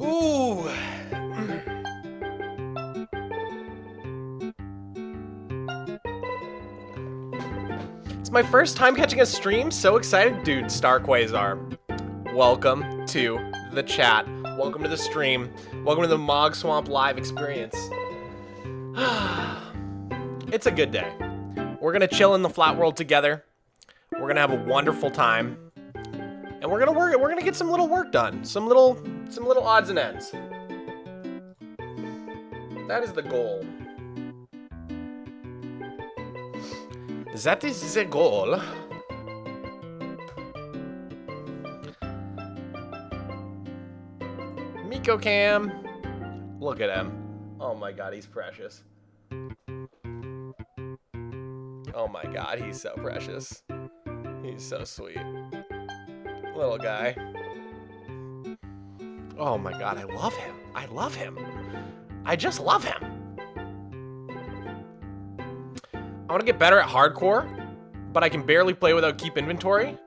Ooh. It's my first time catching a stream. So excited, dude. Star Quasar. Welcome to the chat. Welcome to the stream. Welcome to the Mogswamp live experience. It's a good day. We're gonna chill in the Flatworld together. We're gonna have a wonderful time. And we're gonna get some little work done. Some little odds and ends. That is the goal. That is the goal. Miko Cam. Look at him. Oh my god, he's precious. Oh my god, he's so precious. He's so sweet. Little guy. Oh my god, I love him. I love him. I just love him. I want to get better at hardcore, but I can barely play without keep inventory.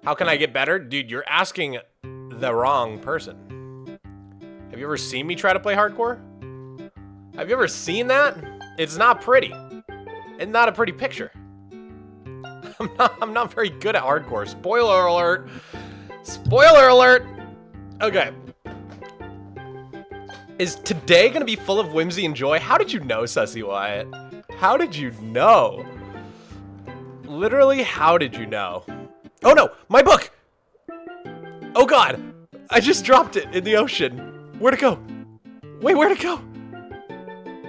How can I get better? Dude, you're asking the wrong person. Have you ever seen me try to play hardcore? Have you ever seen that? It's not pretty. It's not a pretty picture. I'm not very good at hardcore. Spoiler alert. Spoiler alert. Okay. Is today gonna be full of whimsy and joy? How did you know, Sussy Wyatt? How did you know? Literally, how did you know? Oh no, my book! Oh god, I just dropped it in the ocean. Where'd it go? Wait, where'd it go?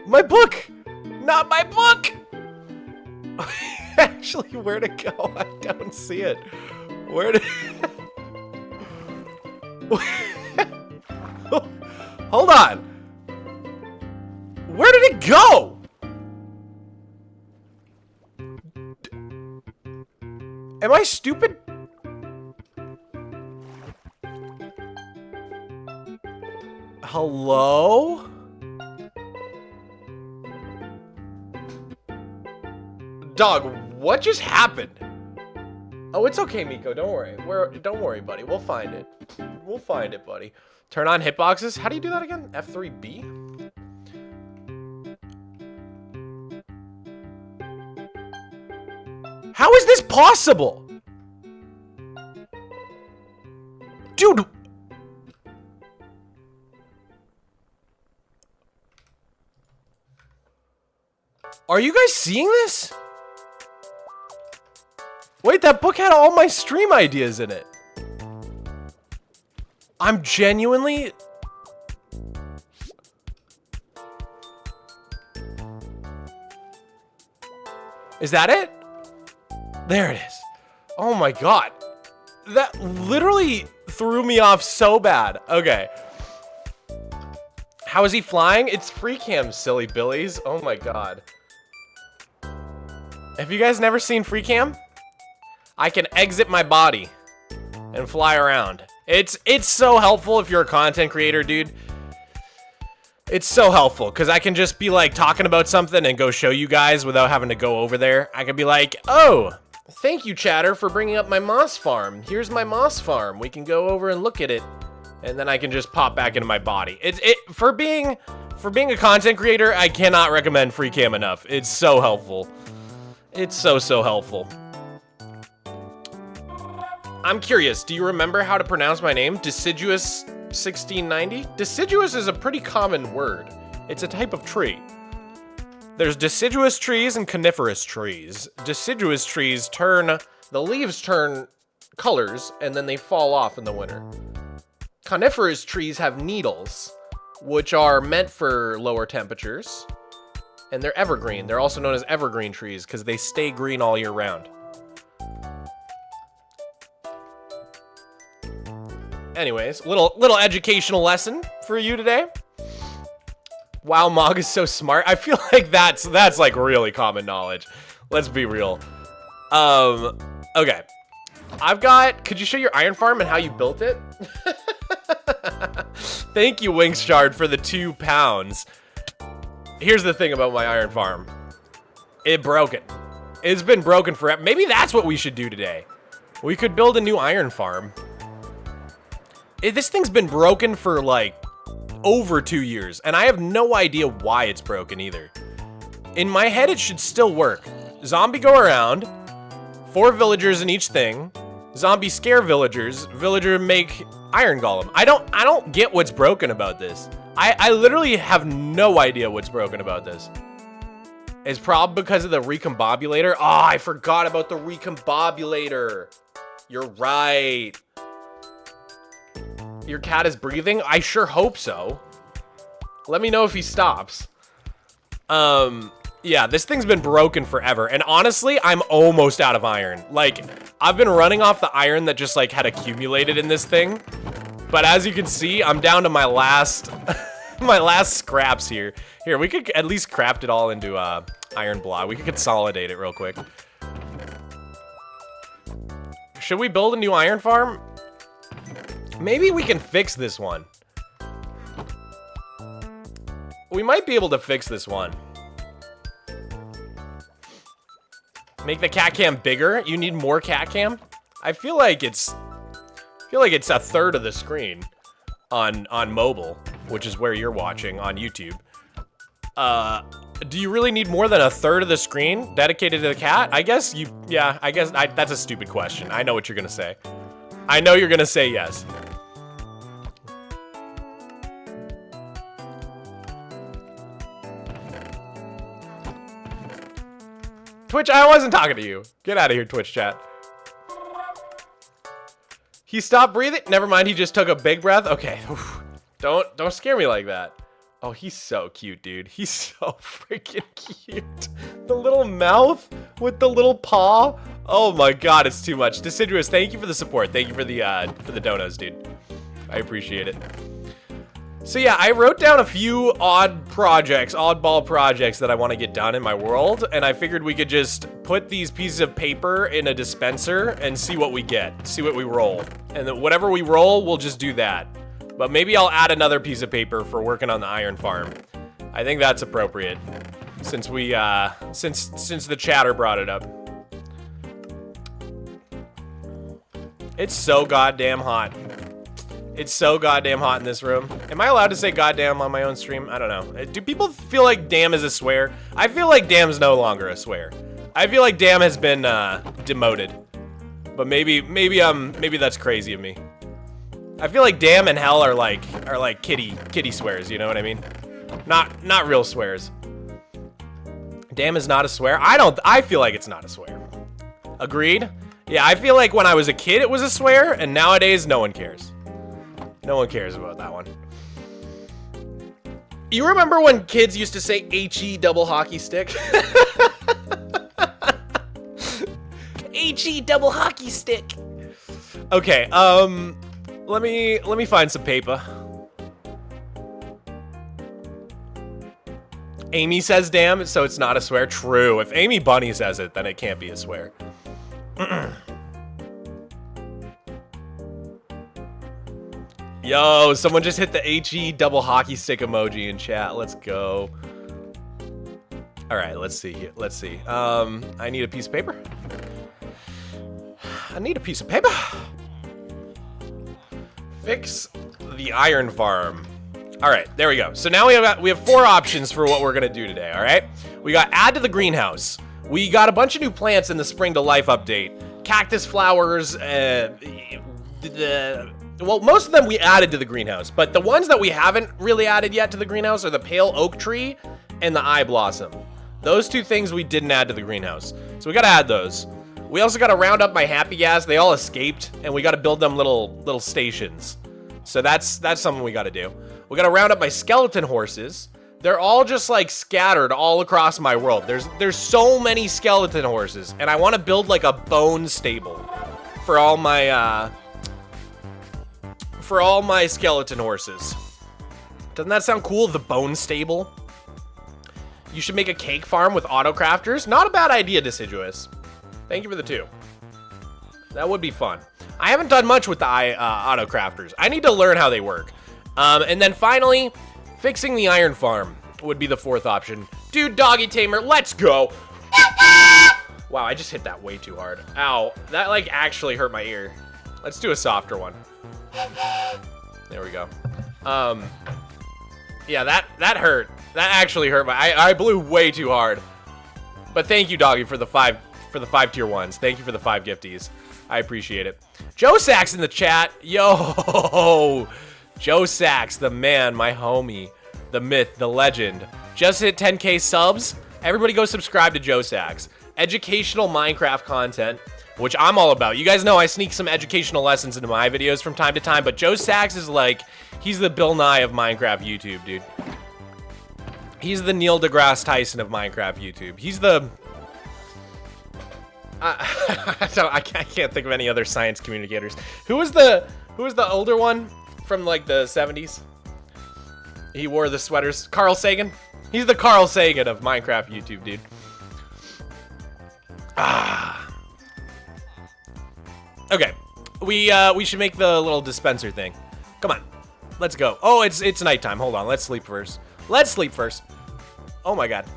My book! Not my book! Actually, where'd it go? I don't see it. Where'd it... Hold on. Where did it go? Am I stupid? Hello? Dog, what just happened? Oh, it's okay, Miko. Don't worry. Don't worry, buddy. We'll find it. We'll find it, buddy. Turn on hitboxes. How do you do that again? F3B? How is this possible? Dude. Are you guys seeing this? Wait, that book had all my stream ideas in it. I'm genuinely... Is that it? There it is. Oh my god. That literally threw me off so bad. Okay. How is he flying? It's free cam, silly billies. Oh my god. Have you guys never seen free cam? I can exit my body and fly around. It's so helpful if you're a content creator, dude. It's so helpful because I can just be like talking about something and go show you guys without having to go over there. I could be like, oh, thank you, chatter, for bringing up my moss farm. Here's my moss farm. We can go over and look at it, and then I can just pop back into my body. For being a content creator, I cannot recommend free cam enough. It's so helpful. It's so helpful. I'm curious, do you remember how to pronounce my name? Deciduous 1690? Deciduous is a pretty common word. It's a type of tree. There's deciduous trees and coniferous trees. Deciduous trees the leaves turn colors and then they fall off in the winter. Coniferous trees have needles, which are meant for lower temperatures. And they're evergreen. They're also known as evergreen trees because they stay green all year round. Anyways, little educational lesson for you today. Wow, Mog is so smart. I feel like that's like really common knowledge. Let's be real. Okay. Could you show your iron farm and how you built it? Thank you, Winkshard, for the 2 pounds. Here's the thing about my iron farm. It broken. It's been broken forever. Maybe that's what we should do today. We could build a new iron farm. This thing's been broken for like over 2 years, and I have no idea why it's broken either. In my head, it should still work. Zombie go around, 4 villagers in each thing. Zombie scare villagers. Villager make iron golem. I don't get what's broken about this. I literally have no idea what's broken about this. It's probably because of the recombobulator. Oh, I forgot about the recombobulator. You're right. Your cat is breathing? I sure hope so. Let me know if he stops. Yeah, this thing's been broken forever. And honestly, I'm almost out of iron. Like, I've been running off the iron that just, like, had accumulated in this thing. But as you can see, I'm down to my last... my last scraps here. Here, we could at least craft it all into, iron block. We could consolidate it real quick. Should we build a new iron farm? Maybe we can fix this one. We might be able to fix this one. Make the cat cam bigger? You need more cat cam? I feel like it's a third of the screen on mobile, which is where you're watching on YouTube. Do you really need more than a third of the screen dedicated to the cat? I guess that's a stupid question. I know what you're gonna say. I know you're gonna say yes. Twitch, I wasn't talking to you. Get out of here, Twitch chat. He stopped breathing? Never mind, he just took a big breath? Okay. Don't scare me like that. Oh, he's so cute, dude. He's so freaking cute. The little mouth with the little paw. Oh my god, it's too much. Deciduous, thank you for the support. Thank you for the donos, dude. I appreciate it. So yeah, I wrote down a few oddball projects that I want to get done in my world, and I figured we could just put these pieces of paper in a dispenser and see what we get, see what we roll. And then whatever we roll, we'll just do that. But maybe I'll add another piece of paper for working on the iron farm. I think that's appropriate, since we, since the chatter brought it up. It's so goddamn hot. It's so goddamn hot in this room. Am I allowed to say goddamn on my own stream? I don't know. Do people feel like damn is a swear? I feel like damn's no longer a swear. I feel like damn has been demoted. But maybe that's crazy of me. I feel like damn and hell are like kitty swears, you know what I mean? Not real swears. Damn is not a swear? I feel like it's not a swear. Agreed? Yeah, I feel like when I was a kid it was a swear, and nowadays no one cares. No one cares about that one. You remember when kids used to say HE double hockey stick? HE double hockey stick. Okay, let me find some paper. Amy says damn, so it's not a swear. True. If Amy Bunny says it, then it can't be a swear. Yo, someone just hit the HE double hockey stick emoji in chat. Let's go. All right, let's see here. Let's see. I need a piece of paper. I need a piece of paper. Fix the iron farm. All right, there we go. So now we have 4 options for what we're gonna do today. All right, we got add to the greenhouse. We got a bunch of new plants in the spring to life update. Cactus flowers. Well, most of them we added to the greenhouse, but the ones that we haven't really added yet to the greenhouse are the pale oak tree and the eye blossom. Those 2 things we didn't add to the greenhouse, so we gotta add those. We also gotta round up my happy gas. They all escaped, and we gotta build them little stations. So that's something we gotta do. We gotta round up my skeleton horses. They're all just like scattered all across my world. There's so many skeleton horses, and I want to build like a bone stable for all my skeleton horses. Doesn't that sound cool? The bone stable. You should make a cake farm with auto crafters. Not a bad idea, Deciduous. Thank you for the 2. That would be fun. I haven't done much with the auto crafters. I need to learn how they work. And then finally, fixing the iron farm would be the 4th option. Dude, doggy tamer, let's go. Wow, I just hit that way too hard. Ow, that like actually hurt my ear. Let's do a softer one. There we go. Yeah, that hurt. That actually hurt. I blew way too hard. But thank you, Doggy, for the five tier 1s. Thank you for the 5 gifties. I appreciate it. Joe Sachs in the chat. Yo, Joe Sachs, the man, my homie, the myth, the legend. Just hit 10K subs. Everybody go subscribe to Joe Sachs. Educational Minecraft content, which I'm all about. You guys know I sneak some educational lessons into my videos from time to time, but Joe Sachs is like, he's the Bill Nye of Minecraft YouTube, dude. He's the Neil deGrasse Tyson of Minecraft YouTube. He's the... I can't think of any other science communicators. Who was the older one from like the 70s? He wore the sweaters. Carl Sagan? He's the Carl Sagan of Minecraft YouTube, dude. Okay. We should make the little dispenser thing. Come on. Let's go. Oh, it's nighttime. Hold on. Let's sleep first. Let's sleep first. Oh my god.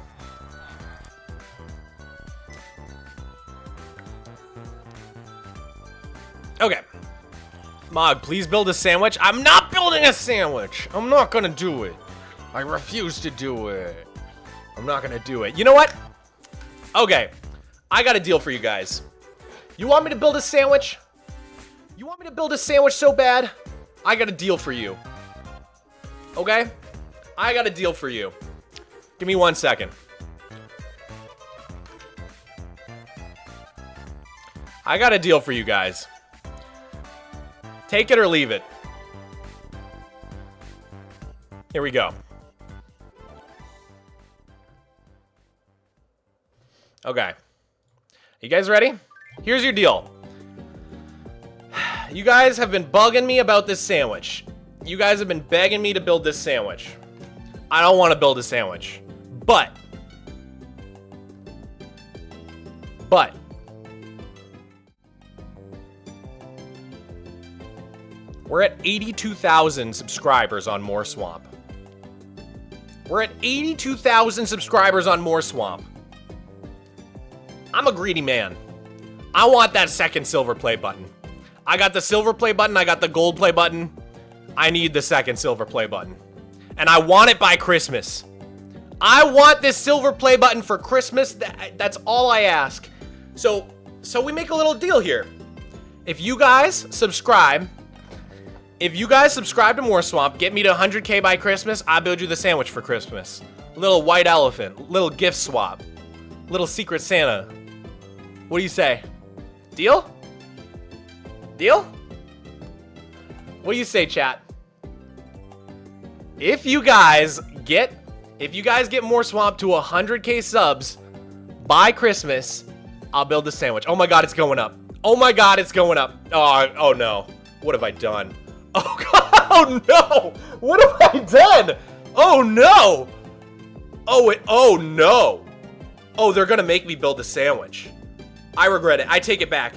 Okay. Mog, please build a sandwich. I'm not building a sandwich. I'm not gonna do it. I refuse to do it. I'm not gonna do it. You know what? Okay. I got a deal for you guys. You want me to build a sandwich? You want me to build a sandwich so bad? I got a deal for you. Okay? I got a deal for you. Give me 1 second. I got a deal for you guys. Take it or leave it. Here we go. Okay. You guys ready? Here's your deal. You guys have been bugging me about this sandwich. You guys have been begging me to build this sandwich. I don't want to build a sandwich. But. We're at 82,000 subscribers on Mogswamp. We're at 82,000 subscribers on Mogswamp. I'm a greedy man. I want that second silver play button. I got the silver play button. I got the gold play button. I need the second silver play button. And I want it by Christmas. I want this silver play button for Christmas. That's all I ask. So we make a little deal here. If you guys subscribe to Mogswamp, get me to 100K by Christmas, I'll build you the sandwich for Christmas. Little white elephant, little gift swap, little secret Santa. What do you say? Deal? Deal? What do you say, chat? If you guys get Mogswamp to 100K subs by Christmas, I'll build the sandwich. Oh my god, it's going up. Oh my god, it's going up. Oh no. What have I done? Oh god, oh no! What have I done? Oh no! Oh no! Oh, they're gonna make me build the sandwich. I regret it. I take it back.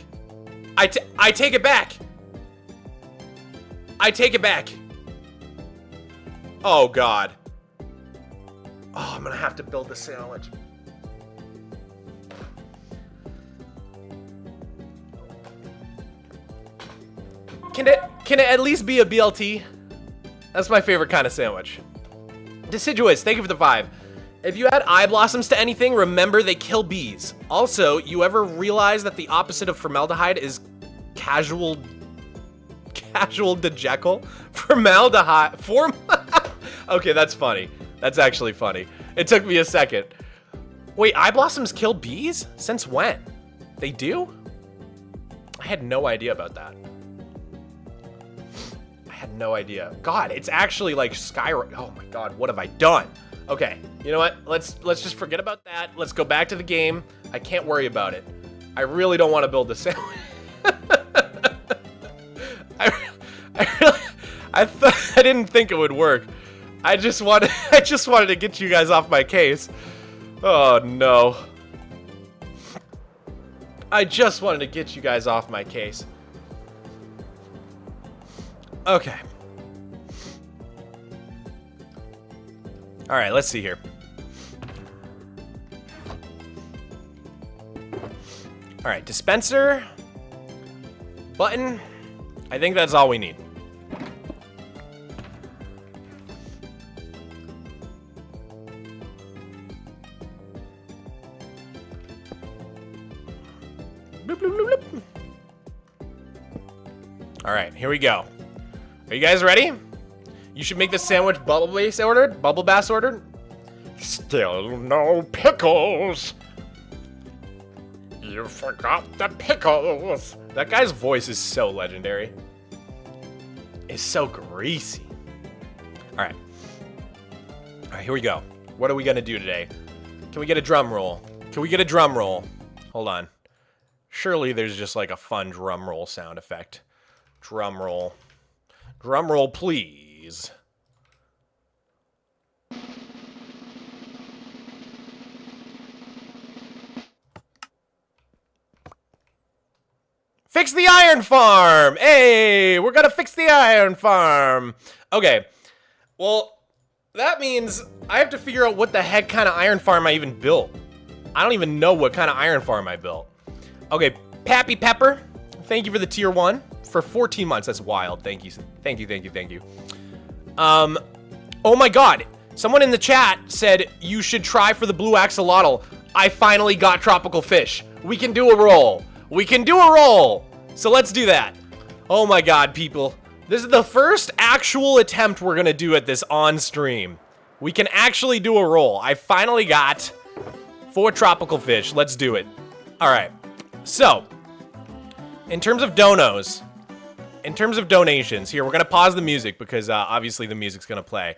I take it back. I take it back. Oh god. Oh, I'm gonna have to build the sandwich. Can it at least be a BLT? That's my favorite kind of sandwich. Deciduous, thank you for the 5. If you add eye blossoms to anything, remember they kill bees. Also, you ever realize that the opposite of formaldehyde is casual dejecul? Formaldehyde. Okay, that's funny. That's actually funny. It took me a second. Wait, eye blossoms kill bees? Since when? They do? I had no idea about that. I had no idea. God, it's actually like skyrocket. Oh my god, what have I done? Okay, you know what? Let's just forget about that. Let's go back to the game. I can't worry about it. I really don't want to build the sandwich. I didn't think it would work. I just wanted to get you guys off my case. Oh no. I just wanted to get you guys off my case. Okay. All right, let's see here. All right, dispenser, button. I think that's all we need. All right, here we go. Are you guys ready? You should make the sandwich Bubble Bass ordered. Bubble Bass ordered. Still no pickles. You forgot the pickles. That guy's voice is so legendary. It's so greasy. All right. All right, here we go. What are we gonna do today? Can we get a drum roll? Can we get a drum roll? Hold on. Surely there's just like a fun drum roll sound effect. Drum roll. Drum roll, please. Fix the iron farm! Hey, we're gonna fix the iron farm. Okay, well, that means I have to figure out what the heck kind of iron farm I even built. I don't even know what kind of iron farm I built. Okay, Pappy Pepper, thank you for the tier 1 for 14 months. That's wild. Thank you, thank you, thank you, thank you. Oh my god, someone in the chat said you should try for the blue axolotl. I finally got tropical fish. We can do a roll. We can do a roll. So let's do that. Oh my god, people. This is the first actual attempt we're gonna do at this on stream. We can actually do a roll. I finally got 4 tropical fish. Let's do it. All right. So, in terms of donos, in terms of donations, here, we're gonna pause the music because obviously the music's gonna play.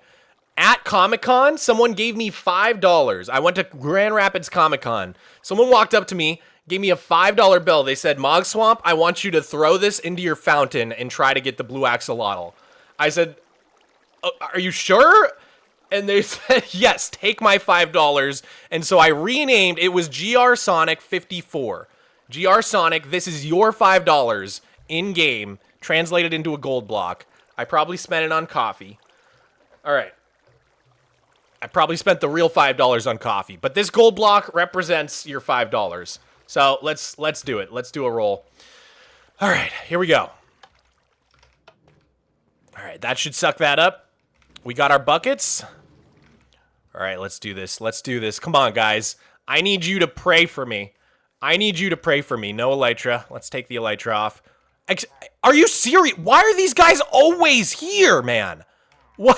At Comic-Con, someone gave me $5. I went to Grand Rapids Comic-Con. Someone walked up to me, gave me a $5 bill. They said, Mogswamp, I want you to throw this into your fountain and try to get the blue axolotl. I said, oh, are you sure? And they said, yes, take my $5. And so I renamed, it was GR Sonic 54. GR Sonic, this is your $5 in-game, translated into a gold block. I probably spent it on coffee. All right. I probably spent the real $5 on coffee, but this gold block represents your $5. So let's do it. Let's do a roll. All right, here we go. All right, that should suck that up. We got our buckets. All right, let's do this. Let's do this. Come on, guys. I need you to pray for me. I need you to pray for me. No elytra. Let's take the elytra off. Are you serious? Why are these guys always here, man? What?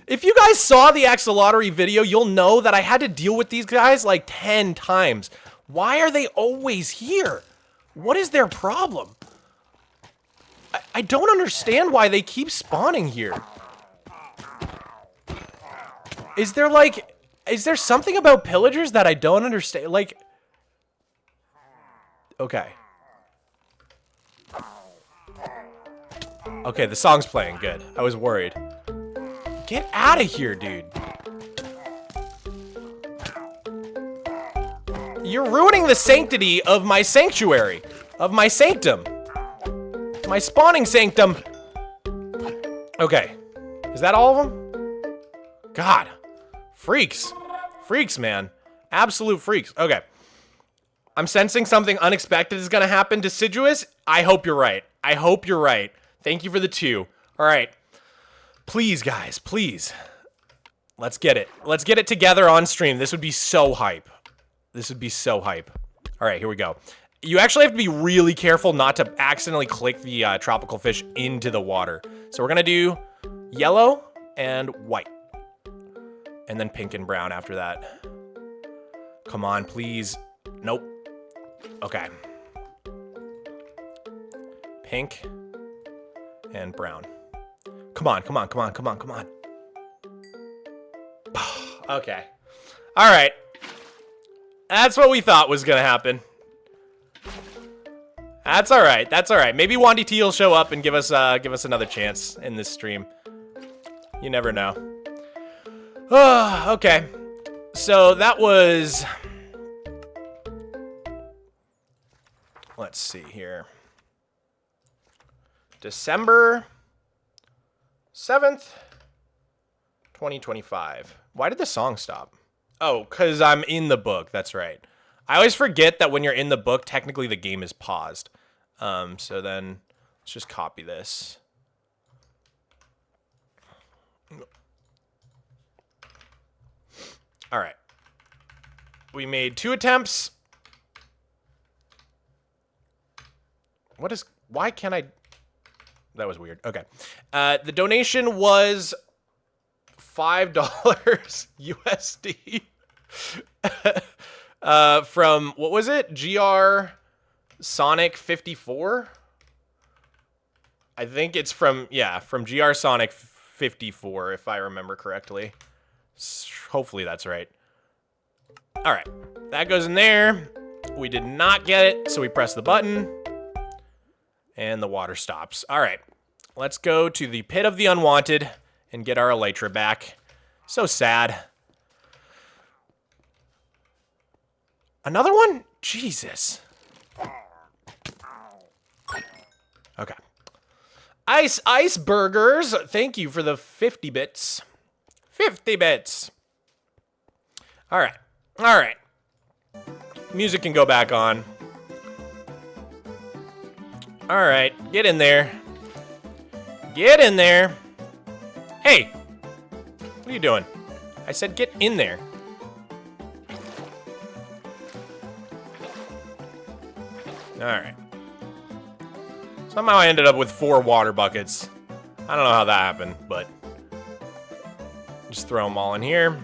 If you guys saw the axolotl video, you'll know that I had to deal with these guys like 10 times. Why are they always here? What is their problem? I don't understand why they keep spawning here. Is there something about pillagers that I don't understand? Like, okay. Okay, the song's playing, good. I was worried. Get out of here, dude. You're ruining the sanctity of my sanctuary, of my sanctum. My spawning sanctum. Okay. Is that all of them? God. Freaks. Freaks, man. Absolute freaks. Okay. I'm sensing something unexpected is going to happen. Deciduous, I hope you're right. I hope you're right. Thank you for the 2. All right. Please, guys, please. Let's get it. Let's get it together on stream. This would be so hype. This would be so hype. All right, here we go. You actually have to be really careful not to accidentally click the tropical fish into the water. So we're going to do yellow and white. And then pink and brown after that. Come on, please. Nope. Okay. Pink and brown. Come on, come on, come on, come on, come on. Okay. All right. That's what we thought was gonna happen. That's all right. That's all right. Maybe Wandy T will show up and give us another chance in this stream. You never know. Okay. So that was. Let's see here. December 7th, 2025. Why did the song stop? Oh, because I'm in the book. That's right. I always forget that when you're in the book, technically the game is paused. So then let's just copy this. All right. We made 2 attempts. What is... Why can't I... That was weird. Okay. The donation was $5 USD. From, what was it? GR Sonic 54? I think it's from, yeah, from GR Sonic 54, if I remember correctly. Hopefully that's right. All right, that goes in there. We did not get it, so we press the button, and the water stops. All right, let's go to the Pit of the Unwanted and get our Elytra back. So sad. Another one? Jesus. Okay. Ice Burgers, thank you for the 50 bits. 50 bits. All right. All right. Music can go back on. All right, get in there. Get in there. Hey, what are you doing? I said get in there. All right. Somehow I ended up with 4 water buckets. I don't know how that happened, but just throw them all in here.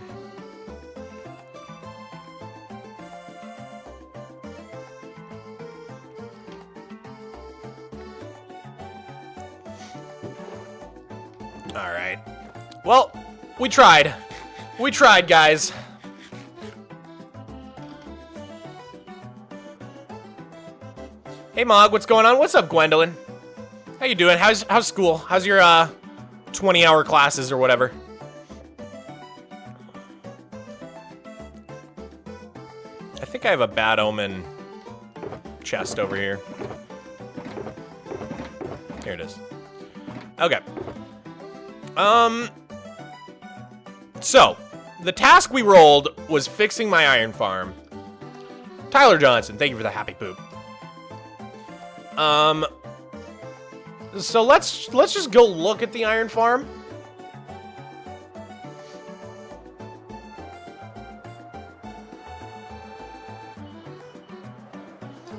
All right. Well, we tried. We tried, guys. Hey, Mog, what's going on? What's up, Gwendolyn? How you doing? How's school? How's your 20-hour classes or whatever? I think I have a bad omen chest over here. Here it is. Okay. So, the task we rolled was fixing my iron farm. Tyler Johnson, thank you for the happy poop. So let's just go look at the iron farm.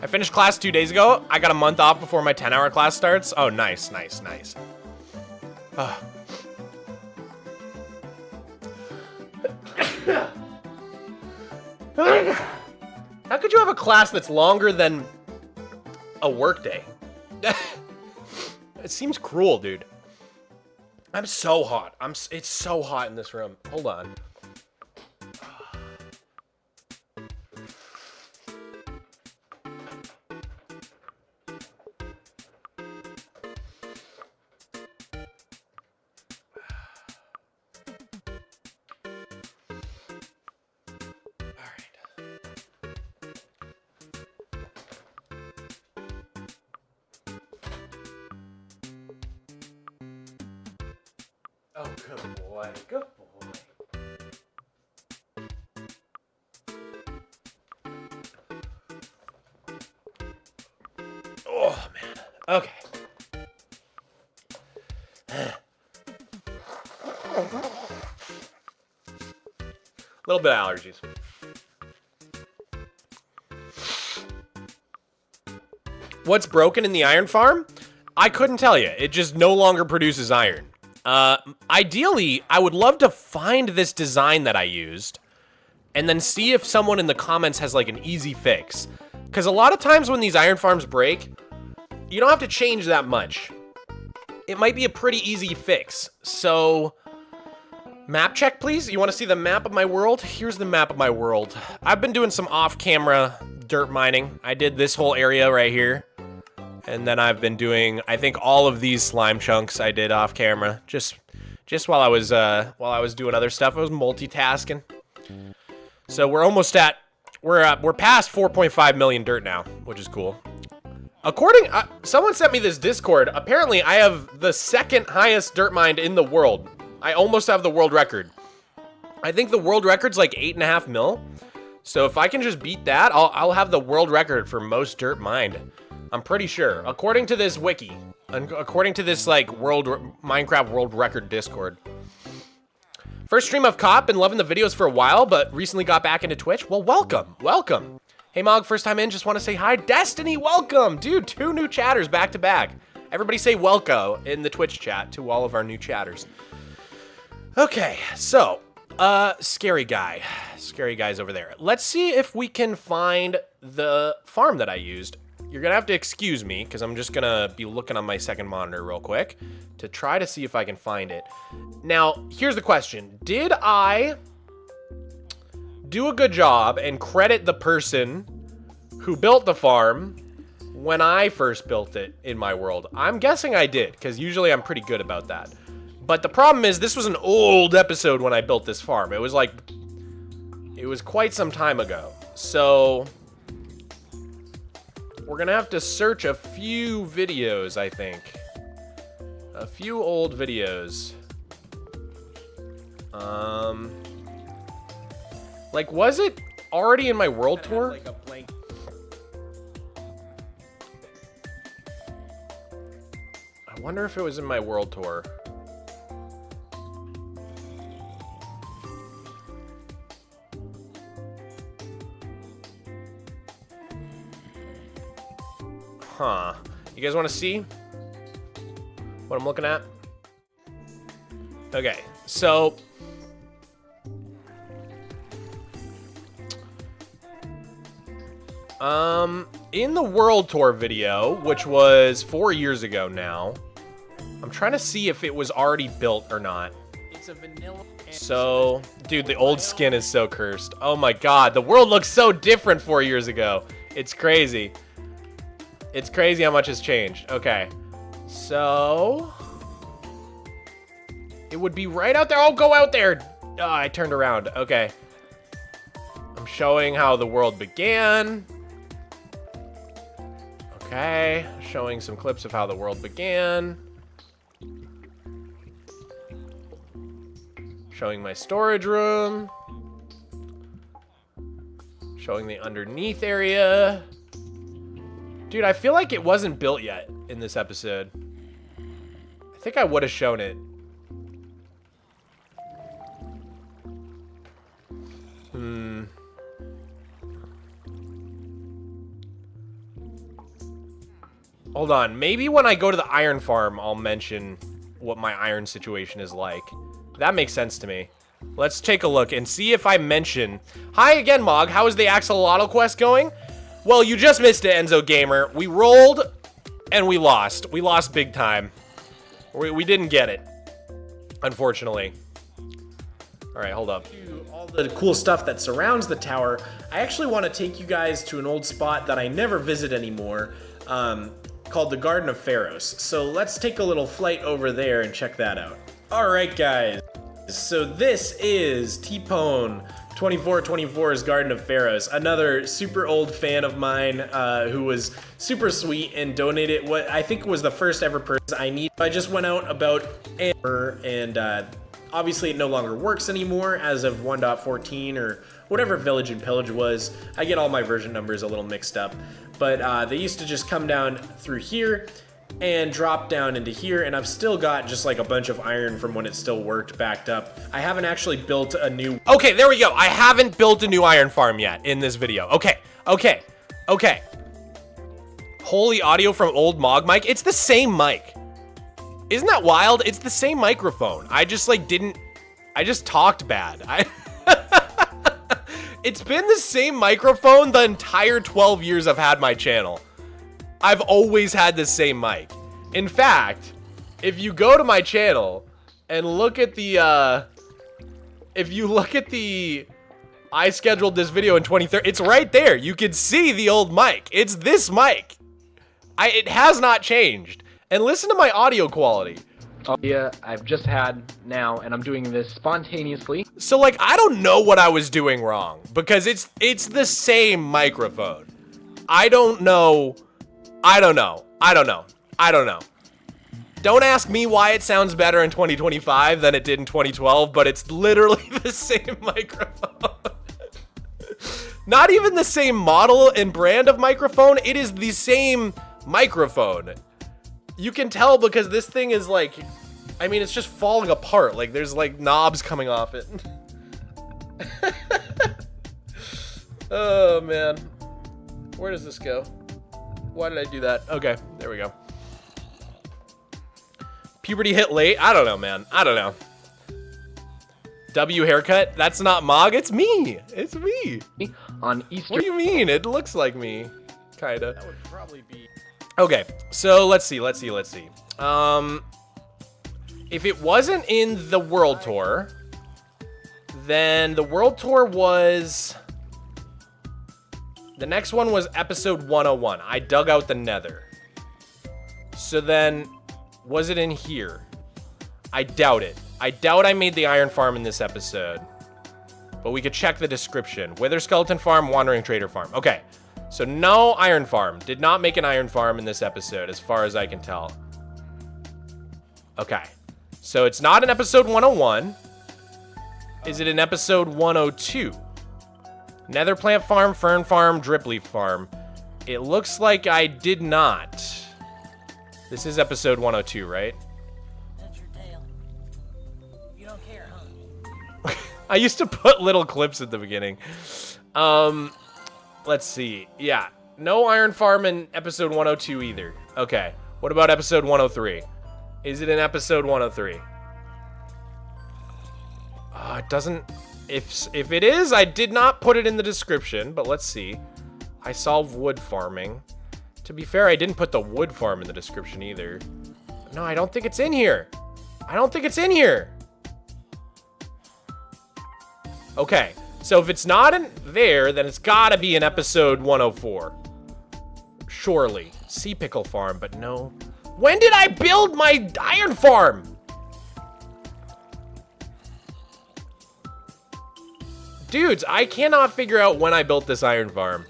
I finished class 2 days ago. I got a month off before my 10-hour class starts. Oh, nice, nice, nice. How could you have a class that's longer than a workday? It seems cruel, dude. I'm so hot. It's so hot in this room. Hold on. Oh, good boy. Good boy. Oh, man. Okay. A little bit of allergies. What's broken in the iron farm? I couldn't tell you. It just no longer produces iron. Ideally, I would love to find this design that I used and then see if someone in the comments has like an easy fix. Because a lot of times when these iron farms break, you don't have to change that much. It might be a pretty easy fix. So, map check, please. You want to see the map of my world? Here's the map of my world. I've been doing some off-camera dirt mining. I did this whole area right here. And then I've been doing, I think, all of these slime chunks I did off camera, just while I was doing other stuff. I was multitasking. So we're almost at, we're past 4.5 million dirt now, which is cool. According, someone sent me this Discord. Apparently, I have the second highest dirt mined in the world. I almost have the world record. I think the world record's like 8.5 mil. So if I can just beat that, I'll have the world record for most dirt mined. I'm pretty sure, according to this wiki, and according to this like Minecraft world record Discord. First stream I've caught, been loving the videos for a while, but recently got back into Twitch. Well, welcome, welcome. Hey Mog, first time in, just want to say hi. Destiny, welcome! Dude, 2 new chatters back to back. Everybody say welcome in the Twitch chat to all of our new chatters. Okay, so, scary guy. Scary guy's over there. Let's see if we can find the farm that I used. You're gonna have to excuse me, because I'm just gonna be looking on my second monitor real quick to try to see if I can find it. Now, here's the question. Did I do a good job and credit the person who built the farm when I first built it in my world? I'm guessing I did, because usually I'm pretty good about that. But the problem is, this was an old episode when I built this farm. It was like, it was quite some time ago. So, we're gonna have to search a few videos, I think. A few old videos. Like, was it already in my world tour? Like a blank. I wonder if it was in my world tour. Huh. You guys want to see what I'm looking at? Okay, so in the world tour video, which was 4 years ago now, I'm trying to see if it was already built or not. It's a vanilla. So, dude, the old skin is so cursed. Oh my god, the world looks so different 4 years ago. It's crazy. It's crazy how much has changed. Okay, so it would be right out there. Oh, go out there. Oh, I turned around. Okay. I'm showing how the world began. Okay, showing some clips of how the world began. Showing my storage room. Showing the underneath area. Dude, I feel like it wasn't built yet in this episode. I think I would have shown it. Hold on, maybe when I go to the iron farm, I'll mention what my iron situation is like. That makes sense to me. Let's take a look and see if I mention... Hi again, Mog. How is the Axolotl quest going? Well, you just missed it, Enzo Gamer. We rolled, and we lost. We lost big time. We didn't get it, unfortunately. All right, hold up. All the cool stuff that surrounds the tower, I actually want to take you guys to an old spot that I never visit anymore, called the Garden of Pharos. So let's take a little flight over there and check that out. All right, guys. So this is T-Pone 2424's Garden of Pharos, another super old fan of mine who was super sweet and donated what I think was the first ever purchase I need. I just went out about Amber, and obviously it no longer works anymore as of 1.14 or whatever Village and Pillage was. I get all my version numbers a little mixed up, but they used to just come down through here and drop down into here, and I've still got just like a bunch of iron from when it still worked backed up. I haven't actually built a new... Okay, there we go. I haven't built a new iron farm yet in this video. Okay. Holy audio from old Mog mic. It's the same mic. Isn't that wild? It's the same microphone. I just like didn't... I just talked bad. It's been the same microphone the entire 12 years I've had my channel. I've always had the same mic. In fact, if you go to my channel and look at the, I scheduled this video in 2030, it's right there. You can see the old mic. It's this mic. It has not changed. And listen to my audio quality. Yeah, I've just had now, and I'm doing this spontaneously. So like, I don't know what I was doing wrong because it's the same microphone. I don't know. Don't ask me why it sounds better in 2025 than it did in 2012, but it's literally the same microphone. Not even the same model and brand of microphone, it is the same microphone. You can tell because this thing is like, I mean, it's just falling apart. Like, there's like knobs coming off it. Oh, man. Where does this go? Why did I do that? Okay, there we go. Puberty hit late? I don't know, man. I don't know. W haircut? That's not Mog, it's me. It's me. On Easter. What do you mean? It looks like me. Kinda. That would probably be... Okay, so let's see. If it wasn't in the World Tour, then the World Tour was... The next one was episode 101. I dug out the nether. So then, was it in here? I doubt it. I doubt I made the iron farm in this episode. But we could check the description. Wither Skeleton Farm, Wandering Trader Farm. Okay, so no iron farm. Did not make an iron farm in this episode, as far as I can tell. Okay, so it's not in episode 101. Is it in episode 102? Nether Plant Farm, Fern Farm, Drip Leaf Farm. It looks like I did not. This is episode 102, right? That's your tail. You don't care, huh? I used to put little clips at the beginning. Let's see. Yeah, no iron farm in episode 102 either. Okay, what about episode 103? Is it in episode 103? It doesn't... If it is, I did not put it in the description, but let's see. I saw wood farming. To be fair, I didn't put the wood farm in the description either. No, I don't think it's in here. I don't think it's in here. Okay, so if it's not in there, then it's gotta be in episode 104. Surely. Sea Pickle Farm, but no. When did I build my iron farm? Dudes, I cannot figure out when I built this iron farm.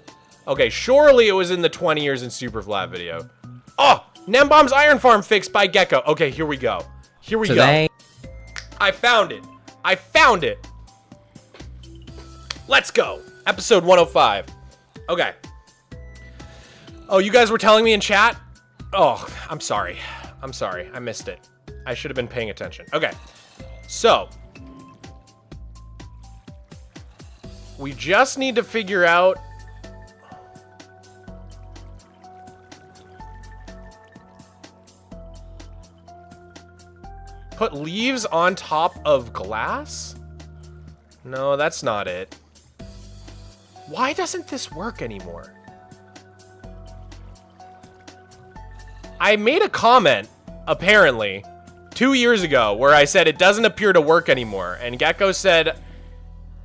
Okay, surely it was in the 20 years in Superflat video. Oh, Nembomb's iron farm fixed by Gecko. Okay, here we go. Here we go. I found it. I found it. Let's go. Episode 105. Okay. Oh, you guys were telling me in chat? Oh, I'm sorry. I'm sorry. I missed it. I should have been paying attention. Okay. So, we just need to figure out... Put leaves on top of glass? No, that's not it. Why doesn't this work anymore? I made a comment, apparently, 2 years ago where I said it doesn't appear to work anymore. And Gecko said,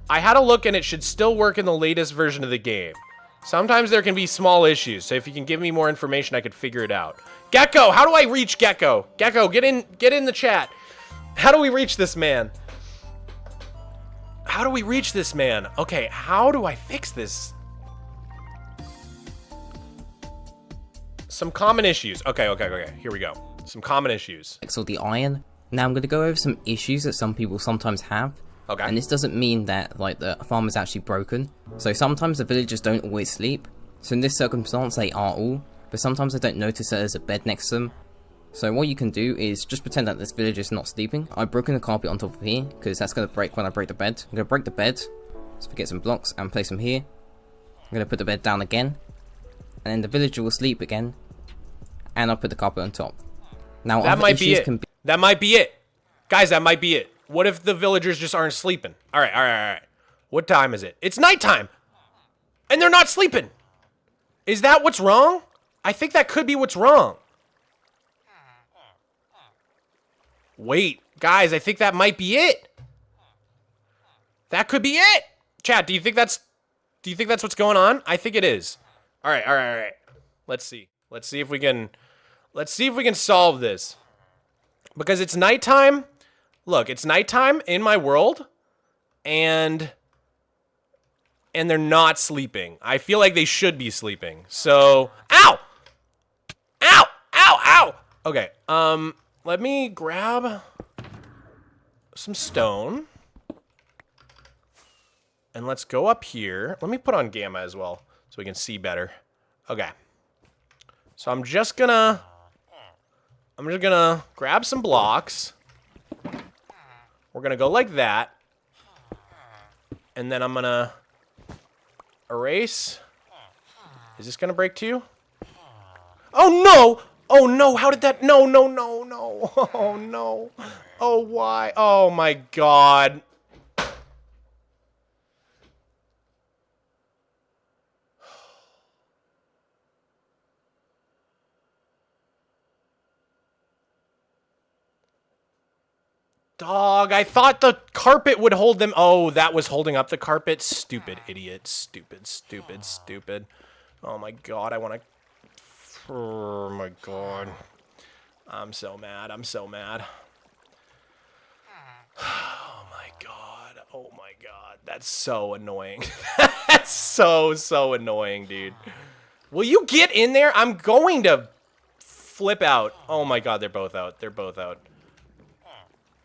I had a look and it should still work in the latest version of the game. Sometimes there can be small issues, so if you can give me more information, I could figure it out. Gecko, how do I reach Gecko? Gecko, get in the chat. How do we reach this man? How do we reach this man? Okay, how do I fix this? Some common issues. Okay, here we go. Some common issues. Or the iron. Now I'm going to go over some issues that some people sometimes have. Okay. And this doesn't mean that like the farm is actually broken. So sometimes the villagers don't always sleep. So in this circumstance they are all, but sometimes they don't notice that there's a bed next to them. So what you can do is just pretend that this villager is not sleeping. I've broken the carpet on top of here, because that's going to break when I break the bed. I'm going to break the bed, so get some blocks and place them here. I'm going to put the bed down again, and then the villager will sleep again, and I'll put the carpet on top. Now that might be it. That might be it. Guys, that might be it. What if the villagers just aren't sleeping? All right. What time is it? It's nighttime, and they're not sleeping. Is that what's wrong? I think that could be what's wrong. Wait, guys, I think that might be it. That could be it. Chat, do you think that's what's going on? I think it is. All right. Let's see. Let's see if we can solve this. Because it's nighttime. Look, it's nighttime in my world, and they're not sleeping. I feel like they should be sleeping. So, ow! Okay, let me grab some stone. And let's go up here. Let me put on gamma as well so we can see better. Okay. So I'm just gonna grab some blocks. We're gonna go like that. And then I'm gonna erase Is this gonna break too? Oh no! Oh no, how did that? No, no, no, no. Oh no. Oh, why? Oh my god. Dog, I thought the carpet would hold them. Oh, that was holding up the carpet. Stupid idiot. Stupid, stupid, stupid. Oh my god, I want to... Oh my god. I'm so mad. I'm so mad. Oh my god. Oh my god. That's so annoying. That's so annoying, dude. Will you get in there? I'm going to flip out. Oh my god, they're both out. They're both out.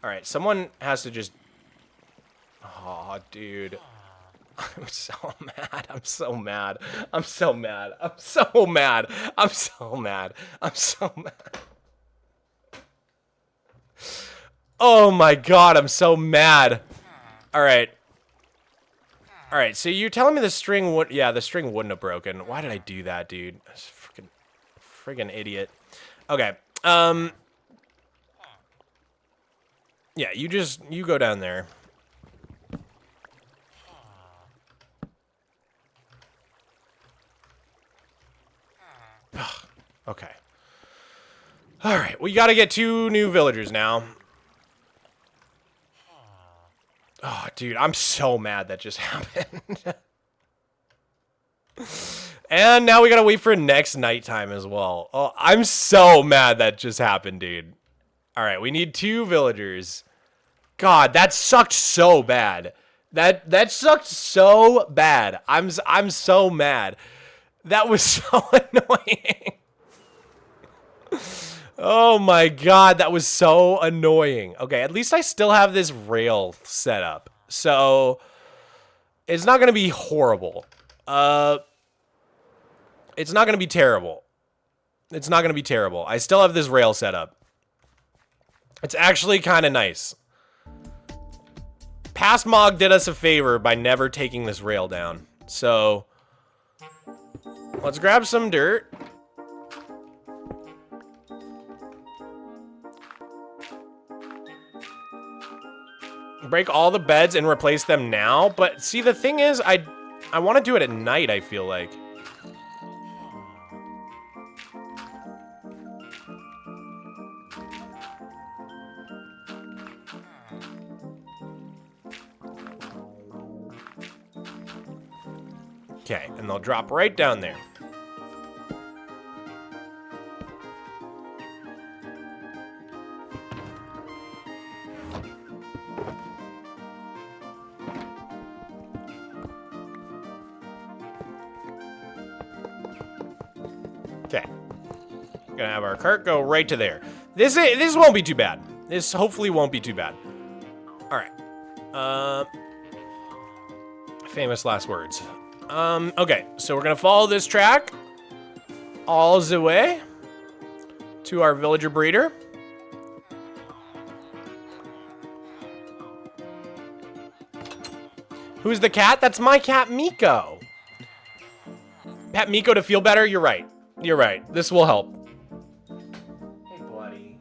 Alright, someone has to just... Oh, dude. I'm so mad. I'm so mad. I'm so mad. I'm so mad. I'm so mad. I'm so mad. Oh my god, I'm so mad. Alright. Alright, so you're telling me the string would... Yeah, the string wouldn't have broken. Why did I do that, dude? Friggin' idiot. Okay, yeah, you go down there. Ugh, okay. Alright, we gotta get 2 new villagers now. Oh, dude, I'm so mad that just happened. And now we gotta wait for next nighttime as well. Oh, I'm so mad that just happened, dude. Alright, we need 2 villagers. God, that sucked so bad. That sucked so bad. I'm so mad. That was so annoying. Oh my god, that was so annoying. Okay, at least I still have this rail set up. So it's not gonna be horrible. It's not gonna be terrible. It's not gonna be terrible. I still have this rail set up. It's actually kind of nice. Past Mog did us a favor by never taking this rail down. So, let's grab some dirt. Break all the beds and replace them now. But see, the thing is, I want to do it at night, I feel like. Okay, and they'll drop right down there. Okay. Gonna have our cart go right to there. This won't be too bad. This hopefully won't be too bad. Alright. Famous last words. Okay, so we're gonna follow this track all the way to our villager breeder. Who's the cat? That's my cat, Miko. Pet Miko to feel better? You're right. You're right. This will help. Hey, buddy.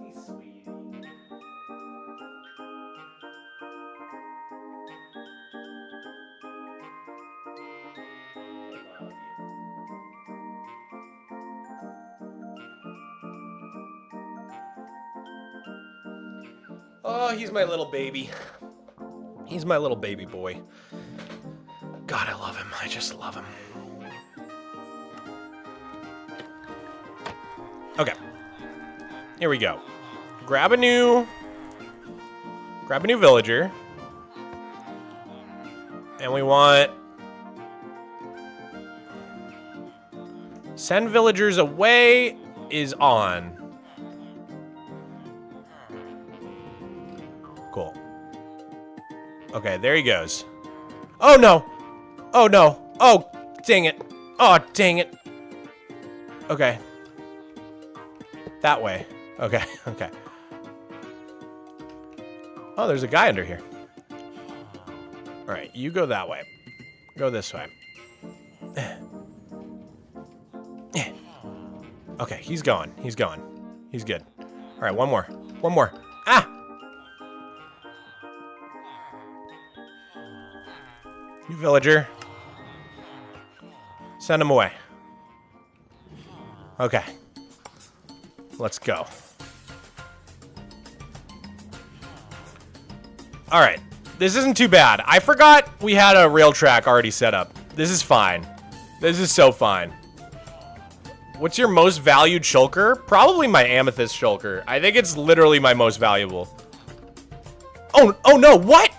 Hey, sweetie. Oh, he's my little baby. He's my little baby boy. God, I love him. I just love him. Okay. Here we go. Grab a new villager. And we want... Send villagers away is on. Cool. Okay, there he goes. Oh, no. Oh, no. Oh, dang it. Oh, dang it. Okay. That way. Okay, okay. Oh, there's a guy under here. All right, you go that way. Go this way. Okay, he's going. He's going. He's good. All right, one more. One more. Ah! You villager. Send him away. Okay. Let's go. All right. This isn't too bad. I forgot we had a rail track already set up. This is fine. This is so fine. What's your most valued shulker? Probably my amethyst shulker. I think it's literally my most valuable. Oh no, what?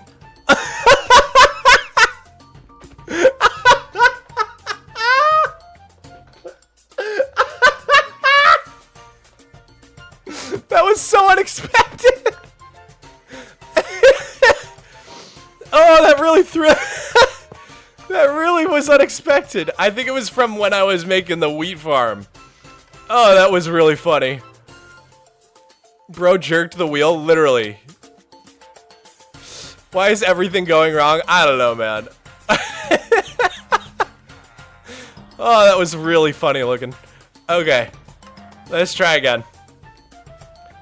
That was so unexpected. Oh, that really threw. That really was unexpected. I think it was from when I was making the wheat farm. Oh, that was really funny. Bro jerked the wheel, literally. Why is everything going wrong? I don't know, man. Oh, that was really funny looking. Okay, let's try again.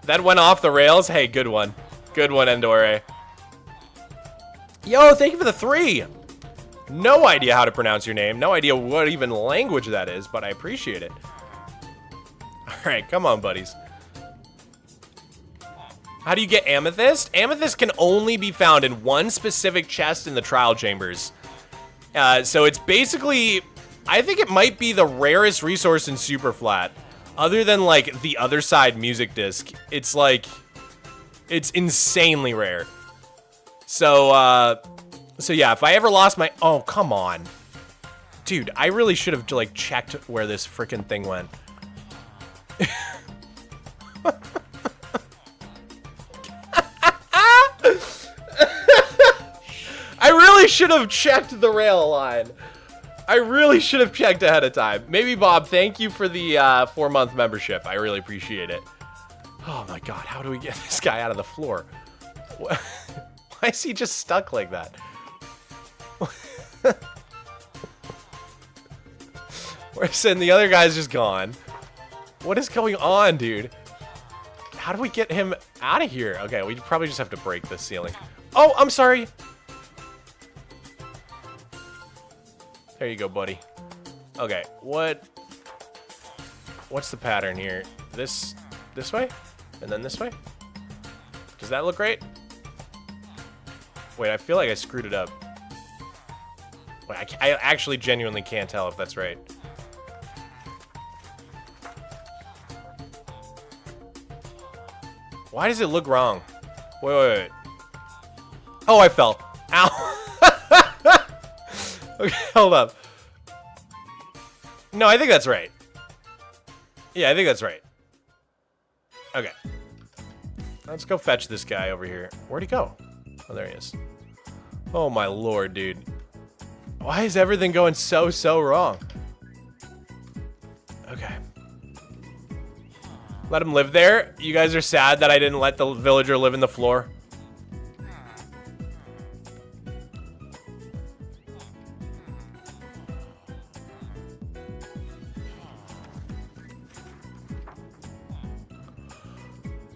That went off the rails. Hey, good one. Good one, Endore. Yo, thank you for the 3. No idea how to pronounce your name. No idea what even language that is, but I appreciate it. Alright, come on, buddies. How do you get amethyst? Amethyst can only be found in one specific chest in the trial chambers. So it's basically... I think it might be the rarest resource in Super Flat. Other than, like, the other side music disc. It's, like... It's insanely rare. So yeah, if I ever lost my... Oh, come on. Dude, I really should have, like, checked where this frickin' thing went. I really should have checked the rail line. I really should have checked ahead of time. Maybe, Bob, thank you for the 4-month membership. I really appreciate it. Oh, my God. How do we get this guy out of the floor? Why is he just stuck like that? Where's and the other guy's just gone. What is going on, dude? How do we get him out of here? Okay, we probably just have to break this ceiling. Oh, I'm sorry. There you go, buddy. Okay, what's the pattern here? This way? And then this way? Does that look right? Wait, I feel like I screwed it up. Wait, I actually genuinely can't tell if that's right. Why does it look wrong? Wait. Oh, I fell. Ow. Okay, hold up. No, I think that's right. Yeah, I think that's right. Okay. Let's go fetch this guy over here. Where'd he go? Oh, there he is. Oh, my lord, dude. Why is everything going so wrong? Okay. Let him live there. You guys are sad that I didn't let the villager live in the floor.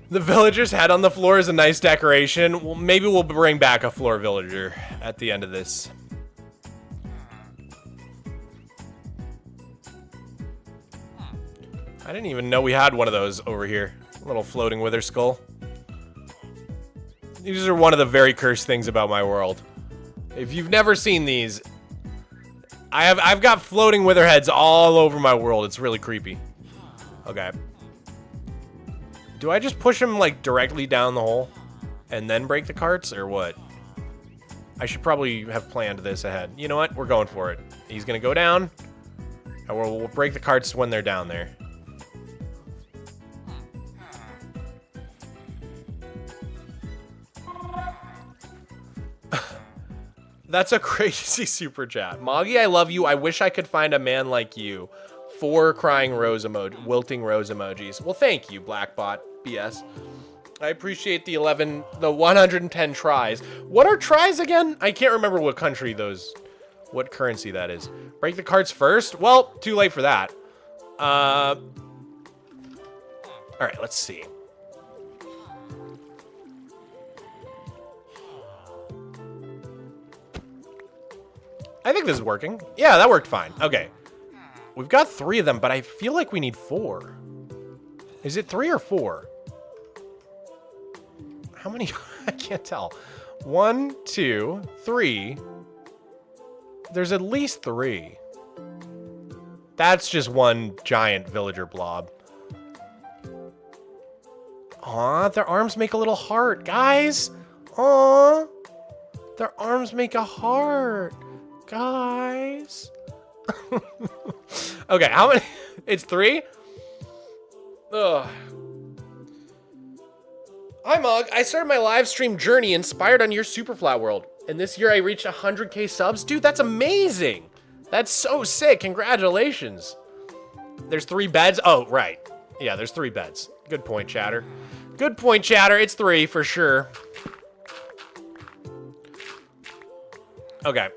The villager's head on the floor is a nice decoration. Well, maybe we'll bring back a floor villager at the end of this. I didn't even know we had one of those over here. A little floating wither skull. These are one of the very cursed things about my world. If you've never seen these, I've got floating wither heads all over my world. It's really creepy. Okay. Do I just push him, like, directly down the hole and then break the carts, or what? I should probably have planned this ahead. You know what? We're going for it. He's gonna go down, and we'll break the carts when they're down there. That's a crazy super chat. Moggy, I love you. I wish I could find a man like you. 4 crying rose emoji, wilting rose emojis. Well, thank you, Blackbot BS. I appreciate the 110 tries. What are tries again? I can't remember what country those, what currency that is. Break the carts first? Well, too late for that. All right, let's see. I think this is working. Yeah, that worked fine. Okay. We've got 3 of them, but I feel like we need 4. Is it 3 or 4? How many? I can't tell. 1, 2, 3. There's at least 3. That's just one giant villager blob. Aw, their arms make a little heart, guys. Aw, their arms make a heart, guys. Okay, how many? It's 3? Ugh. Hi, Mog. I started my live stream journey inspired on your Super Flatworld. And this year I reached 100k subs. Dude, that's amazing. That's so sick. Congratulations. There's 3 beds. Oh, right. Yeah, there's 3 beds. Good point, chatter. Good point, chatter. It's 3 for sure. Okay.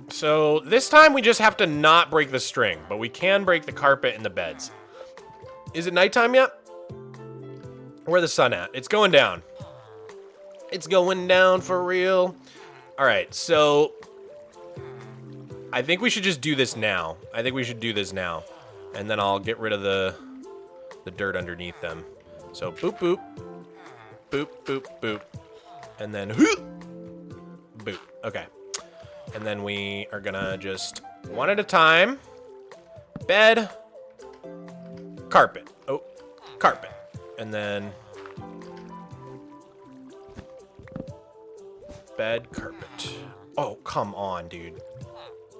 So this time we just have to not break the string, but we can break the carpet and the beds. Is it nighttime yet? Where's the sun at? It's going down. It's going down for real. All right, so I think we should just do this now. I think we should do this now. And then I'll get rid of the dirt underneath them. So boop, boop. Boop, boop, boop. And then whoop. Boop. Okay. And then we are gonna just one at a time. Bed. Carpet. Oh, carpet. And then bed, carpet. Oh, come on, dude.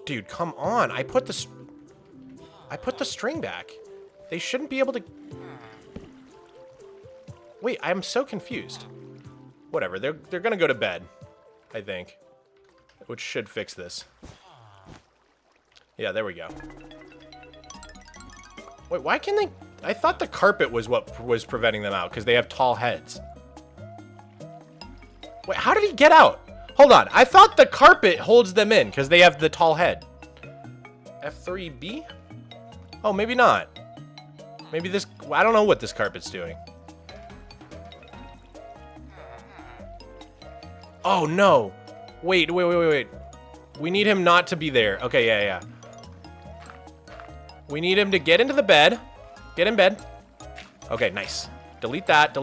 Dude, come on. I put the string back. They shouldn't be able to... Wait, I'm so confused. Whatever, they're gonna go to bed, I think. Which should fix this. Yeah, there we go. Wait, why can they... I thought the carpet was what was preventing them out, because they have tall heads. Wait, how did he get out? Hold on, I thought the carpet holds them in, because they have the tall head. F3B? Oh, maybe not. Maybe this... I don't know what this carpet's doing. Oh, no. Wait. We need him not to be there. Okay, yeah. We need him to get into the bed. Get in bed. Okay, nice. Delete that.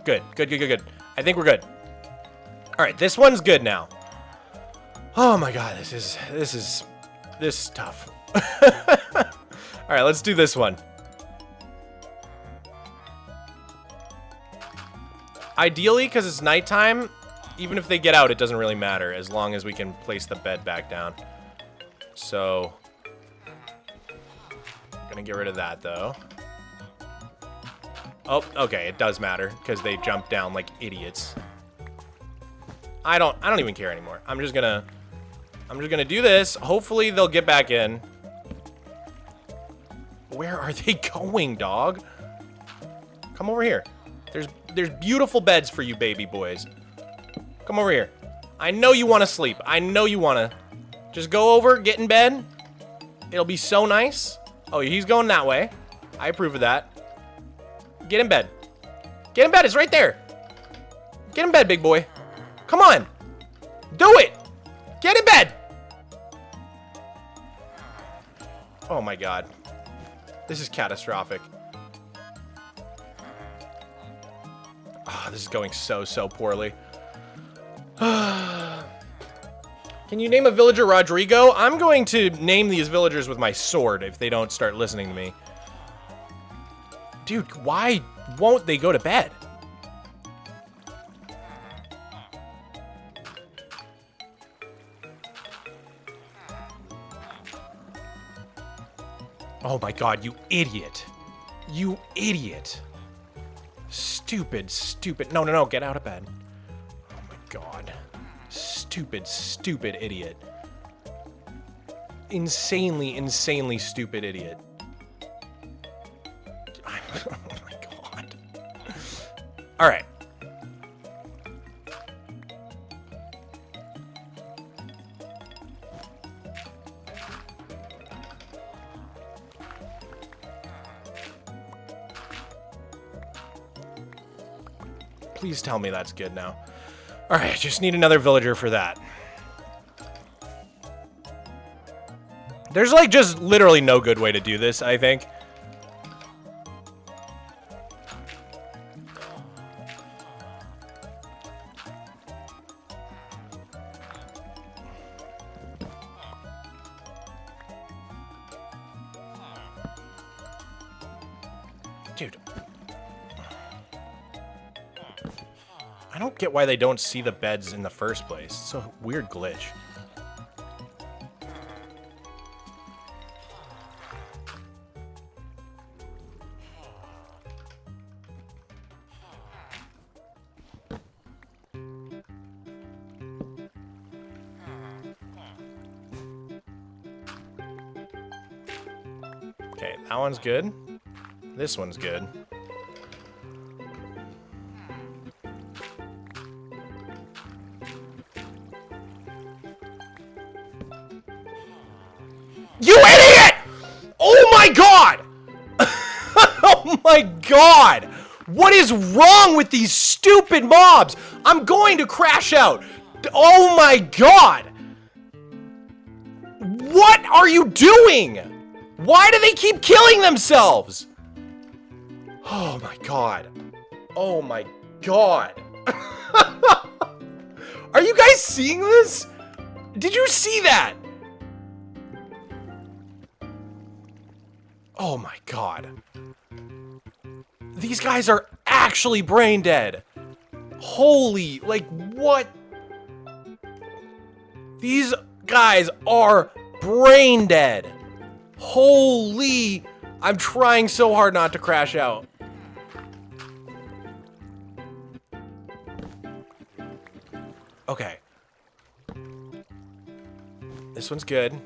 Good. I think we're good. All right, this one's good now. Oh my God, this is tough. All right, let's do this one. Ideally, because it's nighttime, even if they get out, it doesn't really matter as long as we can place the bed back down. So, gonna get rid of that though. Oh, okay, it does matter because they jump down like idiots. I don't even care anymore. I'm just gonna do this. Hopefully they'll get back in. Where are they going, dog? Come over here. There's beautiful beds for you baby boys. Come over here. I know you want to sleep. I know you want to. Just go over, get in bed. It'll be so nice. Oh, he's going that way. I approve of that. Get in bed. Get in bed. It's right there. Get in bed, big boy. Come on. Do it. Get in bed. Oh my God. This is catastrophic. Oh, this is going so poorly. Can you name a villager Rodrigo? I'm going to name these villagers with my sword if they don't start listening to me. Dude, why won't they go to bed? Oh my God, you idiot. You idiot. Stupid. No, get out of bed. Oh my God. Stupid idiot. Insanely stupid idiot. Oh my God. All right. Please tell me that's good now. Alright, just need another villager for that. There's like just literally no good way to do this, I think. Dude. I don't get why they don't see the beds in the first place. It's a weird glitch. Okay, that one's good. This one's good. You idiot! Oh my god! Oh my god! What is wrong with these stupid mobs? I'm going to crash out. Oh my god! What are you doing? Why do they keep killing themselves? Oh my god. Oh my god. Are you guys seeing this? Did you see that? Oh my god. These guys are actually brain dead. Holy, like what? These guys are brain dead. Holy, I'm trying so hard not to crash out. Okay. This one's good.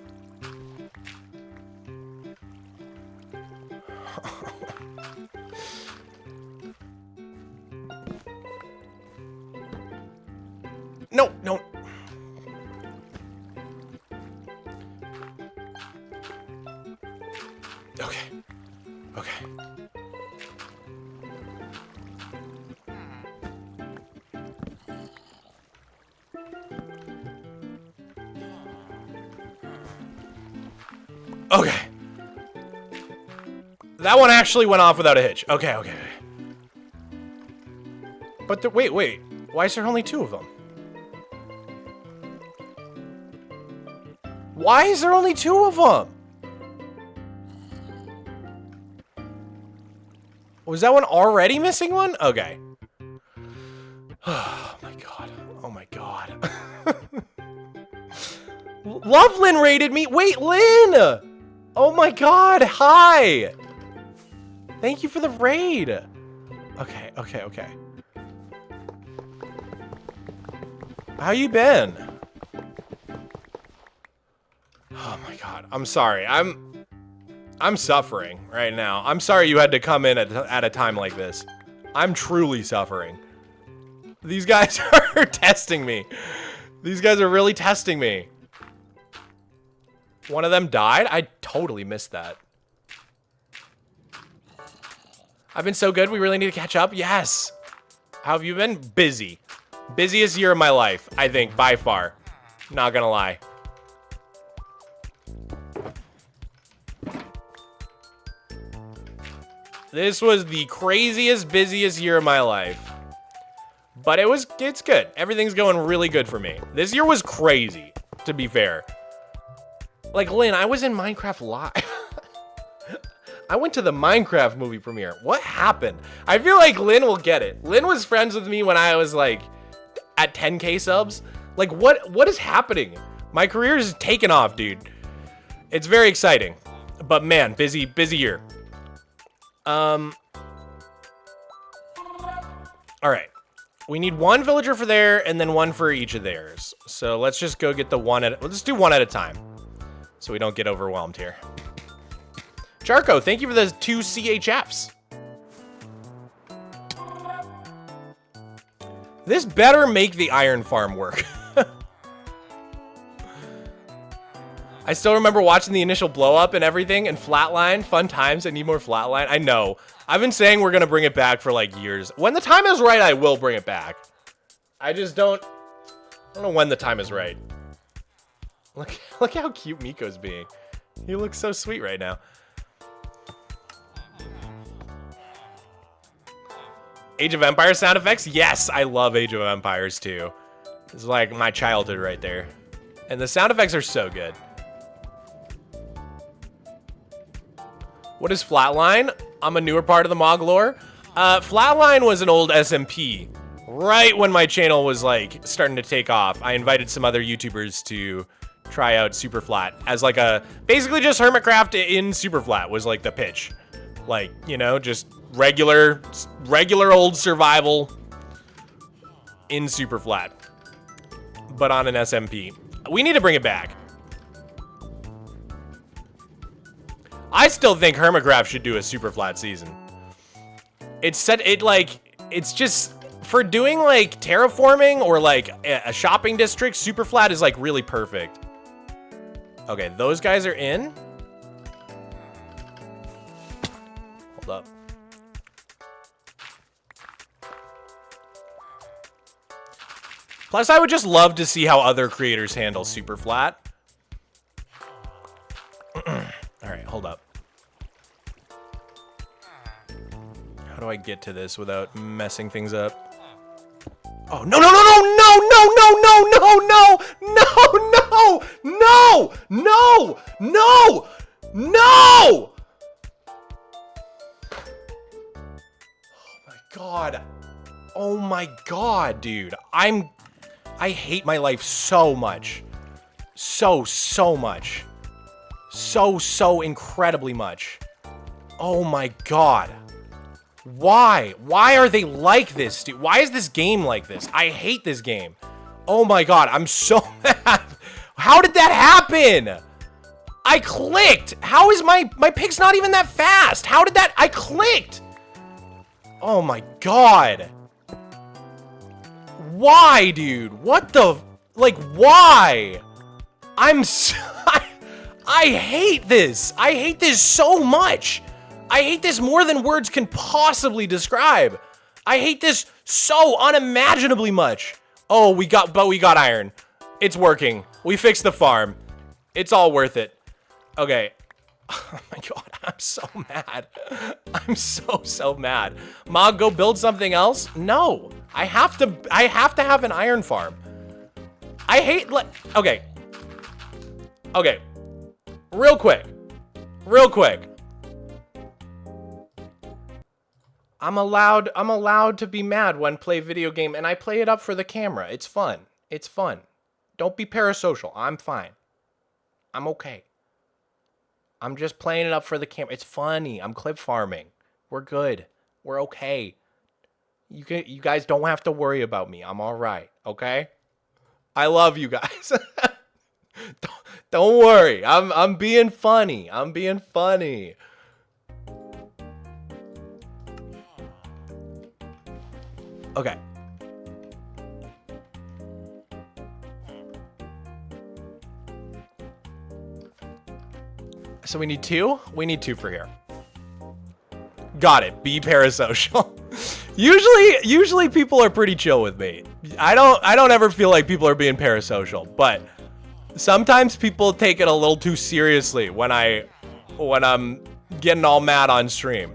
No, no. Okay. Okay. Okay. That one actually went off without a hitch. Okay, okay. But wait, wait. Why is there only 2 of them? Why is there only 2 of them? Was that one already missing one? Okay. Oh my god. Oh my god. Love Lynn raided me. Wait, Lynn! Oh my god, hi! Thank you for the raid. Okay, okay, okay. How you been? Oh my god, I'm sorry. I'm suffering right now. I'm sorry you had to come in at a time like this. I'm truly suffering. These guys are testing me. These guys are really testing me. One of them died? I totally missed that. I've been so good, we really need to catch up? Yes. How have you been? Busy. Busiest year of my life, I think, by far. Not gonna lie. This was the craziest, busiest year of my life. But it's good. Everything's going really good for me. This year was crazy, to be fair. Like, Lynn, I was in Minecraft Live. I went to the Minecraft movie premiere. What happened? I feel like Lynn will get it. Lynn was friends with me when I was, like, at 10K subs. Like, what is happening? My career is taking off, dude. It's very exciting. But, man, busy year. All right. We need 1 villager for there and then 1 for each of theirs. So let's just go get the let's do 1 at a time. So we don't get overwhelmed here. Jarko, thank you for the 2 CHFs. This better make the iron farm work. I still remember watching the initial blow up and everything and Flatline. Fun times. I need more Flatline. I know. I've been saying we're going to bring it back for like years. When the time is right, I will bring it back. I just don't know when the time is right. Look how cute Miko's being. He looks so sweet right now. Age of Empires sound effects? Yes, I love Age of Empires too. It's like my childhood right there. And the sound effects are so good. What is Flatline? I'm a newer part of the Mog lore. Flatline was an old SMP. Right when my channel was like starting to take off, I invited some other YouTubers to try out Super Flat as like a, basically just Hermitcraft in Super Flat was like the pitch. Like, you know, just regular old survival in Super Flat, but on an SMP. We need to bring it back. I still think Hermitcraft should do a Super Flat season. It's just for doing like terraforming or like a shopping district. Super Flat is like really perfect. Okay, those guys are in. Hold up. Plus, I would just love to see how other creators handle Super Flat. All right, hold up. How do I get to this without messing things up? Oh, no, no, no, no, no, no, no, no, no, no, no, no, no, no, no! Oh my God. Oh my God, dude. I hate my life so much. So much. So incredibly much. Oh my God. Why? Why are they like this, dude? Why is this game like this? I hate this game. Oh my God, I'm so mad. How did that happen? I clicked. How is my pick's not even that fast? How did that? I clicked. Oh my God. Why, dude? What the? Like, why? I hate this. I hate this so much. I hate this more than words can possibly describe. I hate this so unimaginably much. Oh, we got iron. It's working. We fixed the farm. It's all worth it. Okay. Oh my God, I'm so mad. I'm so mad. Mog, go build something else? No. I have to have an iron farm. I hate okay. Okay. Real quick. I'm allowed to be mad when play video game, and I play it up for the camera. It's fun. It's fun. Don't be parasocial. I'm fine. I'm okay. I'm just playing it up for the camera. It's funny. I'm clip farming. We're good. We're okay. You guys don't have to worry about me. I'm all right. Okay? I love you guys. Don't worry. I'm being funny. I'm being funny. Okay. So we need two? We need two for here. Got it. Be parasocial. Usually people are pretty chill with me. I don't ever feel like people are being parasocial, but sometimes people take it a little too seriously when I'm getting all mad on stream.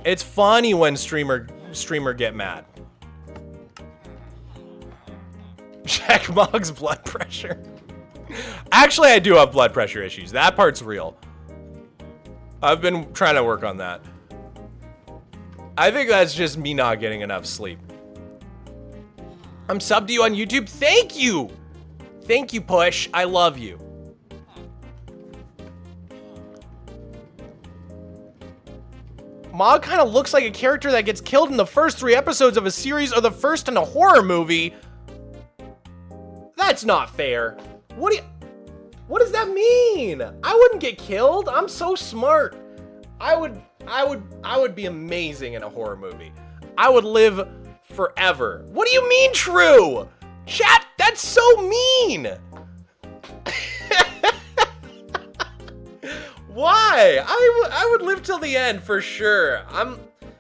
It's funny when streamer get mad. Check Mog's blood pressure. Actually, I do have blood pressure issues. That part's real. I've been trying to work on that. I think that's just me not getting enough sleep. I'm subbed to you on YouTube. Thank you. Thank you, Push. I love you. Mog kind of looks like a character that gets killed in the first 3 episodes of a series or the first in a horror movie. That's not fair. What does that mean? I wouldn't get killed. I'm so smart. I would be amazing in a horror movie. I would live forever. What do you mean true? Chat, that's so mean. Why? I would live till the end for sure.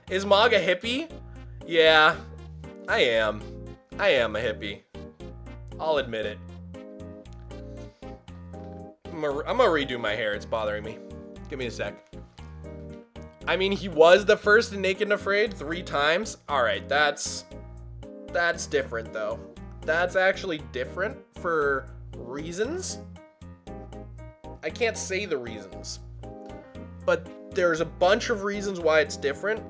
Is Mog a hippie? Yeah, I am. I am a hippie. I'll admit it. I'm gonna redo my hair. It's bothering me. Give me a sec. I mean, he was the first in Naked and Afraid 3 times. All right, that's different though. That's actually different for reasons. I can't say the reasons, but there's a bunch of reasons why it's different,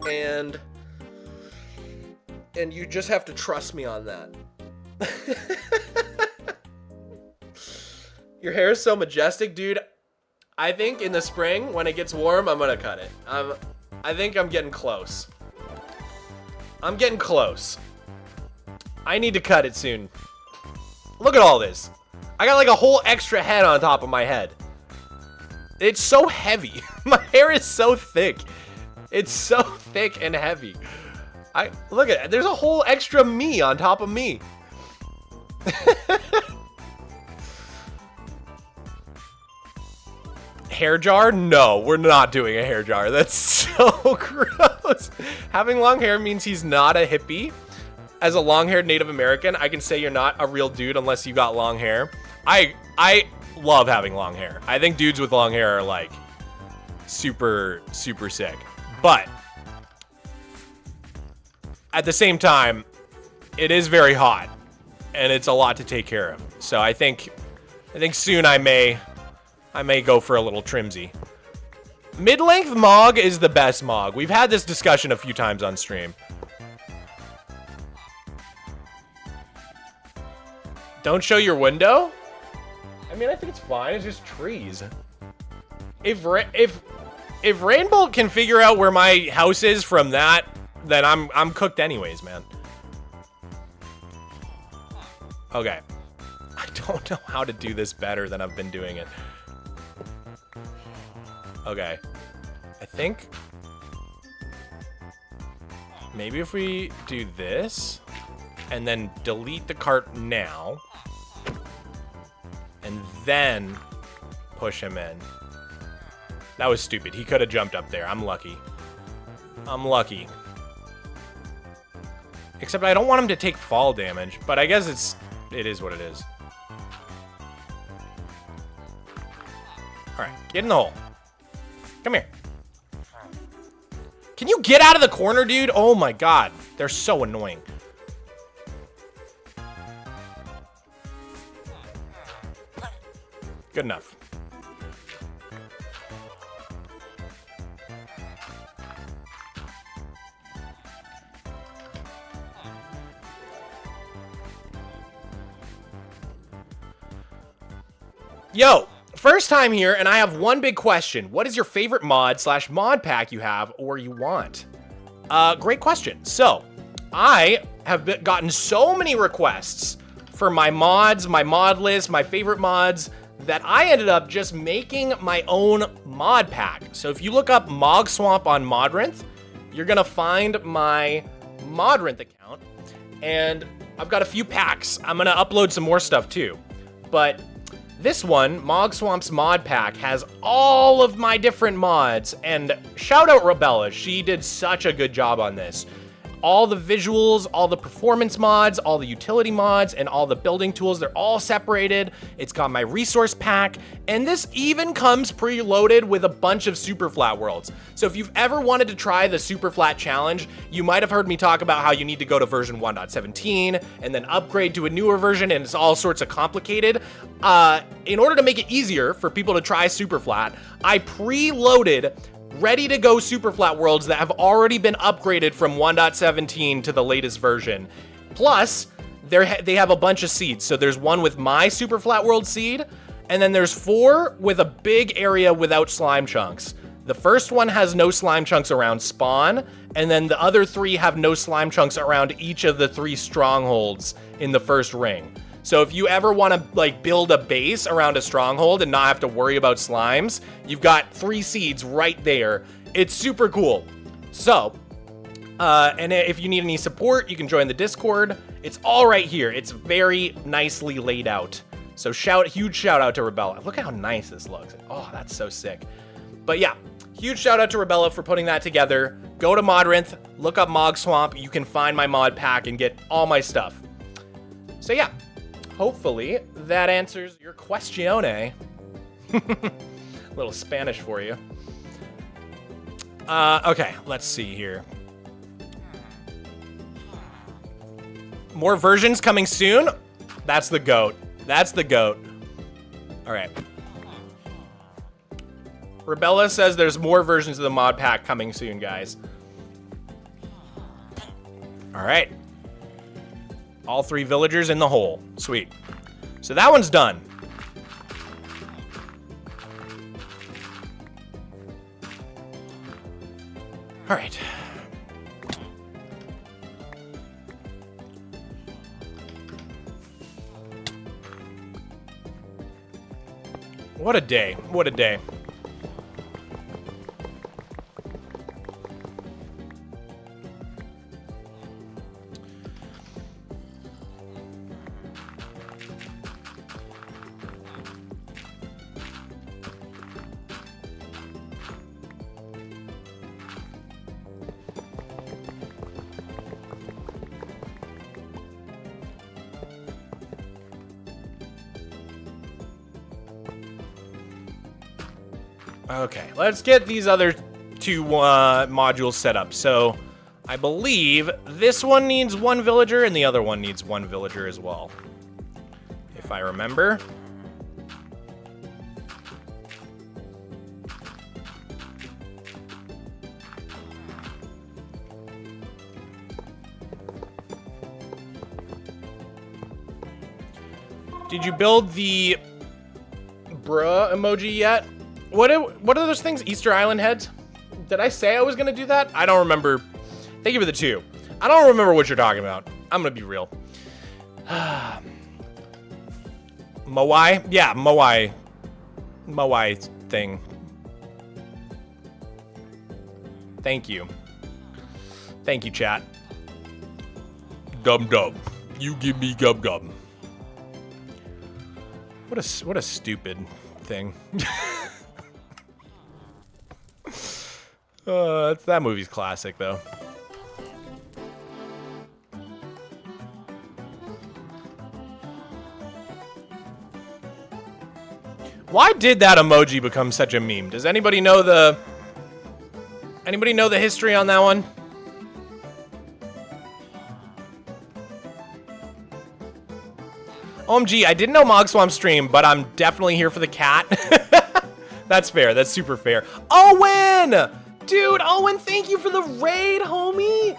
and you just have to trust me on that. Your hair is so majestic, dude. I think in the spring, when it gets warm, I'm gonna cut it. I think I'm getting close. I'm getting close. I need to cut it soon. Look at all this. I got like a whole extra head on top of my head. It's so heavy. My hair is so thick. It's so thick and heavy. Look at it. There's a whole extra me on top of me. Hair jar? No, we're not doing a hair jar. That's so gross. Having long hair means he's not a hippie. As a long-haired Native American, I can say you're not a real dude unless you got long hair. I love having long hair. I think dudes with long hair are like super, super sick. But at the same time, it is very hot and it's a lot to take care of. So I think soon I may go for a little trimsy. Mid-length Mog is the best Mog. We've had this discussion a few times on stream. Don't show your window? I mean, I think it's fine. It's just trees. If Rainbow can figure out where my house is from that, then I'm cooked anyways, man. Okay. I don't know how to do this better than I've been doing it. Okay. I think maybe if we do this and then delete the cart now and then push him in. That was stupid. He could have jumped up there. I'm lucky. I'm lucky. Except I don't want him to take fall damage, but I guess it is what it is. All right, get in the hole. Come here. Can you get out of the corner, dude? Oh my God, they're so annoying. Good enough. Yo, first time here, and I have one big question. What is your favorite mod/mod pack you have or you want? Great question. So, I have gotten so many requests for my mods, my mod list, my favorite mods, that I ended up just making my own mod pack. So if you look up Mogswamp on Modrinth, you're gonna find my Modrinth account, and I've got a few packs. I'm gonna upload some more stuff too. But this one, Mogswamp's mod pack, has all of my different mods, and shout out Rebella, she did such a good job on this. All the visuals, all the performance mods, all the utility mods, and all the building tools, they're all separated. It's got my resource pack, and this even comes preloaded with a bunch of super flat worlds. So if you've ever wanted to try the super flat challenge, you might have heard me talk about how you need to go to version 1.17 and then upgrade to a newer version, and it's all sorts of complicated. In order to make it easier for people to try super flat, I preloaded ready to go super flat worlds that have already been upgraded from 1.17 to the latest version. Plus, they have a bunch of seeds. So there's one with my super flat world seed, and then there's 4 with a big area without slime chunks. The first one has no slime chunks around spawn, and then the other 3 have no slime chunks around each of the 3 strongholds in the first ring. So if you ever want to like build a base around a stronghold and not have to worry about slimes, you've got 3 seeds right there. It's super cool. So, and if you need any support, you can join the Discord. It's all right here. It's very nicely laid out. So huge shout out to Rebella. Look how nice this looks. Oh, that's so sick. But yeah, huge shout out to Rebella for putting that together. Go to Modrinth, look up Mogswamp. You can find my mod pack and get all my stuff. So yeah, hopefully that answers your questione. Little Spanish for you. Okay, let's see here. More versions coming soon? That's the GOAT. That's the GOAT. All right. Rebella says there's more versions of the mod pack coming soon, guys. All right. All 3 villagers in the hole. Sweet. So that one's done. All right. What a day. What a day. Okay, let's get these other 2 modules set up. So, I believe this one needs 1 villager and the other one needs 1 villager as well. If I remember. Did you build the bruh emoji yet? What are those things? Easter Island heads? Did I say I was gonna do that? I don't remember. Thank you for the 2. I don't remember what you're talking about. I'm gonna be real. Moai? Yeah, Moai. Moai thing. Thank you. Thank you, chat. Gum dum. You give me gum gum. What a stupid thing. That movie's classic, though. Why did that emoji become such a meme? Does anybody know the history on that one? OMG, I didn't know Mogswamp stream, but I'm definitely here for the cat. That's fair. That's super fair. Owen! Dude, Owen, thank you for the raid, homie.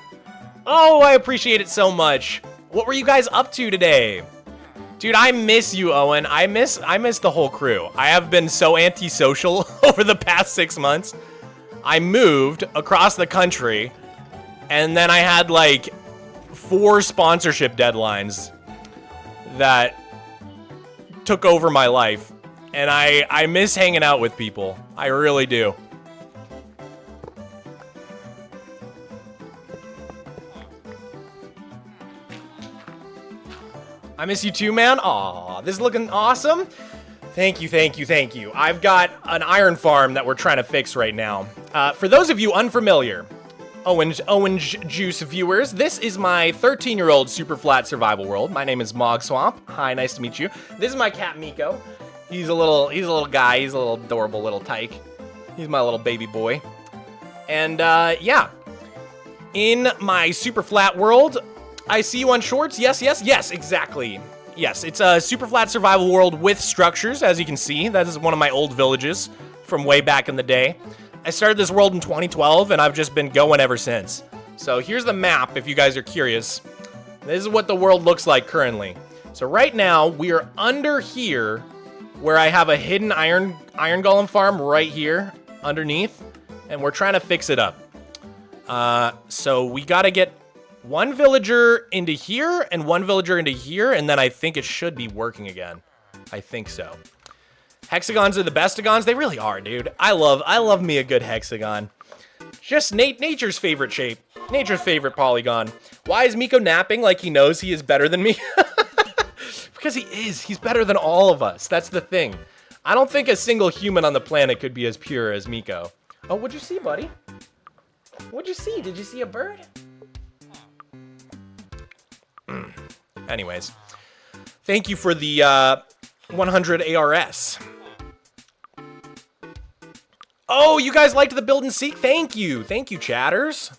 Oh, I appreciate it so much. What were you guys up to today? Dude, I miss you, Owen. I miss the whole crew. I have been so antisocial over the past 6 months. I moved across the country, and then I had like 4 sponsorship deadlines that took over my life. And I miss hanging out with people. I really do. I miss you too, man. Aw, this is looking awesome. Thank you, thank you, thank you. I've got an iron farm that we're trying to fix right now. For those of you unfamiliar, Orange Juice viewers, this is my 13-year-old super flat survival world. My name is Mogswamp. Hi, nice to meet you. This is my cat Miko. He's a little guy. He's a little adorable little tyke. He's my little baby boy. And yeah, in my super flat world, I see you on shorts. Yes, yes, yes, exactly. Yes, it's a super flat survival world with structures, as you can see. That is one of my old villages from way back in the day. I started this world in 2012, and I've just been going ever since. So here's the map, if you guys are curious. This is what the world looks like currently. So right now, we are under here, where I have a hidden iron golem farm right here underneath, and we're trying to fix it up. So we gotta get 1 villager into here and 1 villager into here, and then I think it should be working again. I think so. Hexagons are the bestagons. They really are, dude. I love me a good hexagon. Just nature's favorite shape. Nature's favorite polygon. Why is Miko napping like he knows he is better than me? Because he is. He's better than all of us. That's the thing. I don't think a single human on the planet could be as pure as Miko. Oh, what'd you see, buddy? What'd you see? Did you see a bird? Anyways. Thank you for the 100 ARS. Oh, you guys liked the build and seek? Thank you. Thank you, chatters.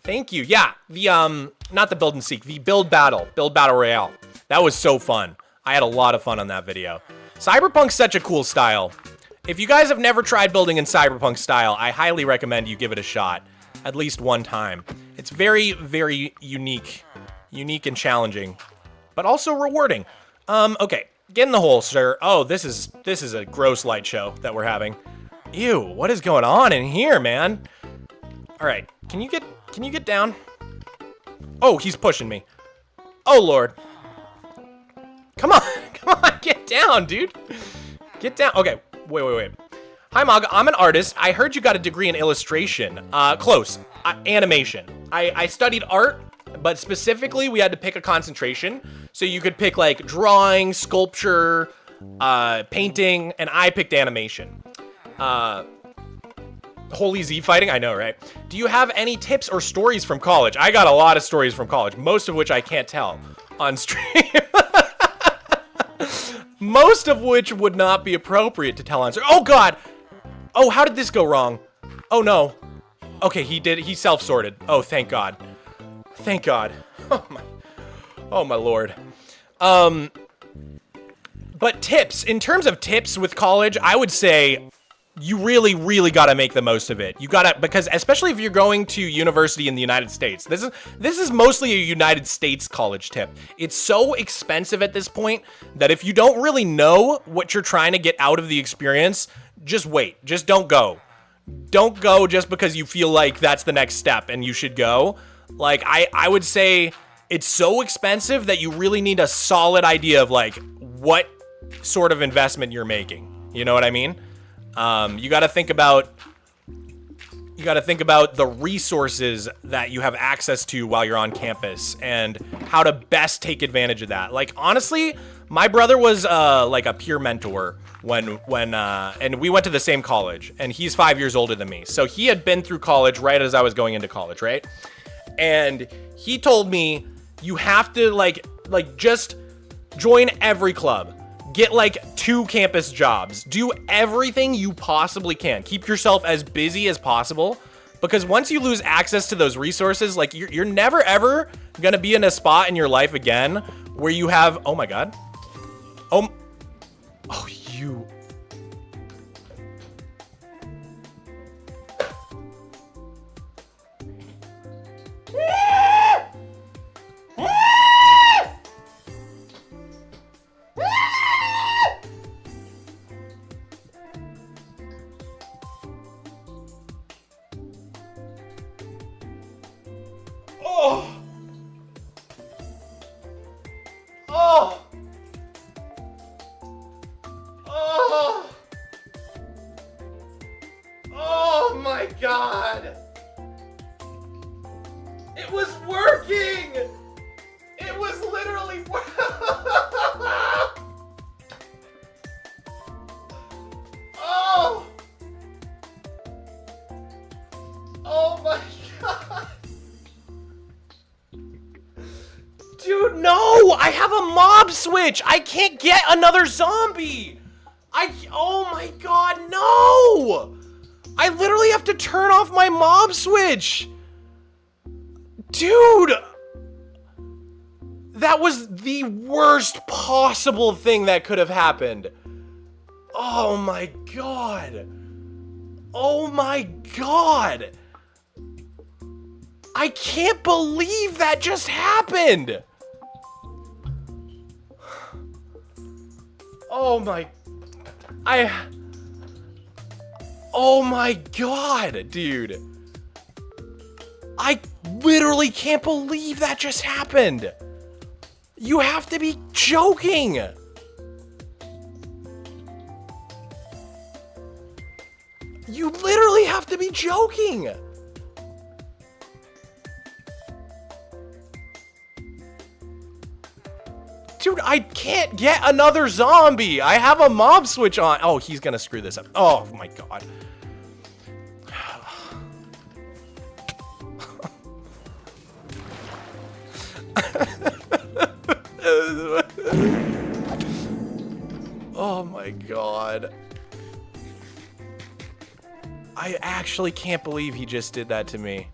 Thank you. Yeah, the, not the build and seek, the build battle royale. That was so fun. I had a lot of fun on that video. Cyberpunk's such a cool style. If you guys have never tried building in Cyberpunk style, I highly recommend you give it a shot. At least one time. It's very, very unique. Unique and challenging. But also rewarding. Okay. Get in the hole, sir. Oh, this is a gross light show that we're having. Ew, what is going on in here, man? Alright, can you get down? Oh, he's pushing me. Oh, Lord. Come on, come on, get down, dude. Get down. Okay, wait. Hi, Mog, I'm an artist. I heard you got a degree in illustration. Close. Animation. I studied art, but specifically we had to pick a concentration. So you could pick, like, drawing, sculpture, painting, and I picked animation. Holy Z fighting? I know, right? Do you have any tips or stories from college? I got a lot of stories from college, most of which I can't tell on stream. Most of which would not be appropriate to tell on stream. Oh, God! Oh, how did this go wrong? Oh, no. Okay, he self-sorted. Oh, thank God. Thank God. Oh, my Lord. But tips, in terms of tips with college, I would say you really, really got to make the most of it. You got to, because especially if you're going to university in the United States, this is mostly a United States college tip. It's so expensive at this point that if you don't really know what you're trying to get out of the experience, just wait. Just don't go. Don't go just because you feel like that's the next step and you should go. Like, I would say it's so expensive that you really need a solid idea of, like, what sort of investment you're making. You know what I mean? You got to think about the resources that you have access to while you're on campus and how to best take advantage of that. Like, honestly, my brother was like a peer mentor when and we went to the same college, and he's 5 years older than me. So he had been through college right as I was going into college, right? And he told me you have to like just join every club. Get like 2 campus jobs. Do everything you possibly can. Keep yourself as busy as possible, because once you lose access to those resources, like you're never ever gonna be in a spot in your life again where you have, oh my God. Oh, you. Oh my God! It was working! It was literally Oh! Oh my God! Dude, no! I have a mob switch! I can't get another zombie! Oh my God, no! I literally have to turn off my mob switch! Dude! That was the worst possible thing that could have happened. Oh my God. Oh my God. I can't believe that just happened. Oh my... Oh my God, dude. I literally can't believe that just happened. You have to be joking. You literally have to be joking. Dude, I can't get another zombie. I have a mob switch on. Oh, he's gonna screw this up. Oh my god. Oh my god. I actually can't believe he just did that to me.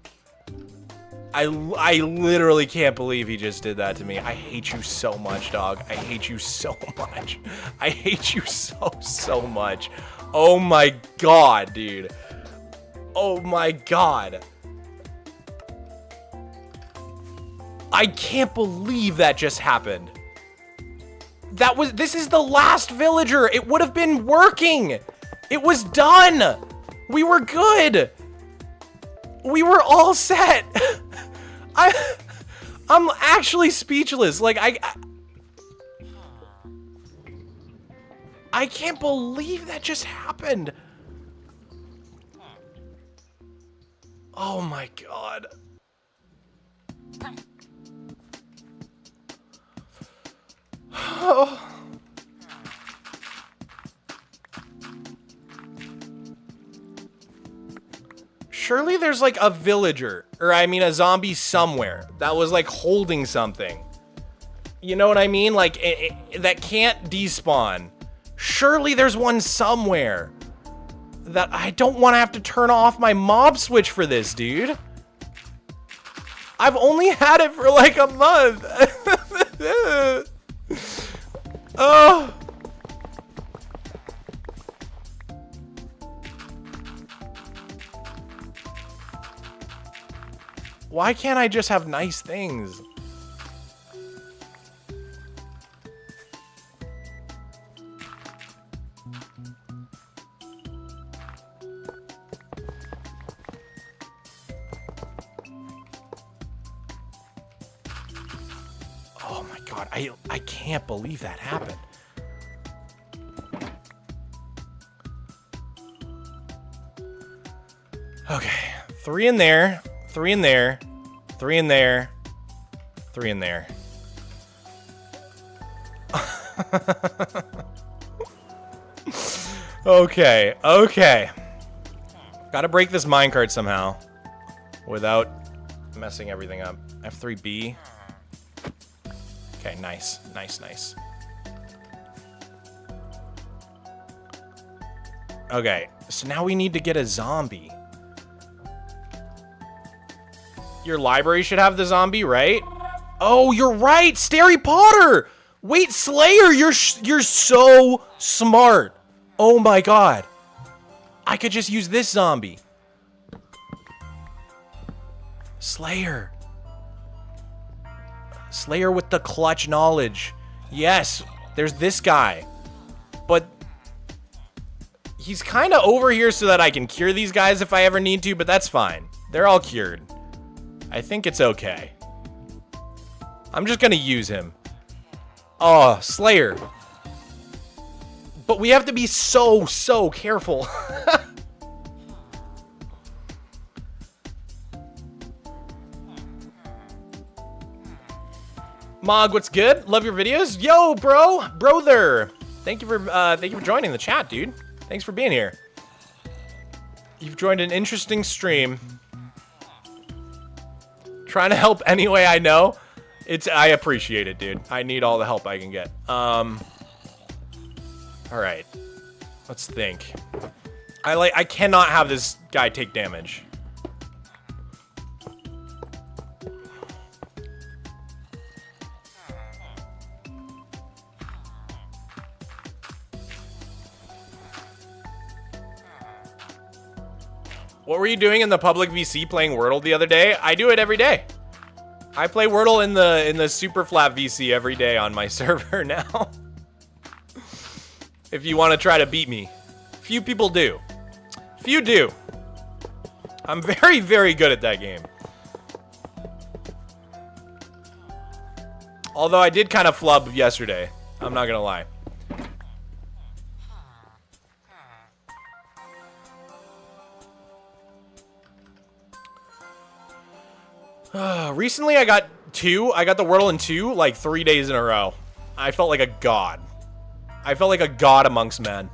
I literally can't believe he just did that to me. I hate you so much, dog. I hate you so much. I hate you so much. Oh my god, dude. Oh my god. I can't believe that just happened. This is the last villager. It would have been working. It was done. We were good. We were all set. I'm actually speechless. Like, I can't believe that just happened. Oh my god. Oh. Surely there's like a villager, or I mean a zombie somewhere that was like holding something. You know what I mean? Like that can't despawn. Surely there's one somewhere that I don't want to have to turn off my mob switch for this, dude. I've only had it for like a month. Oh. Why can't I just have nice things? Oh my god, I can't believe that happened. Okay, 3 in there, 3 in there, 3 in there, 3 in there. Okay, okay. Gotta break this minecart somehow without messing everything up. F3B. Okay, nice, nice, nice. Okay, so now we need to get a zombie. Your library should have the zombie, right? Oh, you're right, Starry Potter. Wait, Slayer, you're so smart. Oh my god. I could just use this zombie. Slayer. Slayer with the clutch knowledge. Yes, there's this guy. But he's kind of over here so that I can cure these guys if I ever need to, but that's fine. They're all cured. I think it's okay. I'm just gonna use him. Oh, Slayer. But we have to be so careful. Mog, what's good? Love your videos. Yo, brother. Thank you for joining the chat, dude. Thanks for being here. You've joined an interesting stream. Trying to help any way I know. I appreciate it, dude. I need all the help I can get. All right. Let's think. I cannot have this guy take damage. What were you doing in the public VC playing Wordle the other day? I do it every day. I play Wordle in the super flat VC every day on my server now. If you want to try to beat me. Few people do. Few do. I'm very, very good at that game. Although I did kind of flub yesterday. I'm not gonna lie. Recently I got the Wordle in 2 like 3 days in a row. I felt like a god. I felt like a god amongst men.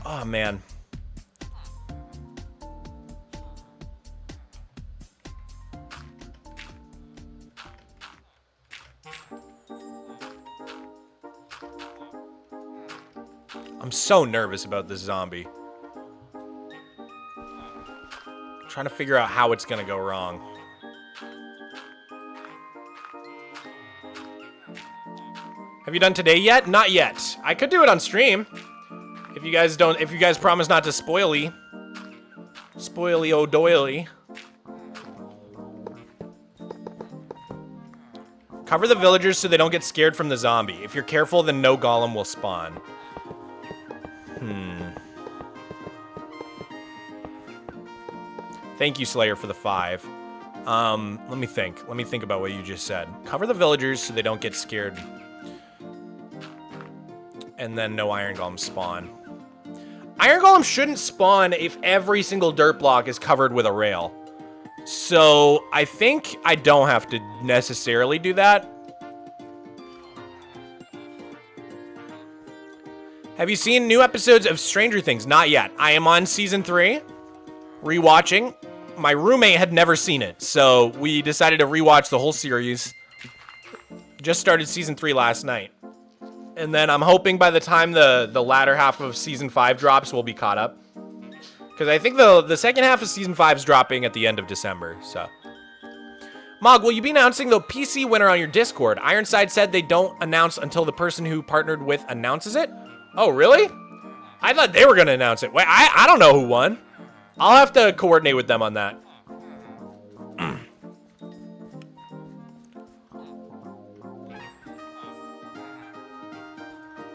Oh, man. I'm so nervous about this zombie. I'm trying to figure out how it's gonna go wrong. Have you done today yet? Not yet. I could do it on stream. If you guys promise not to spoily. Spoily o'doily. Cover the villagers so they don't get scared from the zombie. If you're careful, then no golem will spawn. Thank you, Slayer, for the 5. Let me think. Let me think about what you just said. Cover the villagers so they don't get scared. And then no iron golems spawn. Iron golem shouldn't spawn if every single dirt block is covered with a rail. So I think I don't have to necessarily do that. Have you seen new episodes of Stranger Things? Not yet. I am on season 3, rewatching. My roommate had never seen it, so we decided to rewatch the whole series. Just started season 3 last night. And then I'm hoping by the time the latter half of season 5 drops, we'll be caught up. Because I think the second half of season 5 is dropping at the end of December, so. Mog, will you be announcing the PC winner on your Discord? Ironside said they don't announce until the person who partnered with announces it. Oh, really? I thought they were going to announce it. Wait, I don't know who won. I'll have to coordinate with them on that.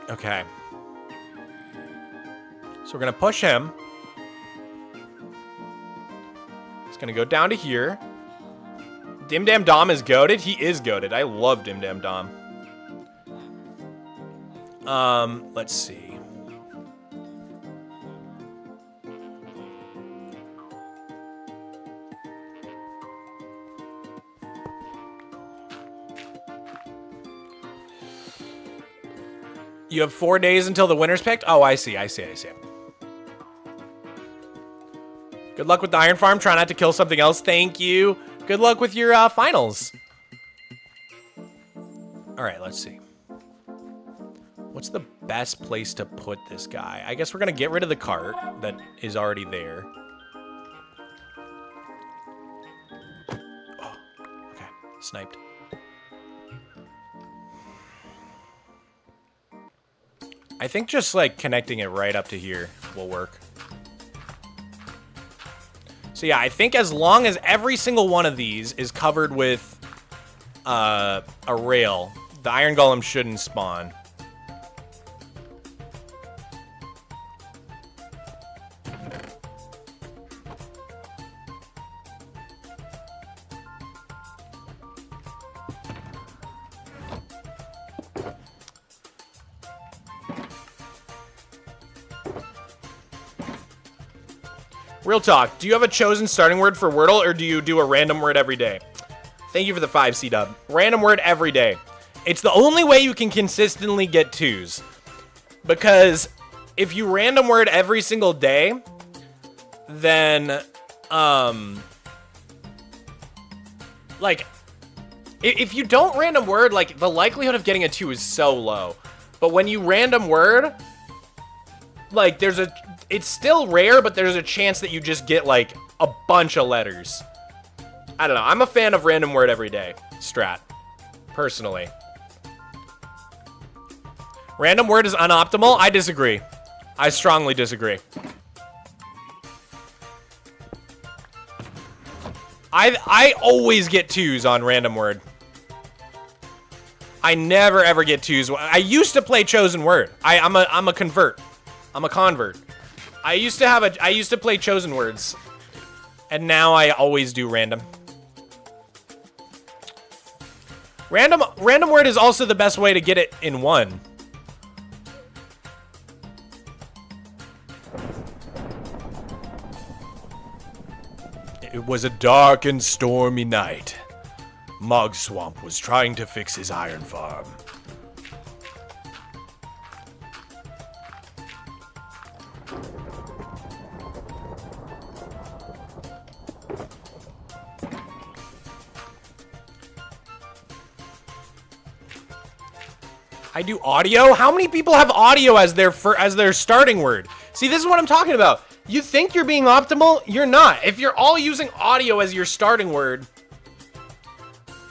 Okay. So we're going to push him. It's going to go down to here. Dim Dam Dom is goated. He is goated. I love Dim Dam Dom. Let's see. You have 4 days until the winner's picked? Oh, I see. Good luck with the iron farm. Try not to kill something else. Thank you. Good luck with your finals. All right, let's see. What's the best place to put this guy? I guess we're going to get rid of the cart that is already there. Oh, okay. Sniped. I think just, like, connecting it right up to here will work. So, yeah, I think as long as every single one of these is covered with a rail, the iron golem shouldn't spawn. Real talk, do you have a chosen starting word for Wordle, or do you do a random word every day? Thank you for the 5, C-Dub. Random word every day. It's the only way you can consistently get 2s. Because if you random word every single day, then, like, if you don't random word, like, the likelihood of getting a 2 is so low. But when you random word, like, it's still rare, but there's a chance that you just get, like, a bunch of letters. I don't know. I'm a fan of random word every day strat, personally. Random word is unoptimal? I disagree. I strongly disagree. I always get 2s on random word. I never ever get 2s. I used to play chosen word. I'm a convert. I'm a convert. I used to play chosen words, and now I always do random. Random word is also the best way to get it in 1. It was a dark and stormy night. Mogswamp was trying to fix his iron farm. I do audio? How many people have audio as their starting word? See, this is what I'm talking about. You think you're being optimal? You're not. If you're all using audio as your starting word,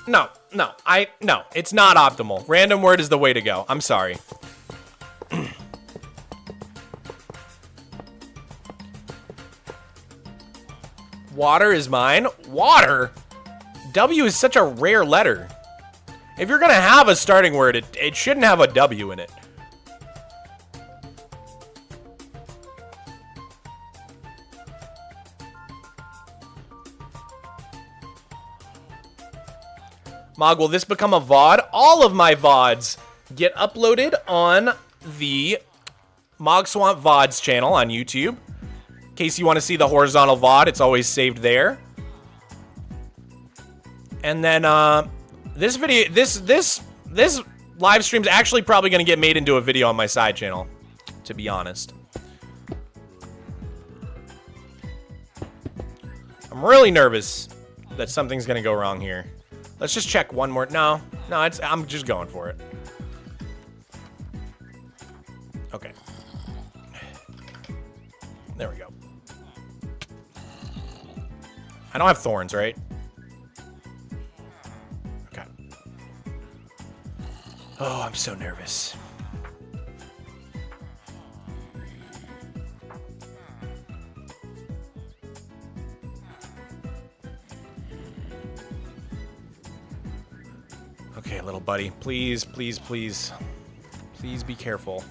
no, it's not optimal. Random word is the way to go. I'm sorry. Water is mine. Water? W is such a rare letter. If you're gonna have a starting word, it shouldn't have a W in it. Mog, will this become a VOD? All of my VODs get uploaded on the Mogswamp VODs channel on YouTube. In case you want to see the horizontal VOD, it's always saved there. And then, this video, this live stream's actually probably going to get made into a video on my side channel, to be honest. I'm really nervous that something's going to go wrong here. Let's just check one more. No, I'm just going for it. Okay. There we go. I don't have thorns, right? Okay. Oh, I'm so nervous. Okay, little buddy. Please, please, please. Please be careful.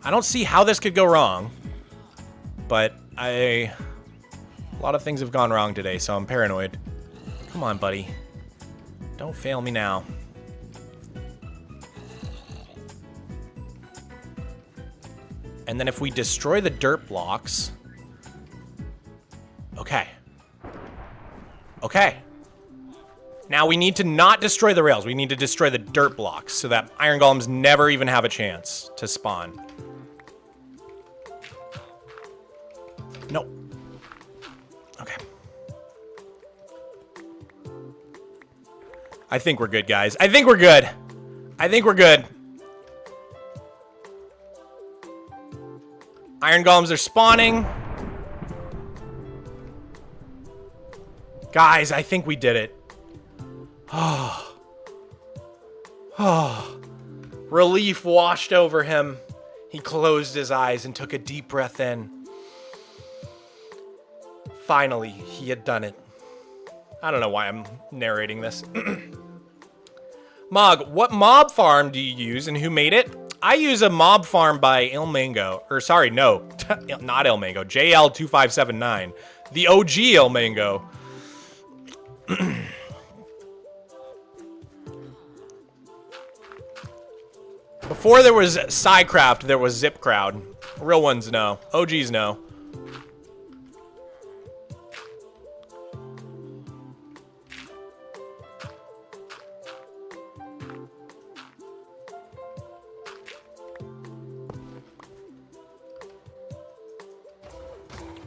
I don't see how this could go wrong, but a lot of things have gone wrong today, so I'm paranoid. Come on, buddy. Don't fail me now. And then if we destroy the dirt blocks... Okay. Okay. Now we need to not destroy the rails. We need to destroy the dirt blocks so that iron golems never even have a chance to spawn. No. Okay. I think we're good, guys. I think we're good. I think we're good. Iron golems are spawning. Guys, I think we did it. Oh. Oh. Relief washed over him. He closed his eyes and took a deep breath in. Finally, he had done it. I don't know why I'm narrating this. Mog, what mob farm do you use and who made it? I use a mob farm by El Mango. Or sorry, no. Not El Mango. JL2579. The OG El Mango. Before there was Psycraft, there was Zipcrowd. Real ones, no. OGs, no.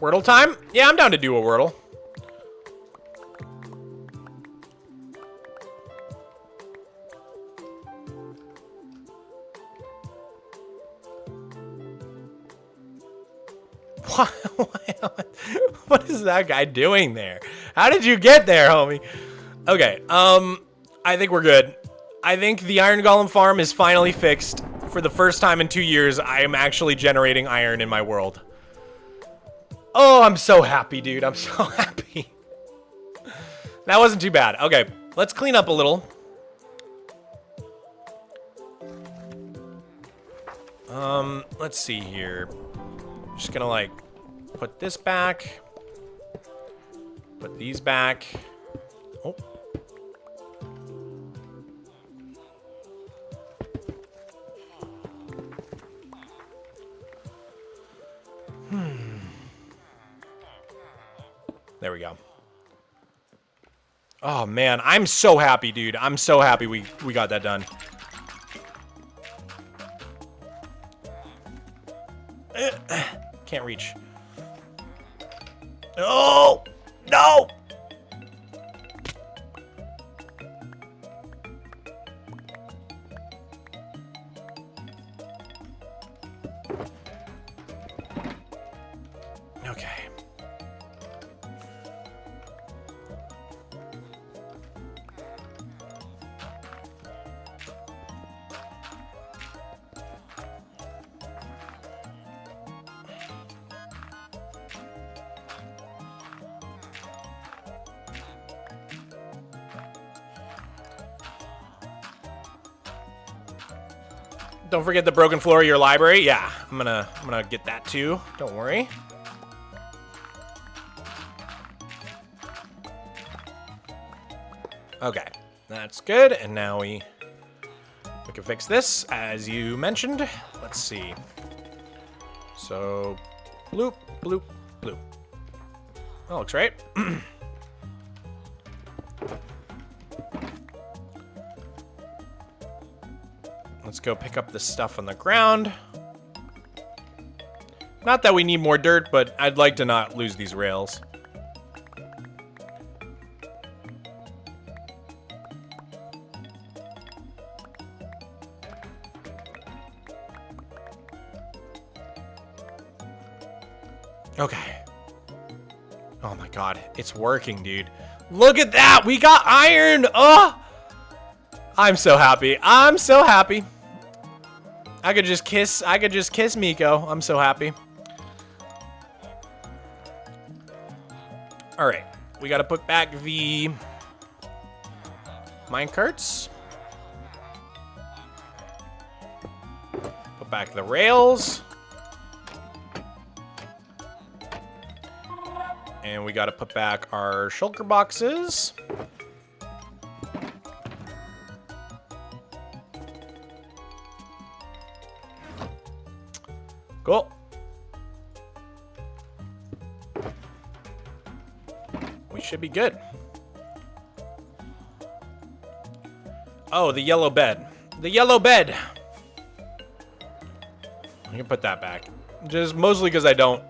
Wordle time? Yeah, I'm down to do a Wordle. What is that guy doing there? How did you get there, homie? Okay, I think we're good. I think the Iron Golem farm is finally fixed. For the first time in 2 years, I am actually generating iron in my world. Oh, I'm so happy, dude. I'm so happy. That wasn't too bad. Okay, let's clean up a little. Let's see here. Just gonna, like, put this back. Put these back. Oh. There we go. Oh, man. I'm so happy, dude. I'm so happy we got that done. Can't reach. Oh! No! Okay. Don't forget the broken floor of your library. Yeah, I'm gonna get that too. Don't worry. Okay, that's good. And now we can fix this, as you mentioned. Let's see. So, bloop, bloop, bloop. That looks right. Let's go pick up the stuff on the ground. Not that we need more dirt, but I'd like to not lose these rails. Okay. Oh my god, it's working, dude. Look at that! We got iron! Oh! I'm so happy. I'm so happy. I could just kiss Miko. I'm so happy. All right, we got to put back the minecarts. Put back the rails. And we got to put back our shulker boxes. Cool. We should be good. Oh, the yellow bed. The yellow bed. I can put that back. Just mostly because I don't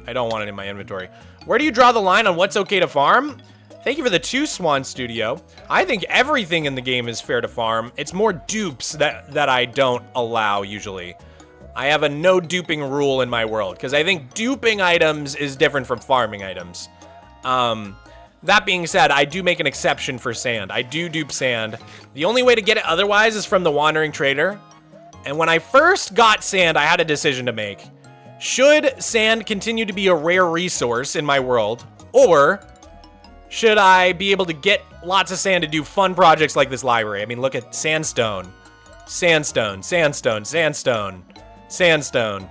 want it in my inventory. Where do you draw the line on what's okay to farm? Thank you for the 2 Swan Studio. I think everything in the game is fair to farm. It's more dupes that I don't allow usually. I have a no duping rule in my world because I think duping items is different from farming items. That being said, I do make an exception for sand. I do dupe sand. The only way to get it otherwise is from the Wandering Trader. And when I first got sand, I had a decision to make. Should sand continue to be a rare resource in my world, or should I be able to get lots of sand to do fun projects like this library? I mean, look at sandstone, sandstone, sandstone, sandstone, sandstone.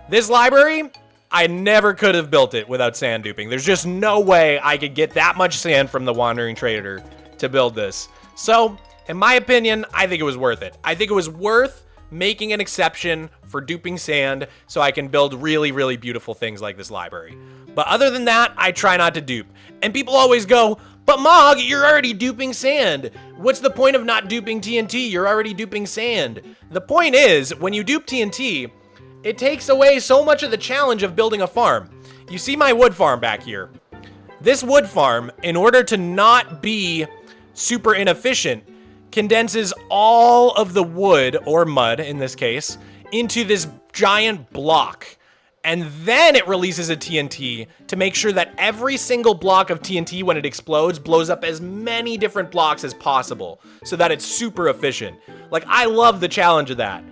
This library, I never could have built it without sand duping. There's just no way I could get that much sand from the Wandering Trader to build this. So, in my opinion, I think it was worth it. I think it was worth making an exception for duping sand so I can build really, really beautiful things like this library. But other than that, I try not to dupe. And people always go, but Mog, you're already duping sand. What's the point of not duping TNT? You're already duping sand. The point is, when you dupe TNT, it takes away so much of the challenge of building a farm. You see my wood farm back here. This wood farm, in order to not be super inefficient, condenses all of the wood, or mud in this case, into this giant block. And then it releases a TNT to make sure that every single block of TNT, when it explodes, blows up as many different blocks as possible so that it's super efficient. Like, I love the challenge of that.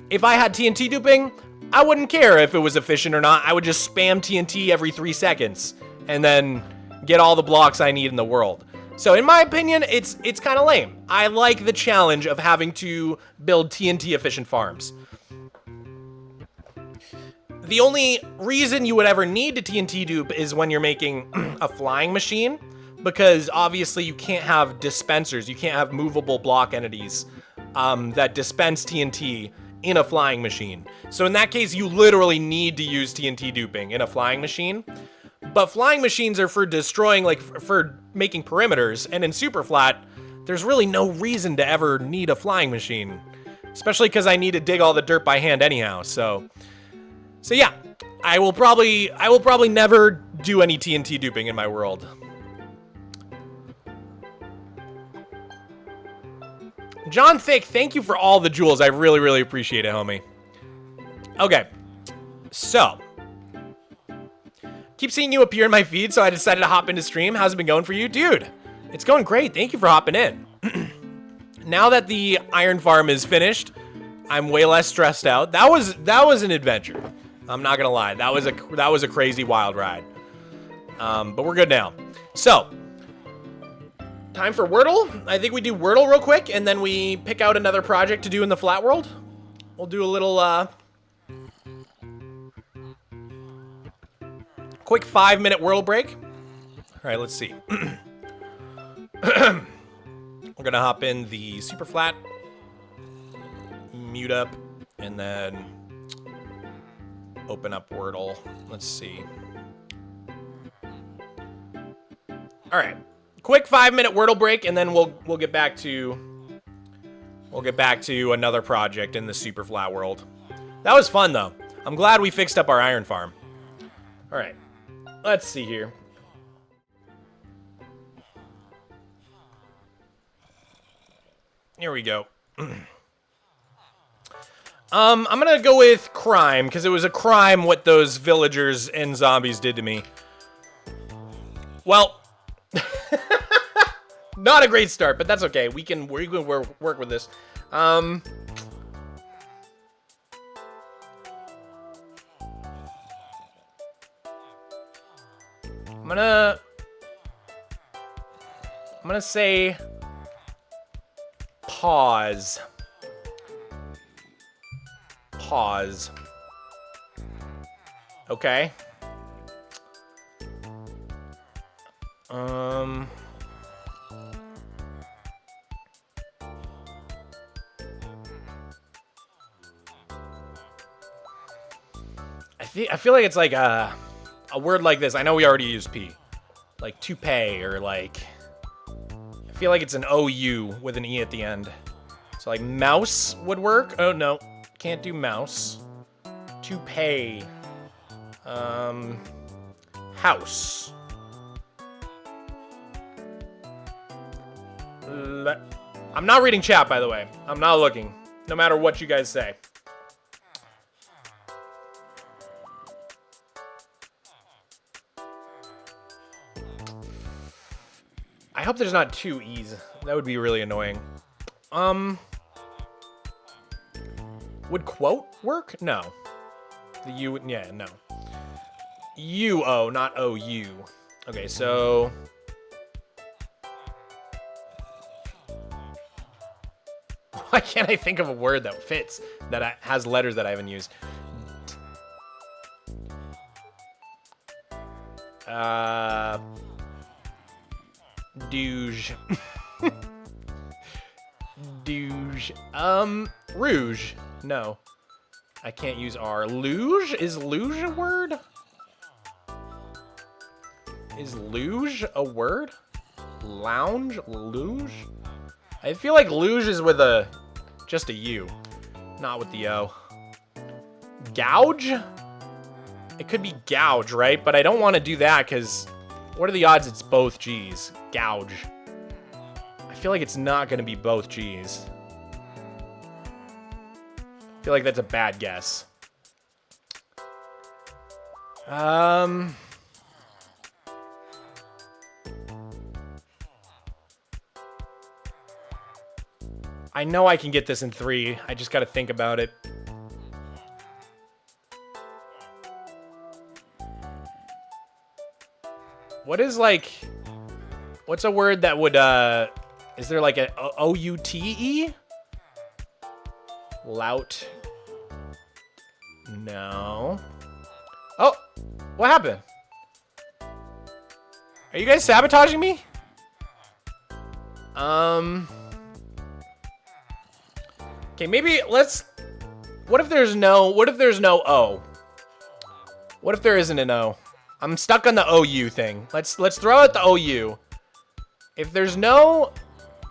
If I had TNT duping, I wouldn't care if it was efficient or not. I would just spam TNT every 3 seconds and then get all the blocks I need in the world. So in my opinion, it's kind of lame. I like the challenge of having to build TNT efficient farms. The only reason you would ever need to TNT dupe is when you're making a flying machine, because obviously you can't have dispensers, you can't have movable block entities that dispense TNT in a flying machine. So in that case, you literally need to use TNT duping in a flying machine. But flying machines are for destroying, like, for making perimeters. And in Super Flat, there's really no reason to ever need a flying machine. Especially because I need to dig all the dirt by hand anyhow, so yeah. I will probably never do any TNT duping in my world. John Thick, thank you for all the jewels. I really, really appreciate it, homie. Okay, so keep seeing you appear in my feed, so I decided to hop into stream. How's it been going for you? Dude, it's going great. Thank you for hopping in. Now that the iron farm is finished, I'm way less stressed out. That was an adventure. I'm not gonna lie. That was a crazy wild ride. But we're good now. So, time for Wordle. I think we do Wordle real quick, and then we pick out another project to do in the Flatworld. We'll do a little quick 5-minute Wordle break. All right, let's see. We're gonna hop in the Super Flat, mute up, and then open up Wordle. Let's see. All right, quick 5-minute Wordle break, and then we'll get back to another project in the Super Flat world. That was fun though. I'm glad we fixed up our iron farm. All right, let's see here. Here we go. I'm gonna go with crime, because it was a crime what those villagers and zombies did to me. Well, not a great start, but that's okay. We can work with this. I'm gonna say pause. Pause. Okay. I feel like it's like a word like this. I know we already used P. Like toupee, or like, I feel like it's an OU with an E at the end. So like mouse would work. Oh no, can't do mouse. Toupee. House. I'm not reading chat, by the way. I'm not looking, no matter what you guys say. I hope there's not two E's. That would be really annoying. Would quote work? No. The U, yeah, no. U-O, not O-U. Okay, so... why can't I think of a word that fits, that has letters that I haven't used? Douche. Douche. Rouge. No. I can't use R. Luge? Is luge a word? Is luge a word? Lounge? Luge? I feel like luge is with just a U, not with the O. Gouge? It could be gouge, right? But I don't want to do that, because what are the odds it's both G's? Gouge. I feel like it's not going to be both G's. I feel like that's a bad guess. I know I can get this in 3. I just got to think about it. What is like... what's a word that would, is there like a O-U-T-E? Lout. No. Oh! What happened? Are you guys sabotaging me? Okay, maybe let's... what if there's no O? What if there isn't an O? I'm stuck on the OU thing. Let's throw out the OU. If there's no,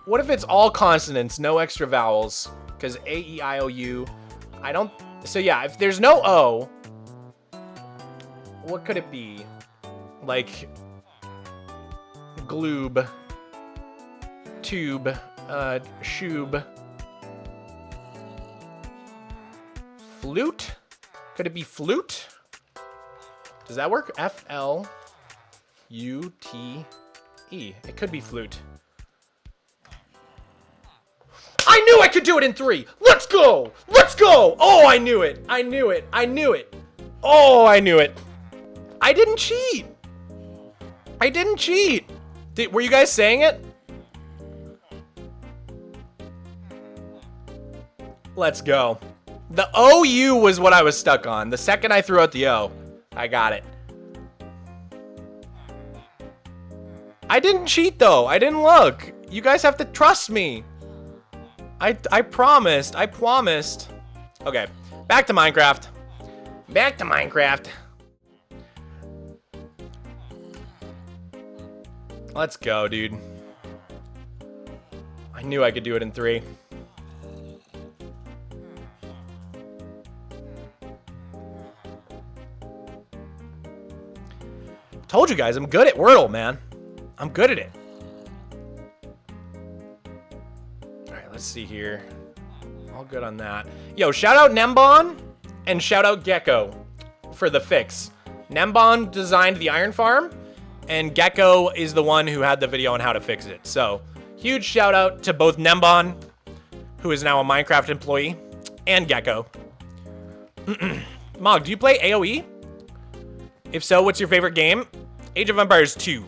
what if it's all consonants, no extra vowels? Because A, E, I, O, U. I don't. So yeah, if there's no O, what could it be? Like gloob, tube, shoob, flute? Could it be flute? Does that work? F-L-U-T-E. It could be flute. I knew I could do it in 3. Let's go. Let's go. Oh, I knew it. I knew it. I knew it. Oh, I knew it. I didn't cheat. I didn't cheat. Were you guys saying it? Let's go. The OU was what I was stuck on. The second I threw out the O, I got it. I didn't cheat though. I didn't look. You guys have to trust me. I promised. I promised. Okay, back to Minecraft. Back to Minecraft. Let's go, dude. I knew I could do it in 3. Told you guys, I'm good at Wordle, man. I'm good at it. All right, let's see here. All good on that. Yo, shout out Nembon and shout out Gecko for the fix. Nembon designed the iron farm, and Gecko is the one who had the video on how to fix it. So, huge shout out to both Nembon, who is now a Minecraft employee, and Gecko. Mog, do you play AoE? If so, what's your favorite game? Age of Empires 2.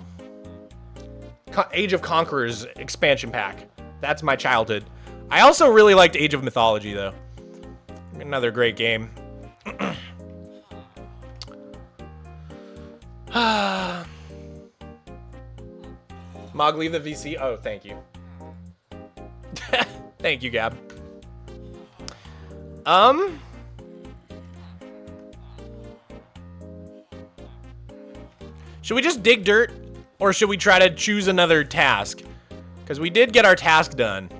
Age of Conquerors expansion pack. That's my childhood. I also really liked Age of Mythology, though. Another great game. Mog, leave the VC. Oh, thank you. Thank you, Gab. Should we just dig dirt, or should we try to choose another task? Because we did get our task done.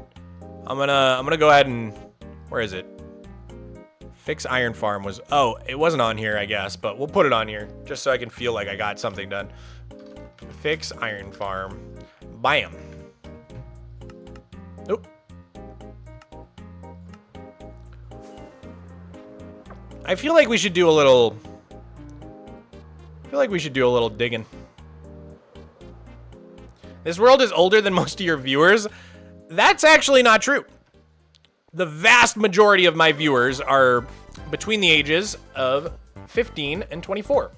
I'm gonna go ahead and, where is it? Fix iron farm was, oh, it wasn't on here, I guess, but we'll put it on here just so I can feel like I got something done. Fix iron farm. Bam. Nope. I feel like we should do a little digging. This world is older than most of your viewers. That's actually not true. The vast majority of my viewers are between the ages of 15 and 24.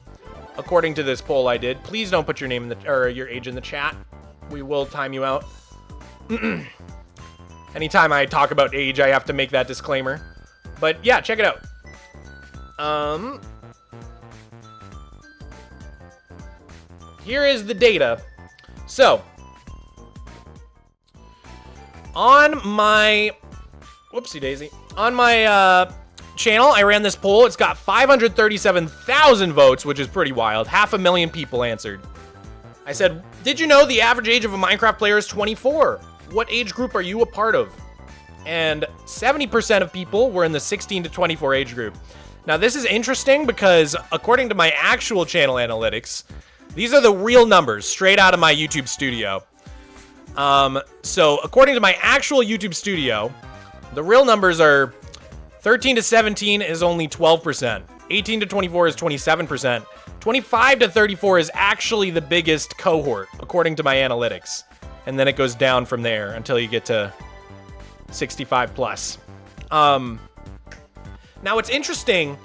According to this poll I did. Please don't put your name in the, or your age in the chat. We will time you out. Anytime I talk about age, I have to make that disclaimer. But yeah, check it out. Here is the data. So, on my, whoopsie daisy, on my channel, I ran this poll. It's got 537,000 votes, which is pretty wild. 500,000 people answered. I said, did you know the average age of a Minecraft player is 24? What age group are you a part of? And 70% of people were in the 16 to 24 age group. Now, this is interesting because according to my actual channel analytics, these are the real numbers straight out of my YouTube studio. So according to my actual YouTube studio, the real numbers are 13 to 17 is only 12%. 18 to 24 is 27%. 25 to 34 is actually the biggest cohort, according to my analytics. And then it goes down from there until you get to 65 plus. Now what's interesting,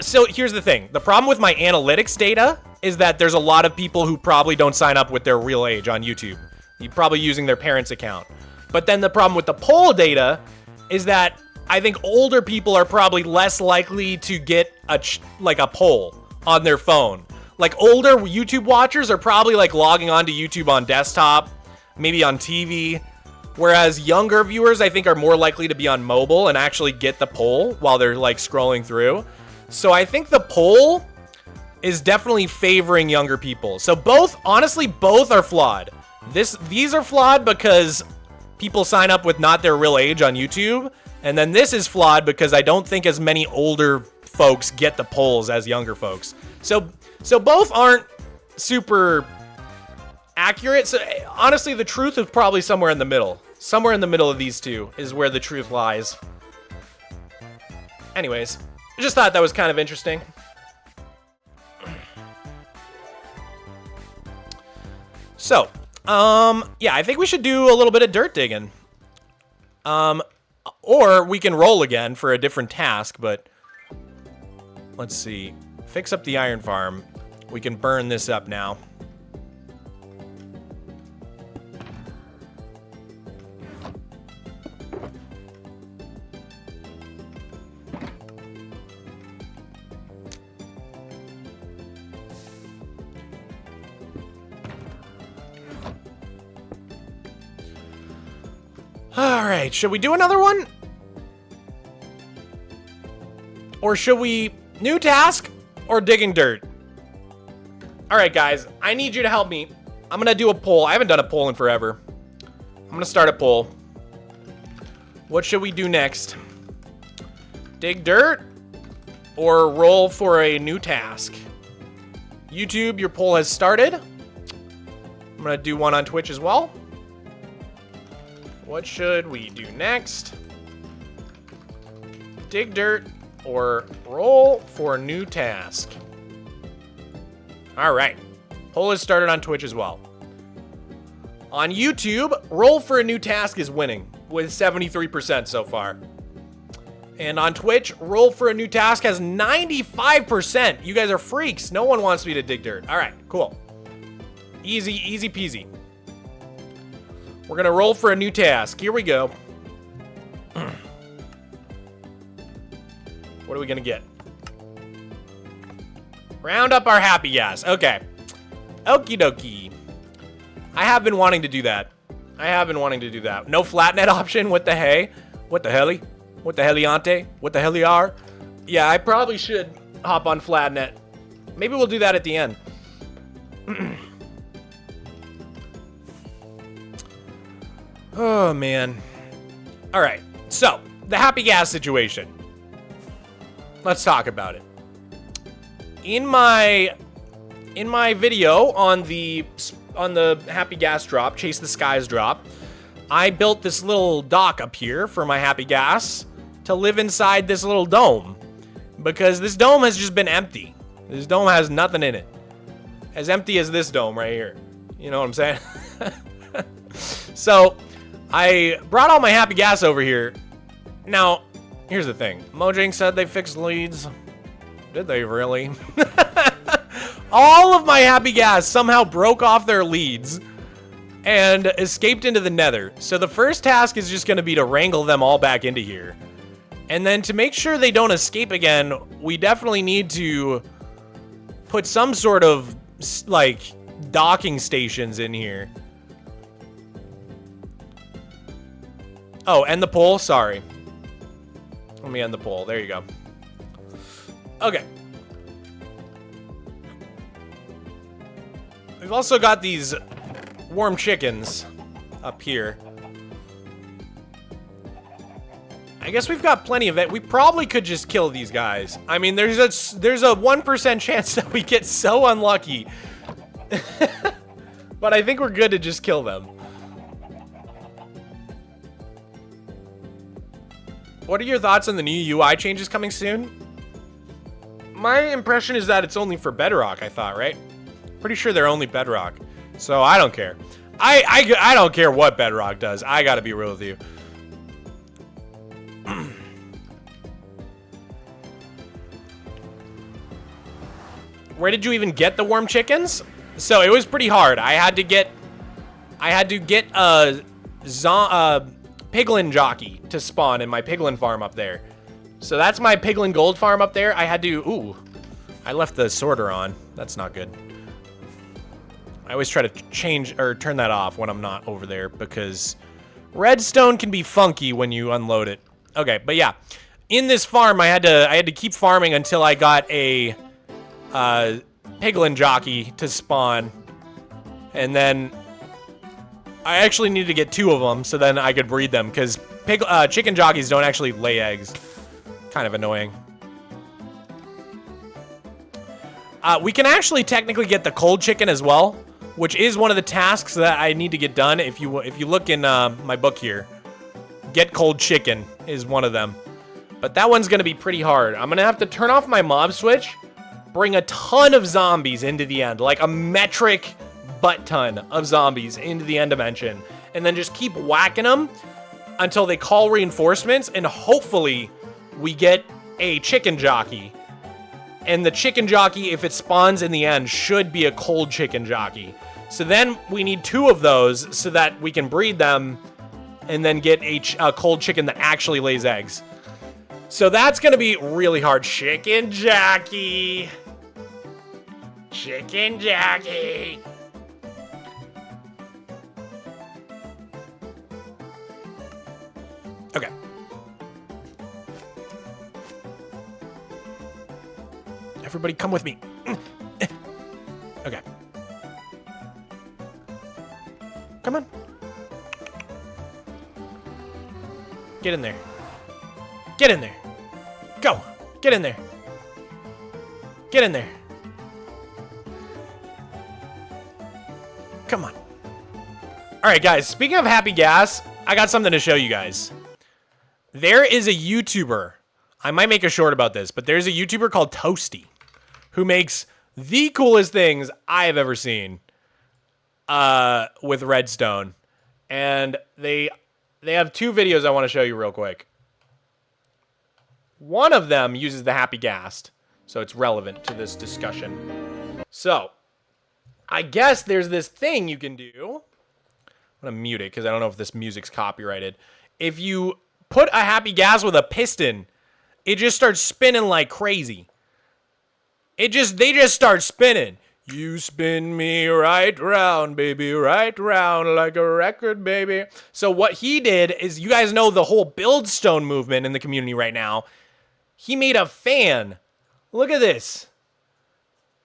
so here's the thing. The problem with my analytics data is that there's a lot of people who probably don't sign up with their real age on YouTube. You're probably using their parents' account. But then the problem with the poll data is that I think older people are probably less likely to get a poll on their phone. Like older YouTube watchers are probably like logging onto YouTube on desktop, maybe on TV. Whereas younger viewers, I think, are more likely to be on mobile and actually get the poll while they're like scrolling through. So I think the poll is definitely favoring younger people. So both, honestly, both are flawed. These are flawed because people sign up with not their real age on YouTube. And then this is flawed because I don't think as many older folks get the polls as younger folks. So both aren't super accurate. So honestly, the truth is probably somewhere in the middle. Somewhere in the middle of these two is where the truth lies. Anyways, I just thought that was kind of interesting. So, yeah, I think we should do a little bit of dirt digging. Or we can roll again for a different task, but let's see. Fix up the iron farm. We can burn this up now. Alright, should we do another one? Or should we... New task or digging dirt? Alright, guys, I need you to help me. I'm gonna do a poll. I haven't done a poll in forever. I'm gonna start a poll. What should we do next? Dig dirt or roll for a new task? YouTube, your poll has started. I'm gonna do one on Twitch as well. What should we do next? Dig dirt or roll for a new task? All right. Poll is started on Twitch as well. On YouTube, roll for a new task is winning with 73% so far. And on Twitch, roll for a new task has 95%. You guys are freaks. No one wants me to dig dirt. All right, cool. Easy, easy peasy. We're gonna roll for a new task. Here we go. What are we gonna get? Round up our happy gas. Okay. Okie dokie. I have been wanting to do that. No flatnet option? What the hey? What the helly? What the heliante? What the heliar? Yeah, I probably should hop on flatnet. Maybe we'll do that at the end. Oh, man. All right. So, the happy gas situation. Let's talk about it. In my video on the happy gas drop, Chase the Skies drop, I built this little dock up here for my happy gas to live inside this little dome because this dome has just been empty. This dome has nothing in it. As empty as this dome right here. You know what I'm saying? So, I brought all my happy gas over here. Now, here's the thing. Mojang said they fixed leads. Did they really? All of my happy gas somehow broke off their leads and escaped into the nether. So the first task is just going to be to wrangle them all back into here. And then to make sure they don't escape again, we definitely need to put some sort of, like, docking stations in here. Oh, end the poll? Sorry. Let me end the poll. There you go. Okay. We've also got these warm chickens up here. I guess we've got plenty of it. We probably could just kill these guys. I mean, there's a 1% chance that we get so unlucky. But I think we're good to just kill them. What are your thoughts on the new UI changes coming soon? My impression is that it's only for Bedrock, I thought, right? Pretty sure they're only Bedrock. So I don't care. I don't care what Bedrock does. I gotta be real with you. Where did you even get the warm chickens? So it was pretty hard. I had to get a piglin jockey to spawn in my piglin farm up there. So that's my piglin gold farm up there. I had to, ooh, I left the sorter on. That's not good. I always try to change or turn that off when I'm not over there because redstone can be funky when you unload it. Okay, but yeah. in this farm, I had to keep farming until I got a piglin jockey to spawn, and then I actually needed to get 2 of them so then I could breed them, because chicken jockeys don't actually lay eggs. Kind of annoying. We can actually technically get the cold chicken as well, which is one of the tasks that I need to get done. If you look in my book here, get cold chicken is one of them. But that one's going to be pretty hard. I'm going to have to turn off my mob switch, bring a ton of zombies into the end, like a metric butt ton of zombies into the end dimension, and then just keep whacking them until they call reinforcements, and hopefully we get a chicken jockey. And the chicken jockey, if it spawns in the end, should be a cold chicken jockey. So then we need 2 of those so that we can breed them and then get a cold chicken that actually lays eggs. So that's going to be really hard. Chicken jockey. Chicken jockey. Okay. Everybody come with me. Okay. Come on. Get in there. Get in there. Go. Get in there. Get in there. Come on. Alright, guys. Speaking of happy gas, I got something to show you guys. There is a YouTuber. I might make a short about this, but there's a YouTuber called Toasty who makes the coolest things I have ever seen with redstone. And they have 2 videos I want to show you real quick. One of them uses the happy gas, so it's relevant to this discussion. So, I guess there's this thing you can do. I'm going to mute it because I don't know if this music's copyrighted. If you put a happy gas with a piston, it just starts spinning like crazy. They just start spinning. You spin me right round, baby, right round like a record, baby. So what he did is, you guys know the whole buildstone movement in the community right now. He made a fan. Look at this.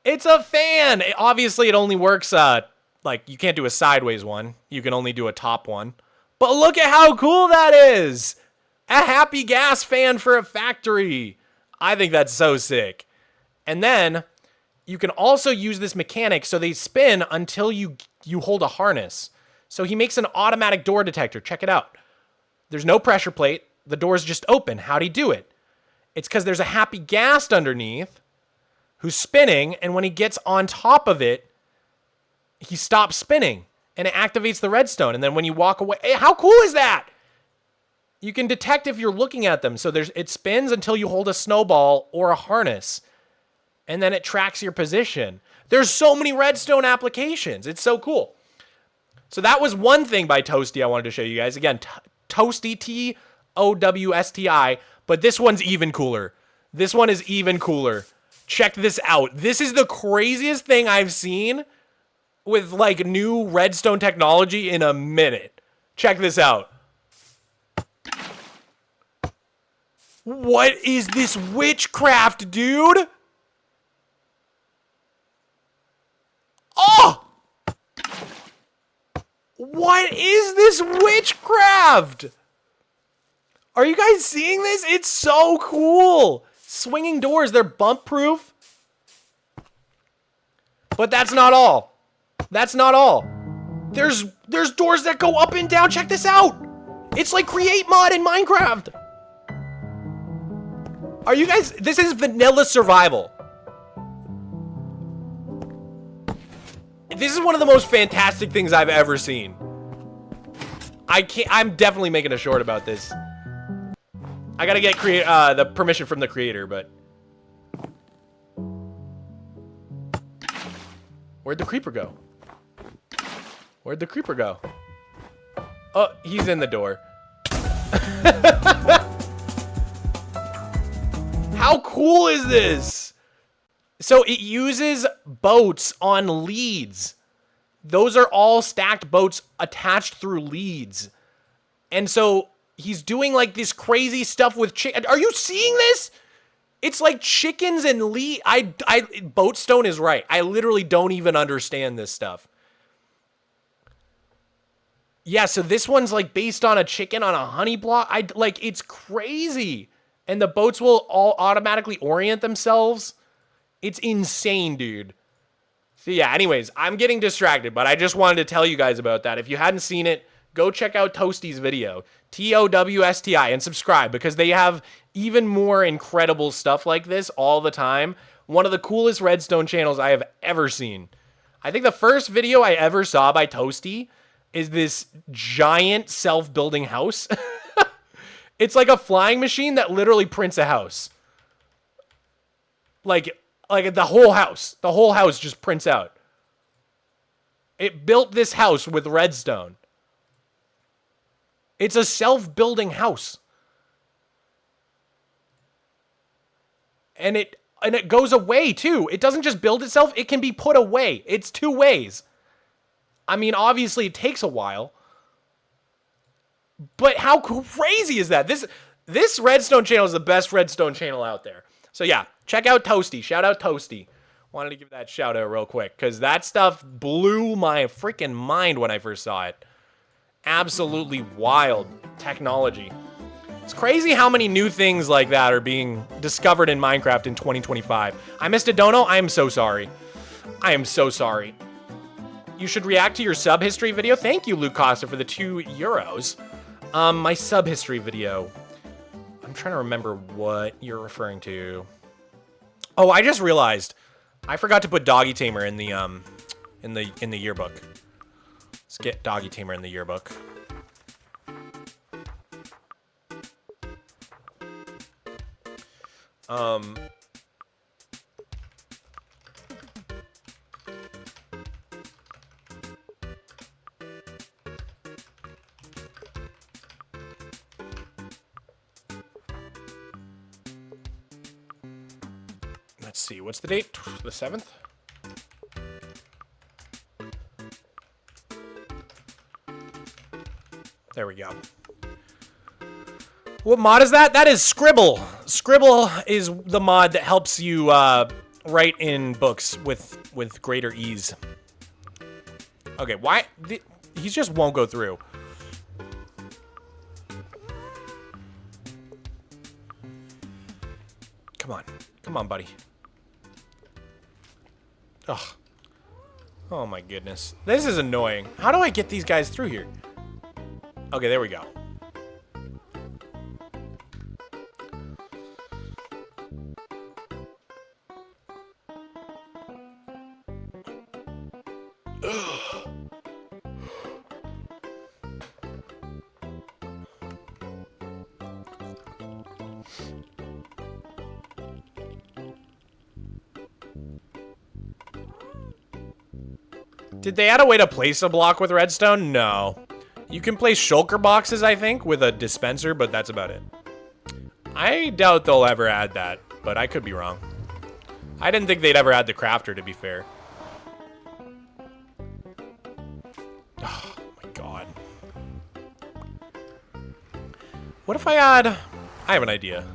It's a fan. Obviously, it only works, like, you can't do a sideways one. You can only do a top one. But look at how cool that is. A happy gas fan for a factory. I think that's so sick. And then you can also use this mechanic so they spin until you hold a harness. So he makes an automatic door detector. Check it out. There's no pressure plate. The doors just open. How'd he do it? It's because there's a happy gas underneath who's spinning, and when he gets on top of it, he stops spinning, and it activates the redstone. And then when you walk away, hey, how cool is that? You can detect if you're looking at them. So it spins until you hold a snowball or a harness, and then it tracks your position. There's so many redstone applications. It's so cool. So that was one thing by Toasty I wanted to show you guys. Again, Toasty, T-O-W-S-T-I, but this one's even cooler. This one is even cooler. Check this out. This is the craziest thing I've seen with, like, new redstone technology in a minute. Check this out. What is this witchcraft, dude? Oh! What is this witchcraft? Are you guys seeing this? It's so cool. Swinging doors, they're bump proof. But that's not all. That's not all. There's doors that go up and down. Check this out. It's like Create Mod in Minecraft. Are you guys, this is vanilla survival. This is one of the most fantastic things I've ever seen. I'm definitely making a short about this. I gotta get the permission from the creator, but... Where'd the creeper go? Where'd the creeper go? Oh, he's in the door. How cool is this? So it uses boats on leads. Those are all stacked boats attached through leads. And so he's doing like this crazy stuff with chicken. Are you seeing this? It's like chickens and Boatstone is right. I literally don't even understand this stuff. Yeah, so this one's like based on a chicken on a honey block. It's crazy. And the boats will all automatically orient themselves. It's insane, dude. So yeah, anyways, I'm getting distracted, but I just wanted to tell you guys about that. If you hadn't seen it, go check out Toasty's video, TOWSTI, and subscribe because they have even more incredible stuff like this all the time. One of the coolest redstone channels I have ever seen. I think the first video I ever saw by Toasty is this giant self-building house. It's like a flying machine that literally prints a house. Like the whole house just prints out. It built this house with redstone. It's a self-building house. And it goes away too. It doesn't just build itself, it can be put away. It's 2 ways. I mean, obviously it takes a while. But how crazy is that? This redstone channel is the best redstone channel out there. So yeah, check out Toasty. Shout out Toasty. Wanted to give that shout out real quick because that stuff blew my freaking mind when I first saw it. Absolutely wild technology. It's crazy how many new things like that are being discovered in Minecraft in 2025. I missed a dono. I am so sorry. I am so sorry. You should react to your sub history video. Thank you, Luke Costa, for the €2. My sub history video. I'm trying to remember what you're referring to. Oh, I just realized I forgot to put Doggy Tamer in the yearbook. Let's get Doggy Tamer in the yearbook. Let's see, what's the date? The 7th? There we go. What mod is that? That is Scribble. Scribble is the mod that helps you write in books with greater ease. Okay, why? He just won't go through. Come on. Come on, buddy. Ugh. Oh my goodness. This is annoying. How do I get these guys through here? Okay, there we go. Ugh. Did they add a way to place a block with redstone? No. You can place shulker boxes, I think, with a dispenser, but that's about it. I doubt they'll ever add that, but I could be wrong. I didn't think they'd ever add the crafter, to be fair. Oh, my God. What if I add... I have an idea.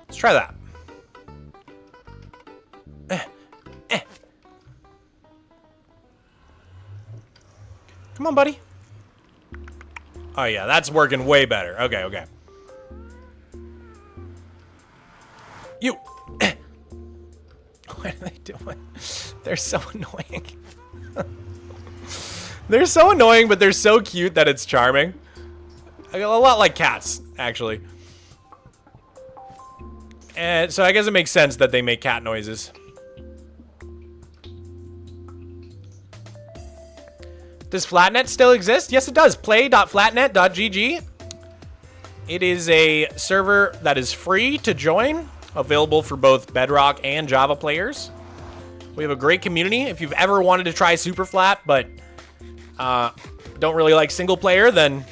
Let's try that. Come on, buddy. Oh, yeah, that's working way better. Okay, okay. You. What are they doing? They're so annoying. They're so annoying, but they're so cute that it's charming. A lot like cats, actually. And so I guess it makes sense that they make cat noises. Does Flatnet still exist? Yes, it does. Play.flatnet.gg. It is a server that is free to join, available for both Bedrock and Java players. We have a great community. If you've ever wanted to try Superflat, but don't really like single player, then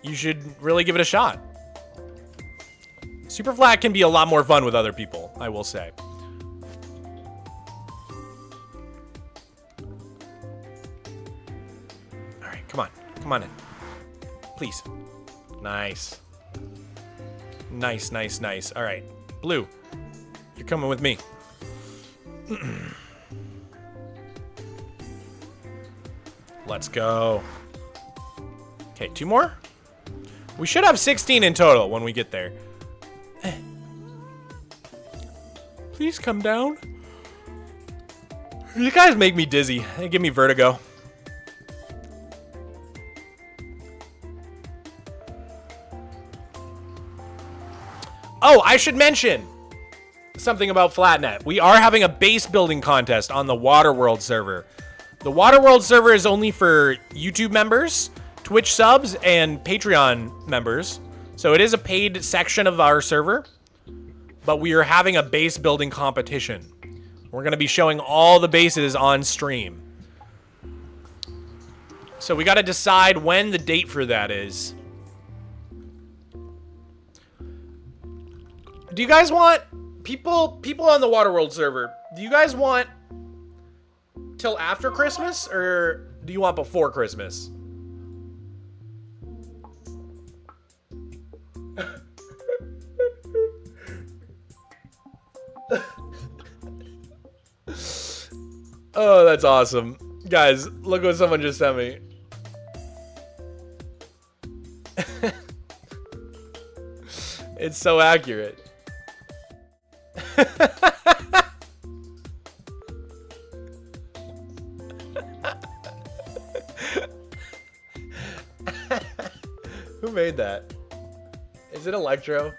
you should really give it a shot. Super flat can be a lot more fun with other people, I will say. All right, come on in, please. Nice. Nice. All right, Blue, you're coming with me. Let's go. Okay, 2 more. We should have 16 in total when we get there. Please come down. You guys make me dizzy. They give me vertigo. Oh, I should mention something about Flatnet. We are having a base building contest on the Waterworld server. The Waterworld server is only for YouTube members, Twitch subs, and Patreon members. So it is a paid section of our server, but we are having a base building competition. We're going to be showing all the bases on stream. So we got to decide when the date for that is. Do you guys want people on the Waterworld server? Do you guys want till after Christmas, or do you want before Christmas? Oh, that's awesome. Guys, look what someone just sent me. It's so accurate. Who made that? Is it Electro?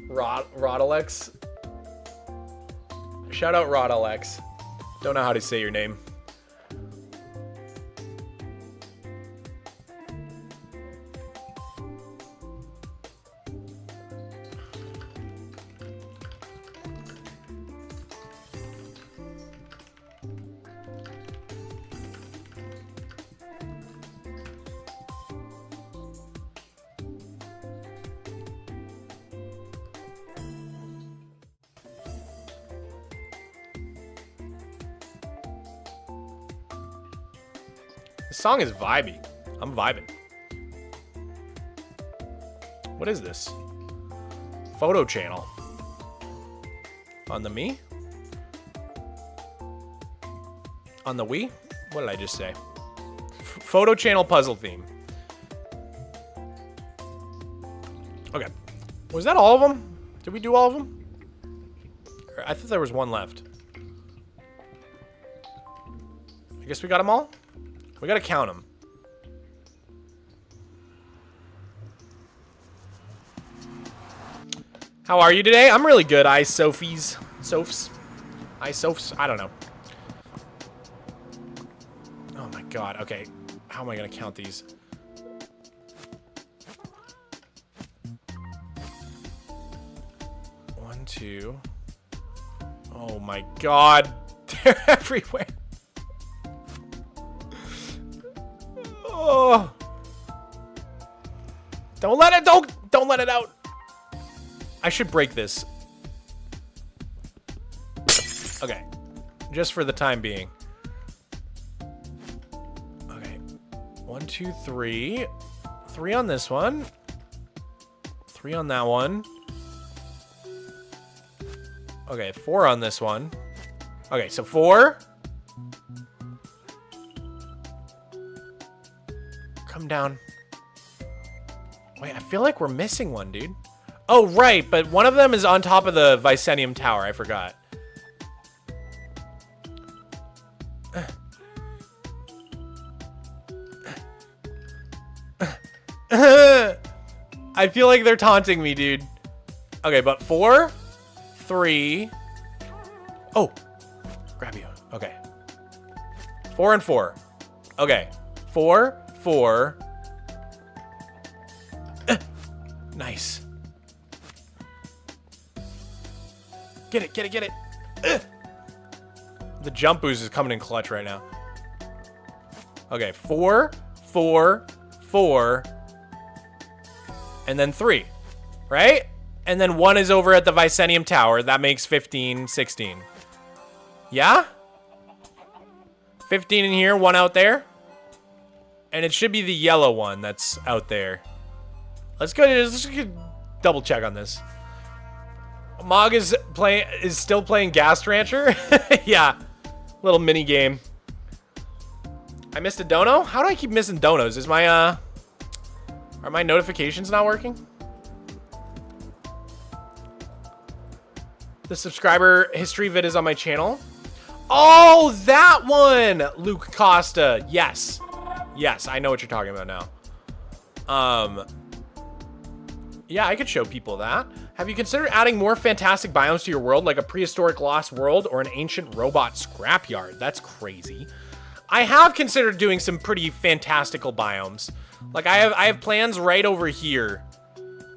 Rodalex? Shout out Rodalex. Don't know how to say your name. This song is vibey. I'm vibing. What is this? Photo channel. On the me? On the Wii? What did I just say? Photo channel puzzle theme. Okay. Was that all of them? Did we do all of them? I thought there was one left. I guess we got them all? We gotta count them. How are you today? I'm really good. Sophs. I don't know. Oh my god. Okay. How am I gonna count these? One, two. Oh my god. They're everywhere. Oh. Don't let it out. I should break this. Okay. Just for the time being. Okay. 1, 2, 3. 3 on this one. 3 on that one. Okay, 4 on this one. Okay, so 4. Come down. Wait, I feel like we're missing one, dude. Oh, right, but one of them is on top of the Vicenium Tower. I forgot. I feel like they're taunting me, dude. Okay, but 4, 3. Oh, grab you. Okay. 4 and 4. Okay. 4, 4. Nice. Get it, get it, get it. The jump boost is coming in clutch right now. Okay, 4, 4, 4, and then 3, right? And then 1 is over at the Vicenium Tower. That makes 15, 16. Yeah? 15 in here, 1 out there. And it should be the yellow one that's out there. Let's go double check on this. Mog is still playing Ghast Rancher. Yeah. Little mini game. I missed a dono? How do I keep missing donos? Is my are my notifications not working? The subscriber history vid is on my channel. Oh, that one! Luke Costa. Yes. Yes, I know what you're talking about now. Yeah, I could show people that. Have you considered adding more fantastic biomes to your world, like a prehistoric lost world or an ancient robot scrapyard? That's crazy. I have considered doing some pretty fantastical biomes. Like I have plans right over here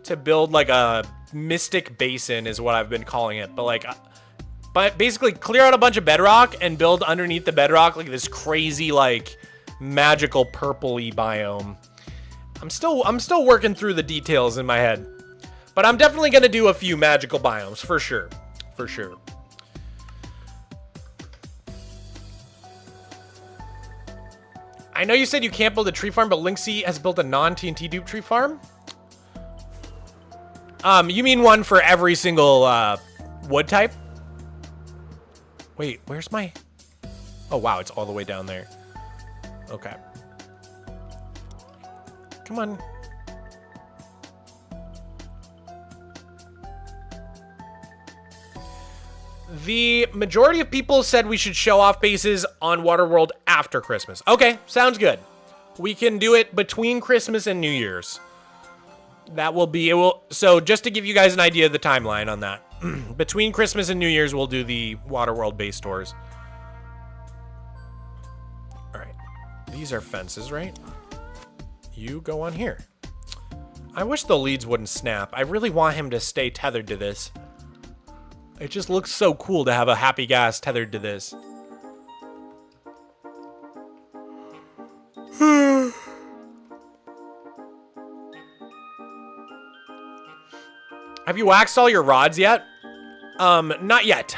to build like a mystic basin is what I've been calling it. But basically clear out a bunch of bedrock and build underneath the bedrock like this crazy like magical purpley biome. I'm still working through the details in my head. But I'm definitely going to do a few magical biomes for sure. For sure. I know you said you can't build a tree farm, but Linksy has built a non-TNT dupe tree farm? You mean one for every single wood type? Wait, where's my... Oh, wow, it's all the way down there. Okay. Come on. The majority of people said we should show off bases on Waterworld after Christmas. Okay, sounds good. We can do it between Christmas and New Year's. That will be, so just to give you guys an idea of the timeline on that. Between Christmas and New Year's, we'll do the Waterworld base tours. All right, these are fences, right? You go on here. I wish the leads wouldn't snap. I really want him to stay tethered to this. It just looks so cool to have a happy gas tethered to this. Have you waxed all your rods yet? Not yet.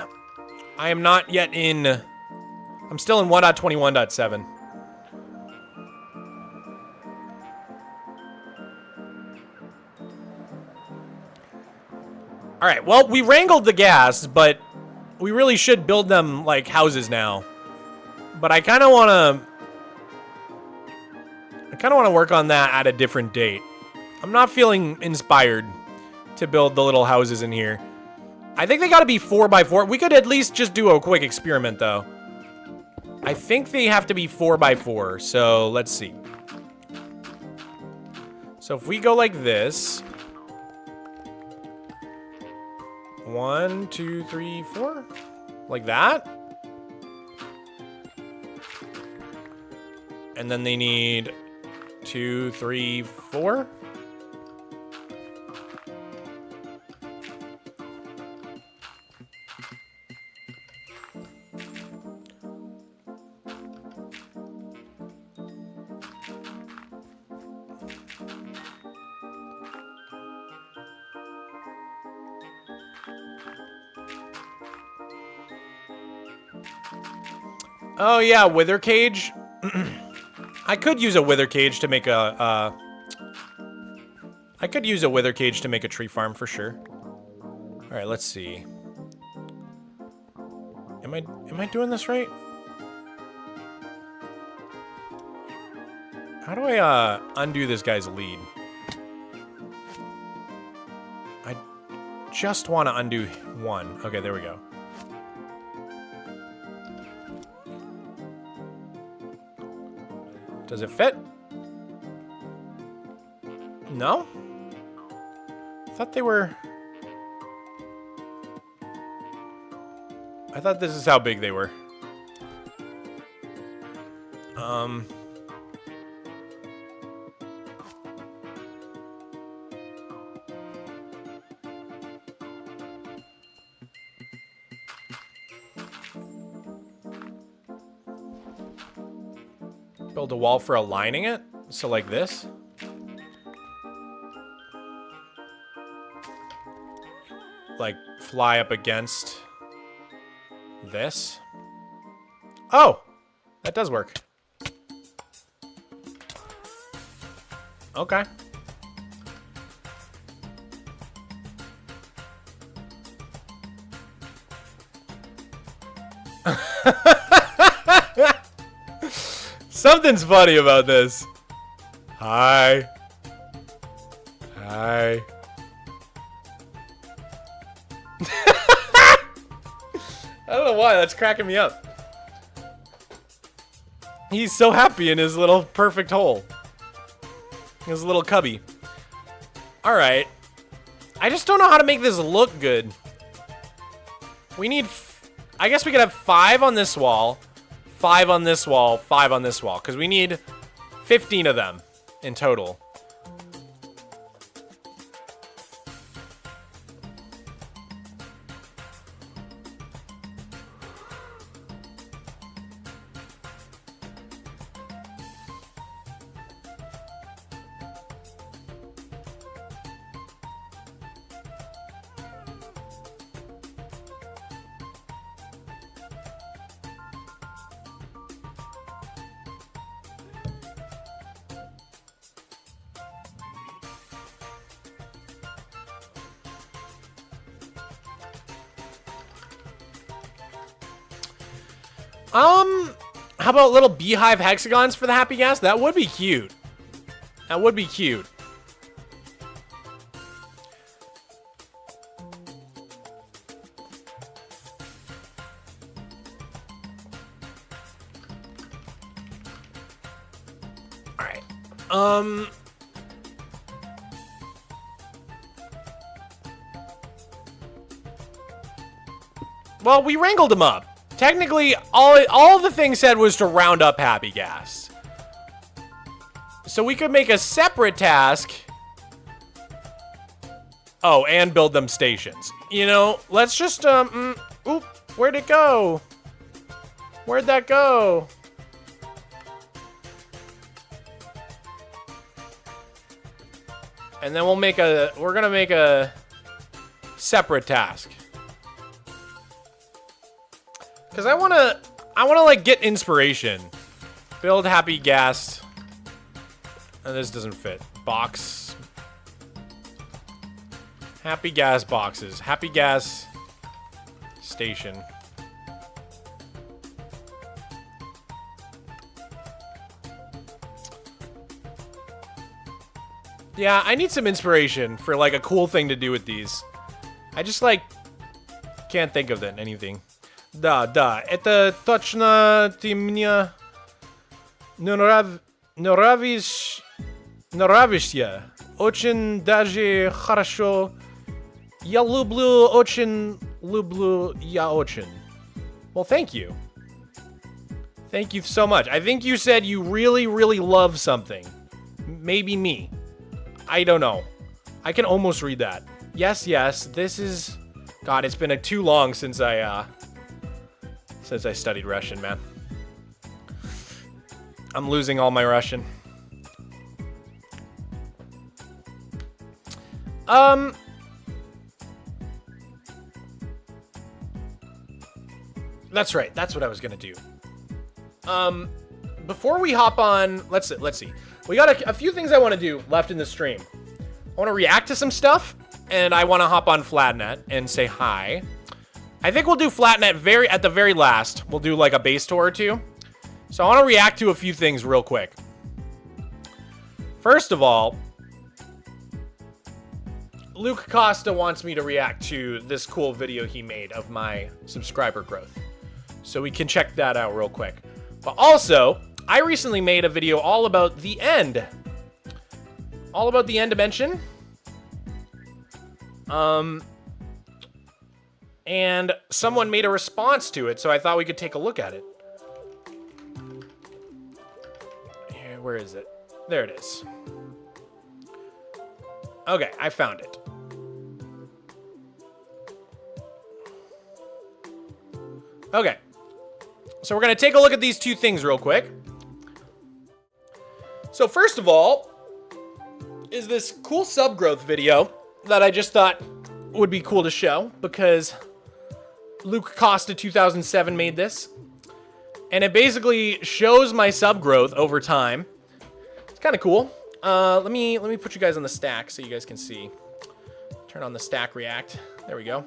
I am not yet in... I'm still in 1.21.7. All right, well, we wrangled the gas, but we really should build them like houses now. But I kind of want to work on that at a different date. I'm not feeling inspired to build the little houses in here. I think they got to be 4x4. We could at least just do a quick experiment though. I think they have to be 4x4. So let's see. So if we go like this, 1, 2, 3, 4, like that. And then they need 2, 3, 4. Oh yeah, wither cage. I could use a wither cage to make a I could use a wither cage to make a tree farm for sure. All right, let's see. Am I doing this right? How do I undo this guy's lead? I just want to undo one. Okay, there we go. Does it fit? No? I thought they were... I thought this is how big they were. Build a wall for aligning it. So like this. fly up against this. Oh, that does work. Okay. Something's funny about this. Hi. Hi. I don't know why, that's cracking me up. He's so happy in his little perfect hole. His little cubby. Alright. I just don't know how to make this look good. We need... I guess we could have 5 on this wall, 5 on this wall, 5 on this wall. Because we need 15 of them in total. How about little beehive hexagons for the happy gas? That would be cute. That would be cute. All right. Well, we wrangled him up. Technically, all the thing said was to round up happy gas. So we could make a separate task. Oh, and build them stations. You know, let's just, oop, where'd it go? Where'd that go? And then we're gonna make a separate task. Because I wanna like get inspiration. Build happy gas. And this doesn't fit. Box. Happy gas boxes. Happy gas station. Yeah, I need some inspiration for like a cool thing to do with these. I just like can't think of anything. Да, это точно ты мне нравишься. Очень даже хорошо. Я люблю очень. Well, thank you. Thank you so much. I think you said you really, really love something. Maybe me. I don't know. I can almost read that. Yes, this is... God, it's been too long since I studied Russian, man. I'm losing all my Russian. That's right. That's what I was gonna do. Before we hop on, let's see. We got a few things I want to do left in the stream. I want to react to some stuff, and I want to hop on Flatnet and say hi. I think we'll do Flatnet at the very last. We'll do like a base tour or two. So I want to react to a few things real quick. First of all, Luke Costa wants me to react to this cool video he made of my subscriber growth. So we can check that out real quick. But also, I recently made a video all about the end. All about the end dimension. And someone made a response to it, so I thought we could take a look at it. Here, where is it? There it is. Okay, I found it. Okay. So we're going to take a look at these two things real quick. So first of all, is this cool subgrowth video that I just thought would be cool to show because Luke Costa 2007 made this. And it basically shows my sub growth over time. It's kind of cool. Let me put you guys on the stack so you guys can see. Turn on the stack react. There we go.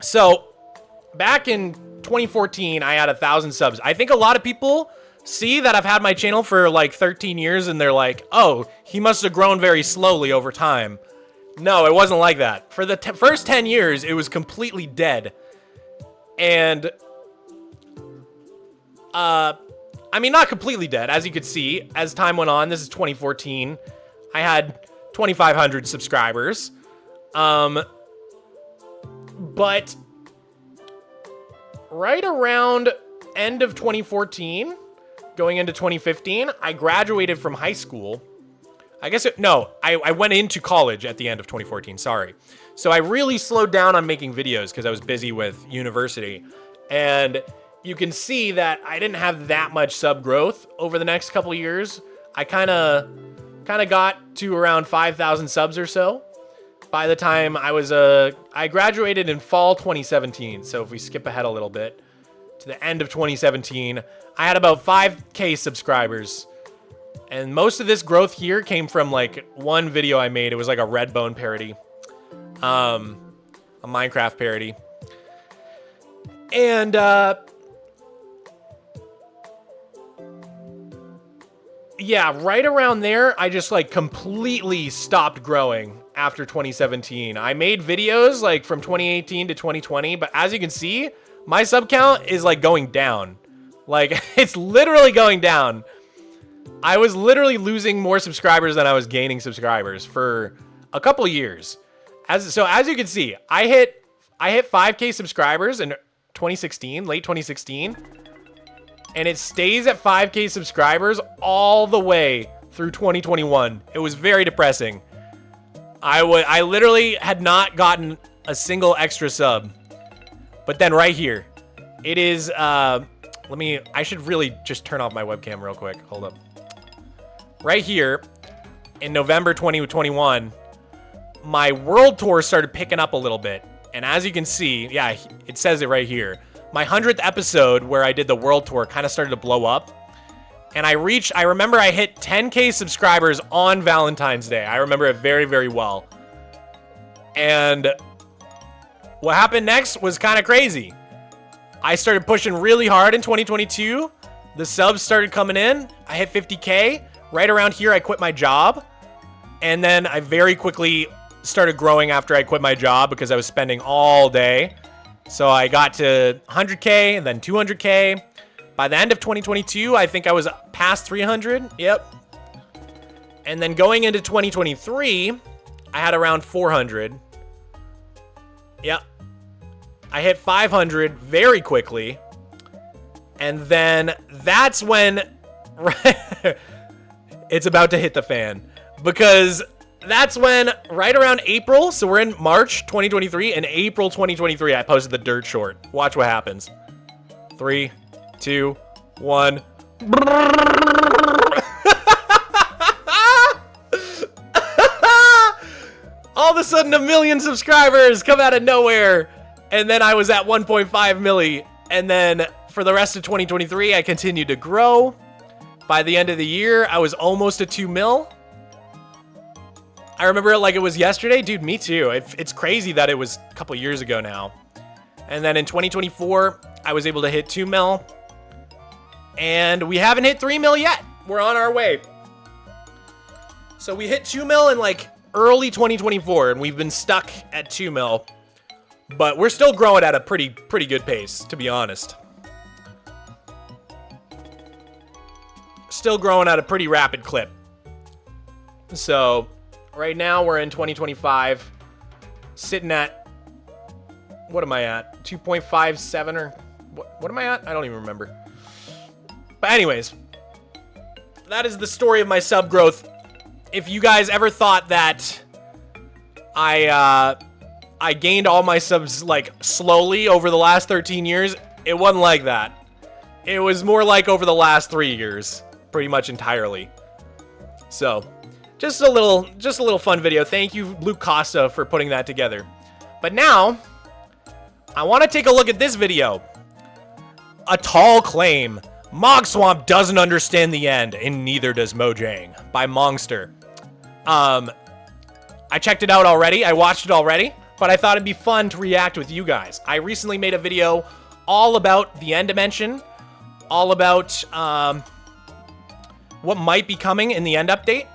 So, back in 2014, I had 1,000 subs. I think a lot of people see that I've had my channel for like 13 years and they're like, oh, he must have grown very slowly over time. No, it wasn't like that. For the first 10 years, it was completely dead. And, I mean, not completely dead, as you could see. As time went on, this is 2014, I had 2,500 subscribers. But right around end of 2014, going into 2015, I graduated from high school. I guess I went into college at the end of 2014, sorry. So I really slowed down on making videos because I was busy with university. And you can see that I didn't have that much sub growth over the next couple years. I kind of got to around 5,000 subs or so by the time I graduated in fall 2017. So if we skip ahead a little bit to the end of 2017, I had about 5K subscribers. And most of this growth here came from like one video I made. It was like a Redbone parody, a Minecraft parody. And yeah, right around there, I just like completely stopped growing after 2017. I made videos like from 2018 to 2020, but as you can see, my sub count is like going down. Like it's literally going down. I was literally losing more subscribers than I was gaining subscribers for a couple years. As you can see, I hit 5K subscribers in 2016, late 2016. And it stays at 5K subscribers all the way through 2021. It was very depressing. I literally had not gotten a single extra sub. But then right here, it is, I should really just turn off my webcam real quick. Hold up. Right here, in November 2021, my world tour started picking up a little bit. And as you can see, yeah, it says it right here. My 100th episode where I did the world tour kind of started to blow up. And I remember I hit 10K subscribers on Valentine's Day. I remember it very, very well. And what happened next was kind of crazy. I started pushing really hard in 2022. The subs started coming in. I hit 50K. Right around here, I quit my job. And then I very quickly started growing after I quit my job because I was spending all day. So I got to 100K and then 200K. By the end of 2022, I think I was past 300. Yep. And then going into 2023, I had around 400. Yep. I hit 500 very quickly. And then that's when it's about to hit the fan. Because that's when, right around April, so we're in March 2023, in April 2023, I posted the dirt short. Watch what happens. 3, 2, 1. All of a sudden, 1 million subscribers come out of nowhere. And then I was at 1.5 milli. And then for the rest of 2023, I continued to grow. By the end of the year, I was almost at 2 mil. I remember it like it was yesterday. Dude, me too. It's crazy that it was a couple years ago now. And then in 2024, I was able to hit 2 mil. And we haven't hit 3 mil yet. We're on our way. So we hit 2 mil in like early 2024, and we've been stuck at 2 mil. But we're still growing at a pretty good pace, to be honest. Still growing at a pretty rapid clip. So right now we're in 2025, sitting at, what am I at? 2.57 or what am I at? I don't even remember. But anyways, that is the story of my sub growth. If you guys ever thought that I gained all my subs like slowly over the last 13 years, it wasn't like that. It was more like over the last 3 years, pretty much entirely. So just a little fun video. Thank you, Luke Costa, for putting that together. But now, I want to take a look at this video. A tall claim. Mogswamp doesn't understand the end, and neither does Mojang, by Mongster. I checked it out already. I watched it already, but I thought it'd be fun to react with you guys. I recently made a video all about the end dimension, all about what might be coming in the end update,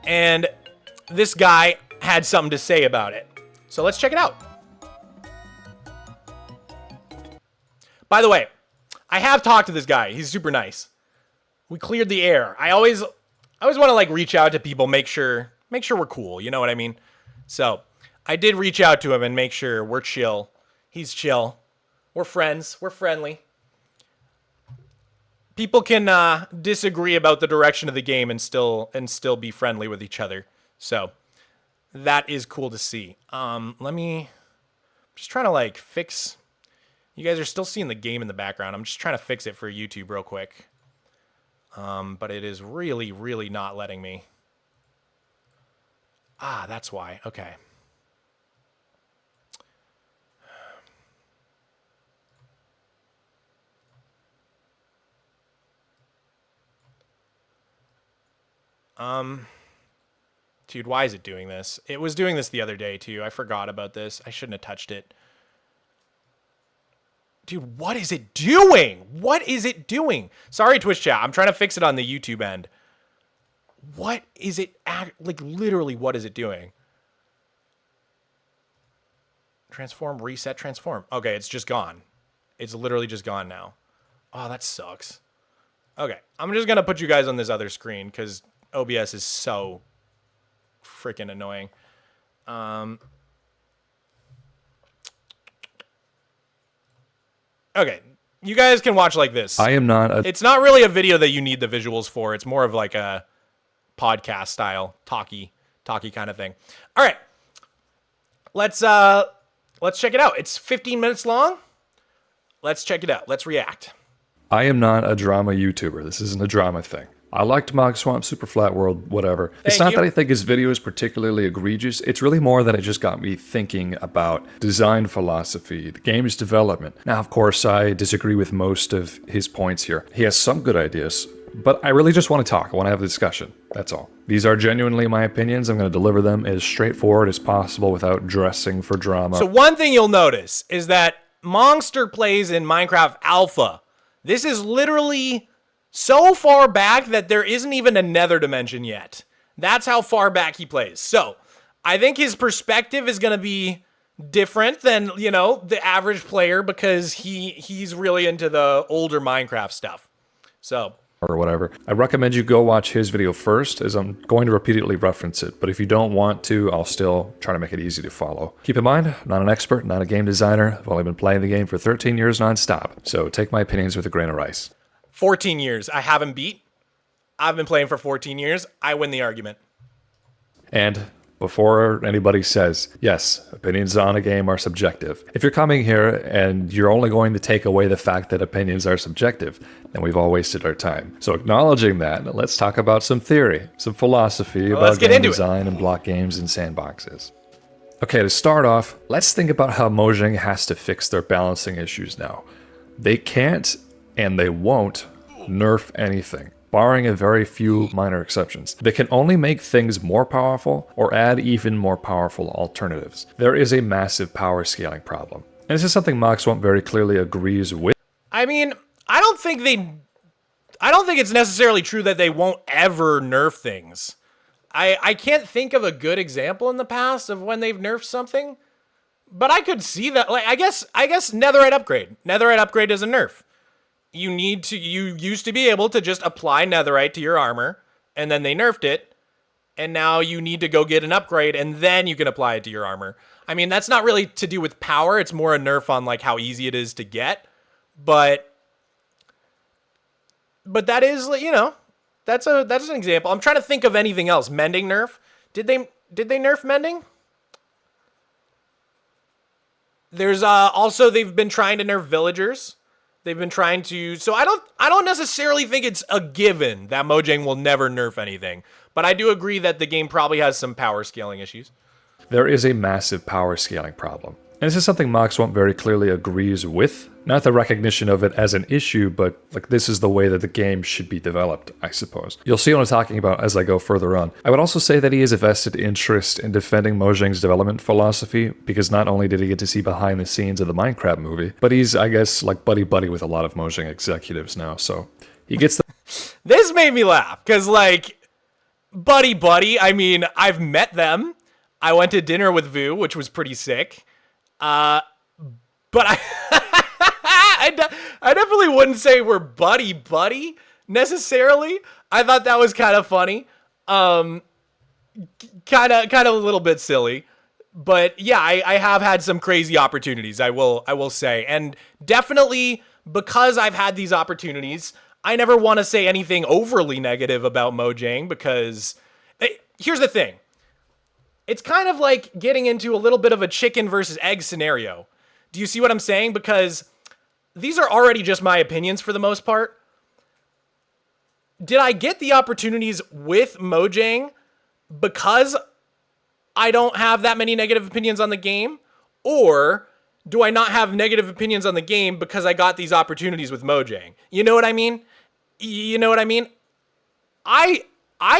and this guy had something to say about it. So let's check it out. By the way, I have talked to this guy. He's super nice. We cleared the air. I always want to like reach out to people, make sure we're cool. You know what I mean? So I did reach out to him and make sure we're chill. He's chill. We're friends. We're friendly. People can disagree about the direction of the game and still be friendly with each other. So that is cool to see. Just trying to like fix. You guys are still seeing the game in the background. I'm just trying to fix it for YouTube real quick. But it is really, really not letting me. Ah, that's why. Okay. Dude, why is it doing this? It was doing this the other day too. I forgot about this. I shouldn't have touched it. Dude, what is it doing? What is it doing? Sorry, Twitch chat. I'm trying to fix it on the YouTube end. What is it, like literally, what is it doing? Transform, reset, transform. Okay, it's just gone. It's literally just gone now. Oh, that sucks. Okay, I'm just gonna put you guys on this other screen because OBS is so freaking annoying. Okay, you guys can watch like this. I am not It's not really a video that you need the visuals for. It's more of like a podcast style, talky kind of thing. All right, let's check it out. It's 15 minutes long. Let's check it out. Let's react. I am not a drama YouTuber. This isn't a drama thing. I liked Mogswamp, Super Flatworld, whatever. It's not that I think his video is particularly egregious. It's really more that it just got me thinking about design philosophy, the game's development. Now, of course, I disagree with most of his points here. He has some good ideas, but I really just want to talk. I want to have a discussion. That's all. These are genuinely my opinions. I'm going to deliver them as straightforward as possible without dressing for drama. So one thing you'll notice is that Mongster plays in Minecraft Alpha. This is literally so far back that there isn't even a nether dimension yet. That's how far back he plays. So I think his perspective is going to be different than, you know, the average player because he's really into the older Minecraft stuff. So, or whatever. I recommend you go watch his video first, as I'm going to repeatedly reference it, but if you don't want to, I'll still try to make it easy to follow. Keep in mind, I'm not an expert, not a game designer. I've only been playing the game for 13 years non-stop, so take my opinions with a grain of rice. 14 years. I haven't beat. I've been playing for 14 years. I win the argument. And before anybody says, yes, opinions on a game are subjective. If you're coming here and you're only going to take away the fact that opinions are subjective, then we've all wasted our time. So acknowledging that, let's talk about some theory, some philosophy about game design and block games and sandboxes. Okay, to start off, let's think about how Mojang has to fix their balancing issues now. They can't and they won't nerf anything, barring a very few minor exceptions. They can only make things more powerful or add even more powerful alternatives. There is a massive power scaling problem. And this is something Mogswamp very clearly agrees with. I mean, I don't think it's necessarily true that they won't ever nerf things. I can't think of a good example in the past of when they've nerfed something, but I could see that. Like, I guess Netherite upgrade. Netherite upgrade is a nerf. You used to be able to just apply Netherite to your armor, and then they nerfed it, and now you need to go get an upgrade, and then you can apply it to your armor. I mean, that's not really to do with power. It's more a nerf on like how easy it is to get, but that is, you know, that's an example. I'm trying to think of anything else. Mending nerf? Did they nerf mending? There's also they've been trying to nerf villagers. They've been trying to, so I don't necessarily think it's a given that Mojang will never nerf anything, but I do agree that the game probably has some power scaling issues. There is a massive power scaling problem. And this is something Mogswamp very clearly agrees with. Not the recognition of it as an issue, but like this is the way that the game should be developed, I suppose. You'll see what I'm talking about as I go further on. I would also say that he has a vested interest in defending Mojang's development philosophy, because not only did he get to see behind the scenes of the Minecraft movie, but he's, I guess, like buddy-buddy with a lot of Mojang executives now, so he gets the... This made me laugh, because like, buddy-buddy, I mean, I've met them. I went to dinner with Vu, which was pretty sick. But I definitely wouldn't say we're buddy-buddy necessarily. I thought that was kind of funny. Kind of a little bit silly. But yeah, I have had some crazy opportunities, I will say. And definitely because I've had these opportunities, I never want to say anything overly negative about Mojang because here's the thing. It's kind of like getting into a little bit of a chicken versus egg scenario. Do you see what I'm saying? Because these are already just my opinions for the most part. Did I get the opportunities with Mojang because I don't have that many negative opinions on the game? Or do I not have negative opinions on the game because I got these opportunities with Mojang? You know what I mean? You know what I mean? I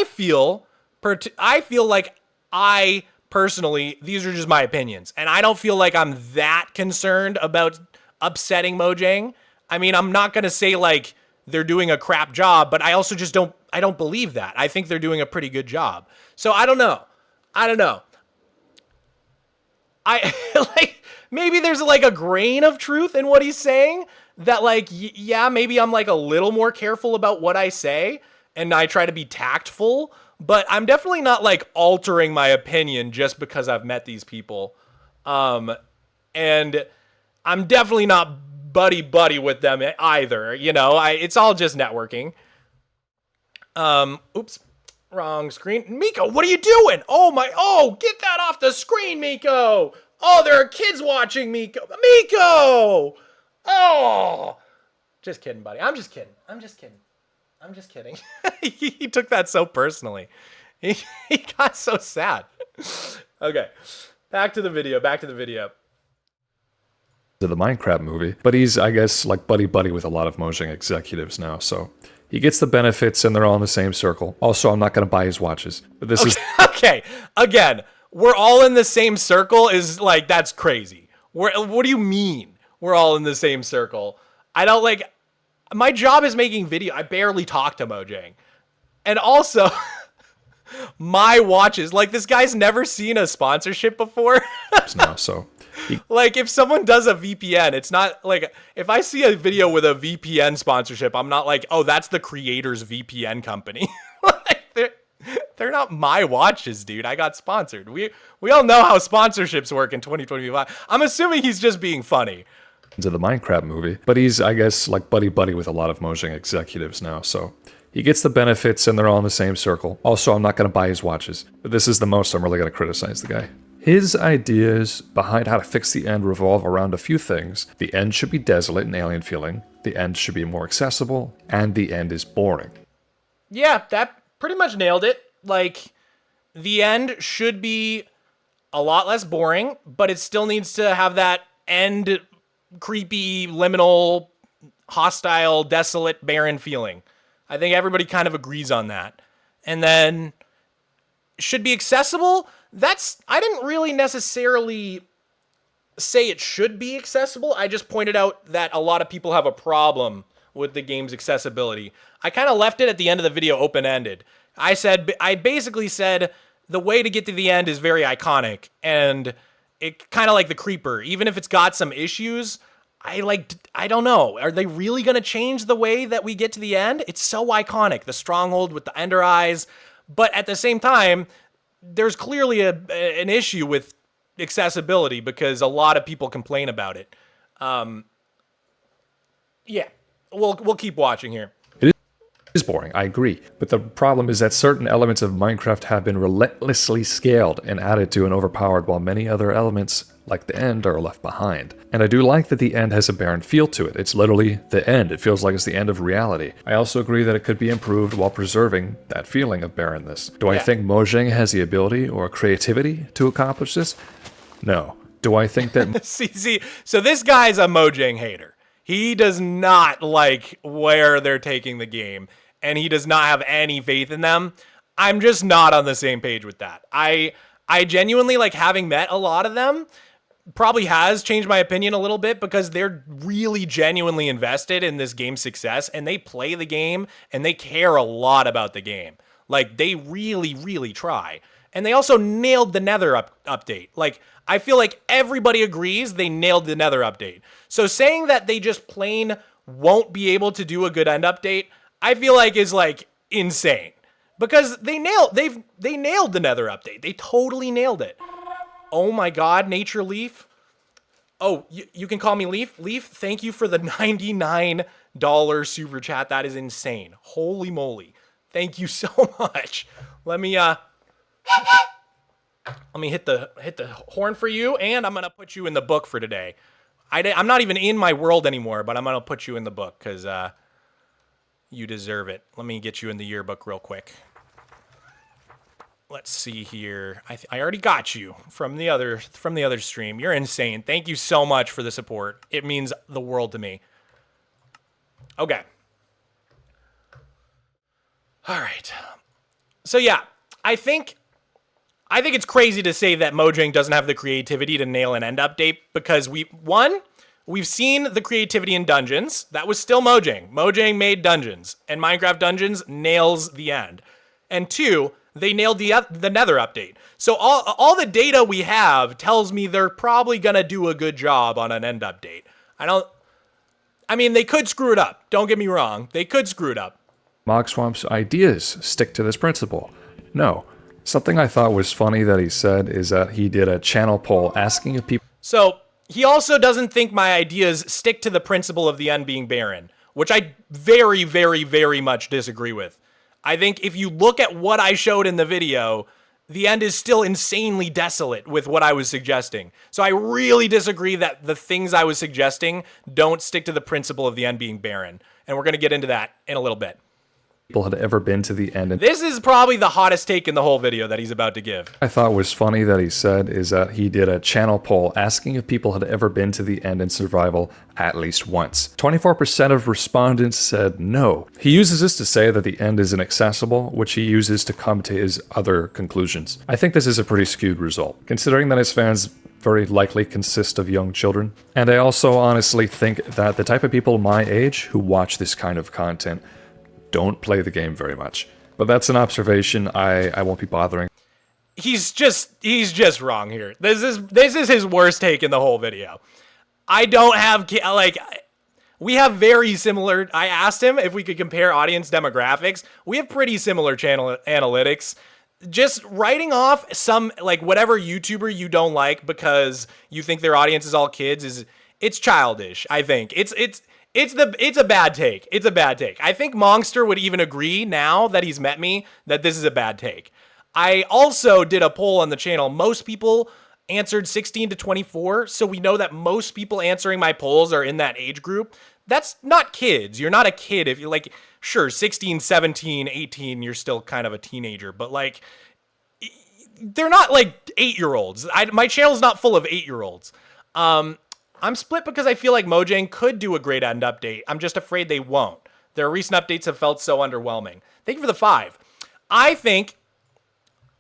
feel like I personally, these are just my opinions, and I don't feel like I'm that concerned about upsetting Mojang. I mean, I'm not going to say like they're doing a crap job, but I also just don't believe that. I think they're doing a pretty good job. So I don't know. I like, maybe there's like a grain of truth in what he's saying that like, yeah, maybe I'm like a little more careful about what I say and I try to be tactful. But I'm definitely not like altering my opinion just because I've met these people. And I'm definitely not buddy-buddy with them either. You know, it's all just networking. Oops, wrong screen. Miko, what are you doing? Oh, get that off the screen, Miko. Oh, there are kids watching, Miko. Miko! Oh! Just kidding, buddy. I'm just kidding. He took that so personally. He got so sad. Okay, back to the video. To the Minecraft movie, but he's, I guess, like buddy-buddy with a lot of Mojang executives now, so he gets the benefits and they're all in the same circle. Also, I'm not going to buy his watches, but this is... Okay, again, we're all in the same circle is like, that's crazy. What do you mean we're all in the same circle? I don't like... My job is making video. I barely talk to Mojang. And also, my watches, like this guy's never seen a sponsorship before. now, so like if someone does a VPN, it's not like if I see a video with a VPN sponsorship, I'm not like, oh, that's the creator's VPN company. Like they're not my watches, dude. I got sponsored. We all know how sponsorships work in 2025. I'm assuming he's just being funny. To the Minecraft movie, but he's, I guess, like buddy-buddy with a lot of Mojang executives now, so he gets the benefits and they're all in the same circle. Also, I'm not going to buy his watches, but this is the most I'm really going to criticize the guy. His ideas behind how to fix the end revolve around a few things. The end should be desolate and alien feeling, the end should be more accessible, and the end is boring. Yeah, that pretty much nailed it. Like, the end should be a lot less boring, but it still needs to have that end creepy, liminal, hostile, desolate, barren feeling. I think everybody kind of agrees on that. And then should be accessible. I didn't really necessarily say it should be accessible. I just pointed out that a lot of people have a problem with the game's accessibility. I kind of left it at the end of the video open-ended. I basically said the way to get to the end is very iconic, and it kind of like the Creeper. Even if it's got some issues, I don't know. Are they really going to change the way that we get to the end? It's so iconic. The stronghold with the ender eyes. But at the same time, there's clearly an issue with accessibility because a lot of people complain about it. Yeah, we'll keep watching here. It is boring, I agree. But the problem is that certain elements of Minecraft have been relentlessly scaled and added to and overpowered, while many other elements like the end or Left Behind. And I do like that the end has a barren feel to it. It's literally the end. It feels like it's the end of reality. I also agree that it could be improved while preserving that feeling of barrenness. Do I think Mojang has the ability or creativity to accomplish this? No. Do I think that... see, so this guy's a Mojang hater. He does not like where they're taking the game, and he does not have any faith in them. I'm just not on the same page with that. I genuinely, like, having met a lot of them, probably has changed my opinion a little bit, because they're really genuinely invested in this game's success, and they play the game, and they care a lot about the game. Like, they really, really try. And they also nailed the Nether update. Like, I feel like everybody agrees they nailed the Nether update. So saying that they just plain won't be able to do a good end update, I feel like is, like, insane. Because they nailed the Nether update. They totally nailed it. Oh my god, Nature Leaf. Oh, you can call me Leaf. Leaf, thank you for the $99 super chat. That is insane. Holy moly. Thank you so much. Let me hit the horn for you, and I'm gonna put you in the book for today. I'm not even in my world anymore, but I'm gonna put you in the book because you deserve it. Let me get you in the yearbook real quick. Let's see here. I already got you from the other stream. You're insane. Thank you so much for the support. It means the world to me. Okay. All right. So yeah, I think it's crazy to say that Mojang doesn't have the creativity to nail an end update, because we've seen the creativity in Dungeons. That was still Mojang. Mojang made Dungeons, and Minecraft Dungeons nails the end. And 2, they nailed the Nether update. So all the data we have tells me they're probably gonna do a good job on an end update. I mean, they could screw it up. Don't get me wrong. They could screw it up. Mogswamp's ideas stick to this principle? No. Something I thought was funny that he said is that he did a channel poll asking if people... So, he also doesn't think my ideas stick to the principle of the end being barren, which I very, very, very much disagree with. I think if you look at what I showed in the video, the end is still insanely desolate with what I was suggesting. So I really disagree that the things I was suggesting don't stick to the principle of the end being barren. And we're going to get into that in a little bit. People had ever been to the end. And this is probably the hottest take in the whole video that he's about to give. I thought was funny that he said is that he did a channel poll asking if people had ever been to the end in survival at least once. 24% of respondents said no. He uses this to say that the end is inaccessible, which he uses to come to his other conclusions. I think this is a pretty skewed result, considering that his fans very likely consist of young children. And I also honestly think that the type of people my age who watch this kind of content don't play the game very much. But that's an observation. I won't be bothering. He's just wrong here. This is his worst take in the whole video. I don't have, like, we have very similar, I asked him if we could compare audience demographics. We have pretty similar channel analytics. Just writing off some, like, whatever YouTuber you don't like because you think their audience is all kids it's childish, I think. It's a bad take. It's a bad take. I think Mongster would even agree now that he's met me that this is a bad take. I also did a poll on the channel. Most people answered 16 to 24, so we know that most people answering my polls are in that age group. That's not kids. You're not a kid if you're like, sure, 16, 17, 18, you're still kind of a teenager, but like, they're not like 8-year-olds. My channel's not full of 8-year-olds. I'm split because I feel like Mojang could do a great end update. I'm just afraid they won't. Their recent updates have felt so underwhelming. Thank you for the 5. I think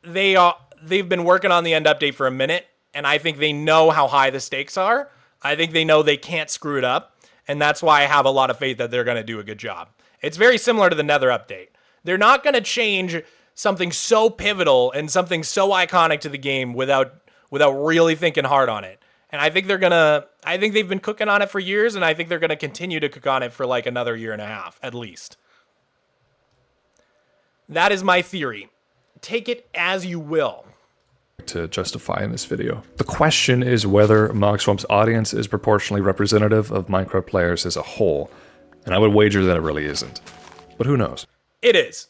they've been working on the end update for a minute, and I think they know how high the stakes are. I think they know they can't screw it up, and that's why I have a lot of faith that they're going to do a good job. It's very similar to the Nether update. They're not going to change something so pivotal and something so iconic to the game without really thinking hard on it. And I think they've been cooking on it for years, and I think they're going to continue to cook on it for like another year and a half, at least. That is my theory. Take it as you will. To justify in this video. The question is whether Mogswamp's audience is proportionally representative of Minecraft players as a whole, and I would wager that it really isn't. But who knows? It is.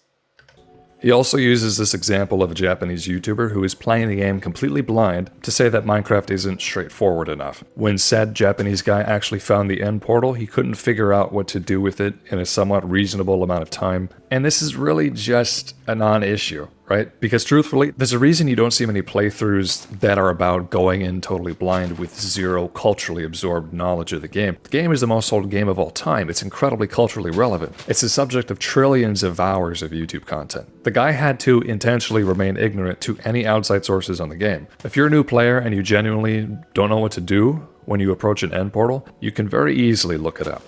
He also uses this example of a Japanese YouTuber who is playing the game completely blind to say that Minecraft isn't straightforward enough. When said Japanese guy actually found the end portal, he couldn't figure out what to do with it in a somewhat reasonable amount of time. And this is really just a non-issue, right? Because truthfully, there's a reason you don't see many playthroughs that are about going in totally blind with zero culturally absorbed knowledge of the game. The game is the most sold game of all time. It's incredibly culturally relevant. It's the subject of trillions of hours of YouTube content. The guy had to intentionally remain ignorant to any outside sources on the game. If you're a new player and you genuinely don't know what to do when you approach an end portal, you can very easily look it up.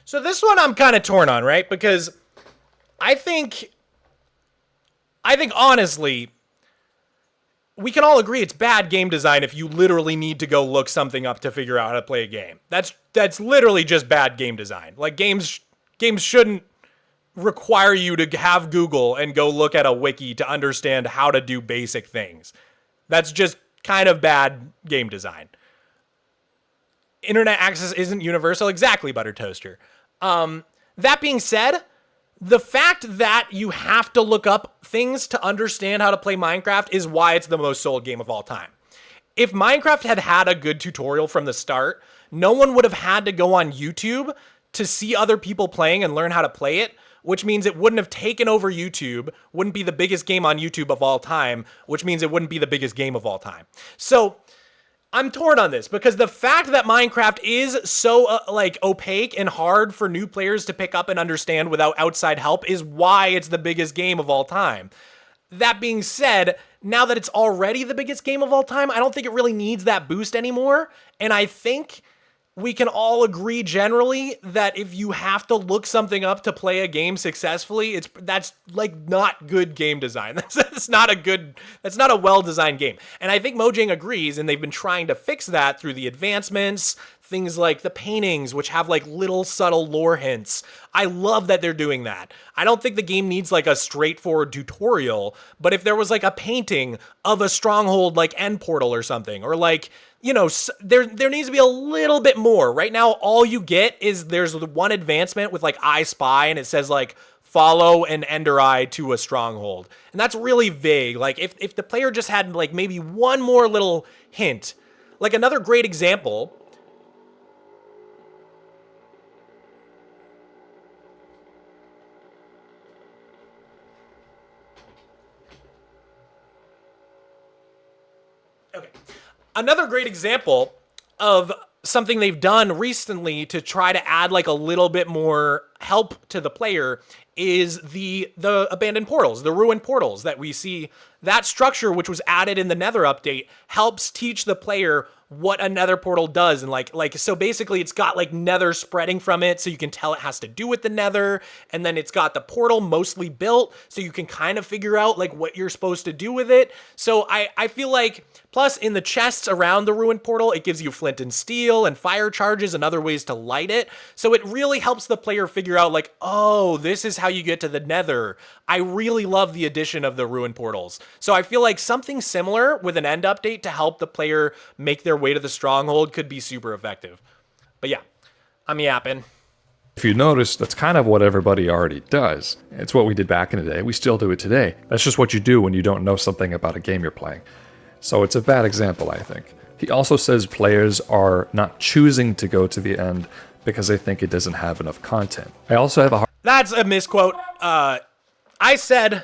So this one I'm kind of torn on, right? Because I think honestly, we can all agree it's bad game design if you literally need to go look something up to figure out how to play a game. That's literally just bad game design. Like games shouldn't require you to have Google and go look at a wiki to understand how to do basic things. That's just kind of bad game design. Internet access isn't universal. Exactly, Butter Toaster. That being said, the fact that you have to look up things to understand how to play Minecraft is why it's the most sold game of all time. If Minecraft had had a good tutorial from the start, no one would have had to go on YouTube to see other people playing and learn how to play it, which means it wouldn't have taken over YouTube, wouldn't be the biggest game on YouTube of all time, which means it wouldn't be the biggest game of all time. So I'm torn on this because the fact that Minecraft is so opaque and hard for new players to pick up and understand without outside help is why it's the biggest game of all time. That being said, now that it's already the biggest game of all time, I don't think it really needs that boost anymore. And I think we can all agree generally that if you have to look something up to play a game successfully, that's like not good game design. That's not a well-designed game. And I think Mojang agrees, and they've been trying to fix that through the advancements, things like the paintings, which have like little subtle lore hints. I love that they're doing that. I don't think the game needs like a straightforward tutorial, but if there was like a painting of a stronghold like end portal or something, or like, you know, there needs to be a little bit more. Right now, all you get is there's one advancement with like I Spy, and it says like follow an ender eye to a stronghold. And that's really vague. Like if the player just had like maybe one more little hint, like another great example. Okay. Another great example of something they've done recently to try to add like a little bit more help to the player is the abandoned portals, the ruined portals that we see. That structure, which was added in the Nether update, helps teach the player what a Nether portal does. And so basically it's got like Nether spreading from it, so you can tell it has to do with the Nether. And then it's got the portal mostly built, so you can kind of figure out like what you're supposed to do with it. So I feel like, plus in the chests around the ruined portal, it gives you flint and steel and fire charges and other ways to light it. So it really helps the player figure out like, oh, this is how you get to the Nether. I really love the addition of the ruined portals. So I feel like something similar with an end update to help the player make their way to the stronghold could be super effective. But yeah, I'm yapping. If you notice, that's kind of what everybody already does. It's what we did back in the day. We still do it today. That's just what you do when you don't know something about a game you're playing. So it's a bad example, I think. He also says players are not choosing to go to the end because they think it doesn't have enough content. I also have a hard... That's a misquote. I said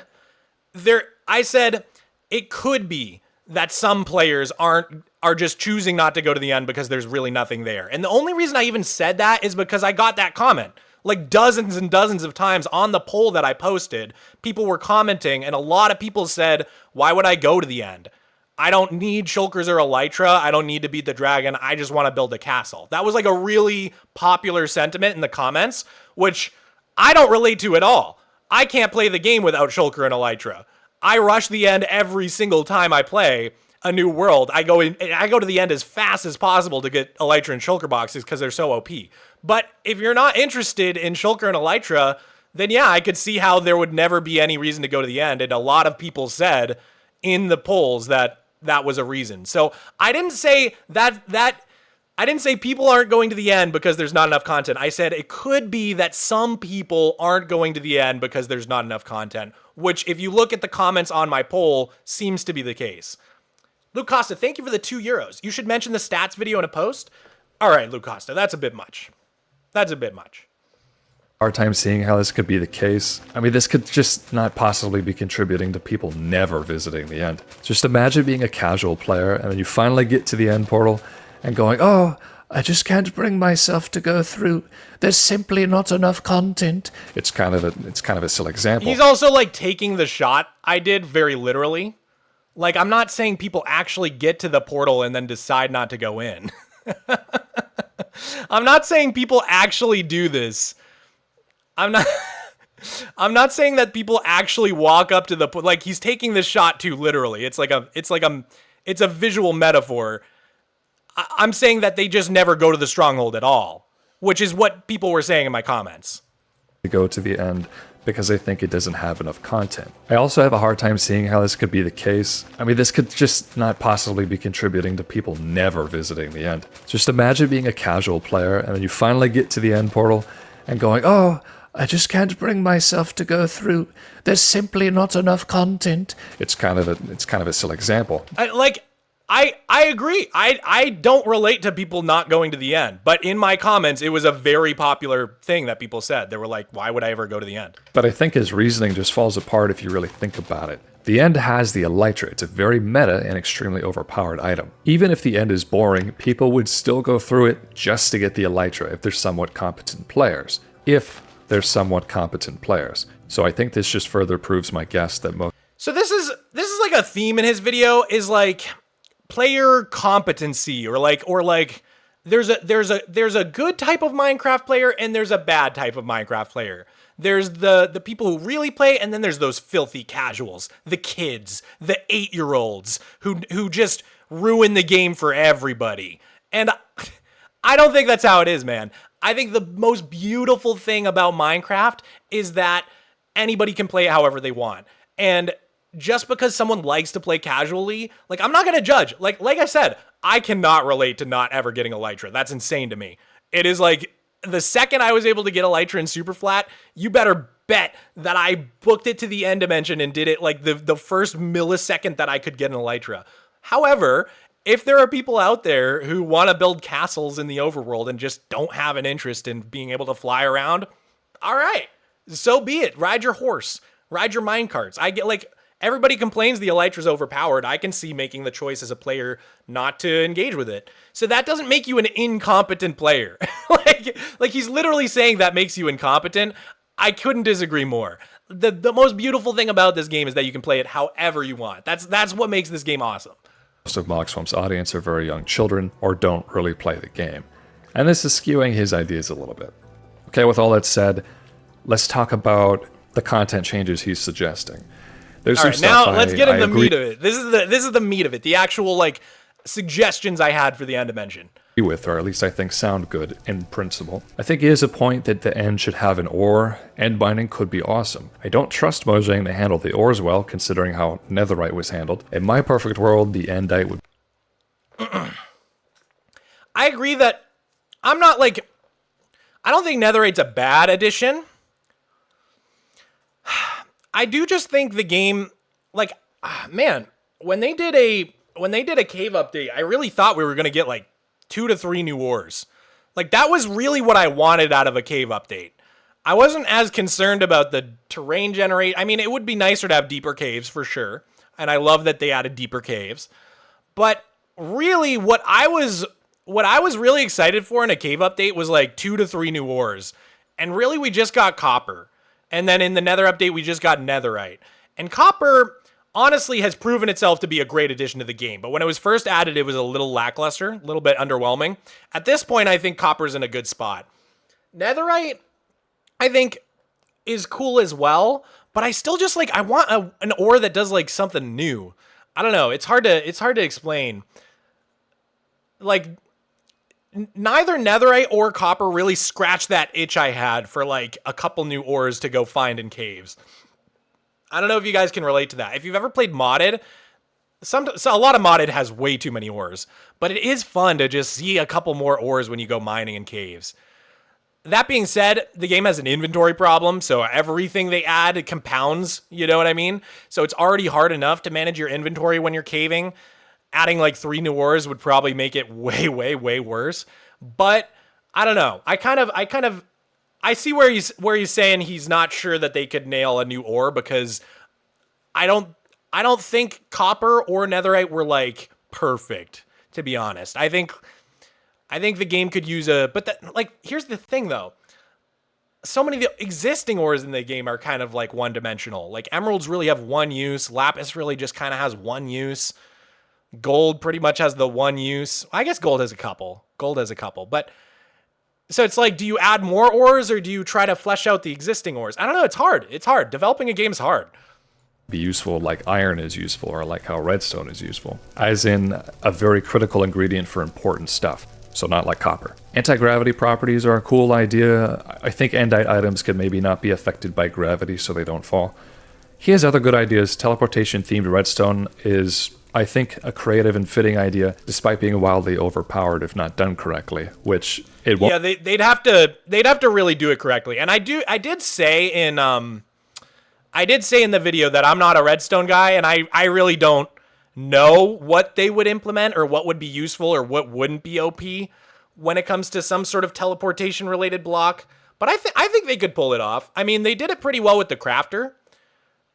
it could be that some players are just choosing not to go to the end because there's really nothing there. And the only reason I even said that is because I got that comment. Like dozens and dozens of times on the poll that I posted, people were commenting, and a lot of people said, why would I go to the end? I don't need shulkers or elytra. I don't need to beat the dragon. I just want to build a castle. That was like a really popular sentiment in the comments, which I don't relate to at all. I can't play the game without shulker and elytra. I rush the end every single time I play a new world. I go to the end as fast as possible to get elytra and shulker boxes because they're so OP. But if you're not interested in shulker and elytra, then yeah, I could see how there would never be any reason to go to the end. And a lot of people said in the polls that was a reason. So I didn't say that I didn't say people aren't going to the end because there's not enough content. I said it could be that some people aren't going to the end because there's not enough content, which if you look at the comments on my poll, seems to be the case. Luke Costa, thank you for the €2. You should mention the stats video in a post. All right, Luke Costa, that's a bit much. That's a bit much. Hard time seeing how this could be the case. I mean, this could just not possibly be contributing to people never visiting the end. Just imagine being a casual player and then you finally get to the end portal and going, oh, I just can't bring myself to go through. There's simply not enough content. It's kind of a silly example. He's also like taking the shot I did very literally. Like, I'm not saying people actually get to the portal and then decide not to go in. I'm not saying people actually do this. I'm not saying that people actually walk up to the like he's taking this shot too literally. It's a visual metaphor. I'm saying that they just never go to the stronghold at all, which is what people were saying in my comments. To go to the end because they think it doesn't have enough content. I also have a hard time seeing how this could be the case. I mean, this could just not possibly be contributing to people never visiting the end. Just imagine being a casual player and then you finally get to the end portal and going, oh, I just can't bring myself to go through. There's simply not enough content. It's kind of a silly example. I agree. I don't relate to people not going to the end. But in my comments, it was a very popular thing that people said. They were like, why would I ever go to the end? But I think his reasoning just falls apart if you really think about it. The end has the Elytra. It's a very meta and extremely overpowered item. Even if the end is boring, people would still go through it just to get the Elytra if they're somewhat competent players. So I think this just further proves my guess that most... So this is like a theme in his video is like player competency or like there's a good type of Minecraft player and there's a bad type of Minecraft player. There's the people who really play, and then there's those filthy casuals, the kids, the 8-year-olds who just ruin the game for everybody. And I don't think that's how it is, man. I think the most beautiful thing about Minecraft is that anybody can play it however they want. And just because someone likes to play casually, like, I'm not going to judge. Like I said, I cannot relate to not ever getting Elytra. That's insane to me. It is like, the second I was able to get Elytra in Super Flat, you better bet that I booked it to the end dimension and did it like the first millisecond that I could get an Elytra. However, if there are people out there who want to build castles in the overworld and just don't have an interest in being able to fly around, all right, so be it. Ride your horse, ride your minecarts. I get like, everybody complains the Elytra's overpowered. I can see making the choice as a player not to engage with it. So that doesn't make you an incompetent player. like he's literally saying that makes you incompetent. I couldn't disagree more. The most beautiful thing about this game is that you can play it however you want. That's what makes this game awesome. Most of Mogswamp's audience are very young children or don't really play the game. And this is skewing his ideas a little bit. Okay, with all that said, let's talk about the content changes he's suggesting. There's all some right, stuff now let's get into the meat of it. This is the meat of it. The actual like suggestions I had for the end dimension. With, or at least I think sound good in principle. I think he has a point that the end should have an ore. End binding could be awesome. I don't trust Mojang to handle the ores well, considering how netherite was handled. In my perfect world, the endite would... I agree that I'm not like... I don't think netherite's a bad addition. I do just think the game, like, man, when they did a cave update, I really thought we were gonna get like 2 to 3 new ores. Like, that was really what I wanted out of a cave update. I wasn't as concerned about the terrain generate. I mean, it would be nicer to have deeper caves for sure, and I love that they added deeper caves. But really, what I was really excited for in a cave update was like 2 to 3 new ores, and really we just got copper. And then in the nether update, we just got netherite. And copper, honestly, has proven itself to be a great addition to the game. But when it was first added, it was a little lackluster, a little bit underwhelming. At this point, I think copper's in a good spot. Netherite, I think, is cool as well. But I still just, like, I want an ore that does, like, something new. I don't know. It's hard to explain. Like, neither netherite or copper really scratched that itch I had for like a couple new ores to go find in caves. I don't know if you guys can relate to that. If you've ever played modded, So a lot of modded has way too many ores, but it is fun to just see a couple more ores when you go mining in caves. That being said, the game has an inventory problem, so everything they add it compounds, you know what I mean? So it's already hard enough to manage your inventory when you're caving. Adding like 3 new ores would probably make it way, way, way worse. But I don't know. I see where he's saying he's not sure that they could nail a new ore, because I don't think copper or netherite were like perfect, to be honest. I think the game could use here's the thing though. So many of the existing ores in the game are kind of like one-dimensional. Like emeralds really have one use. Lapis really just kind of has one use. Gold pretty much has the one use. I guess gold has a couple. But so it's like, do you add more ores or do you try to flesh out the existing ores? I don't know. It's hard. Developing a game is hard. Be useful like iron is useful, or like how redstone is useful, as in a very critical ingredient for important stuff. So not like copper. Anti-gravity properties are a cool idea. I think endite items can maybe not be affected by gravity so they don't fall. He has other good ideas. Teleportation themed redstone is, I think, a creative and fitting idea, despite being wildly overpowered if not done correctly, which it won't. Yeah, they'd have to really do it correctly. And I did say in the video that I'm not a redstone guy, and I really don't know what they would implement or what would be useful or what wouldn't be OP when it comes to some sort of teleportation related block. But I think they could pull it off. I mean, they did it pretty well with the crafter.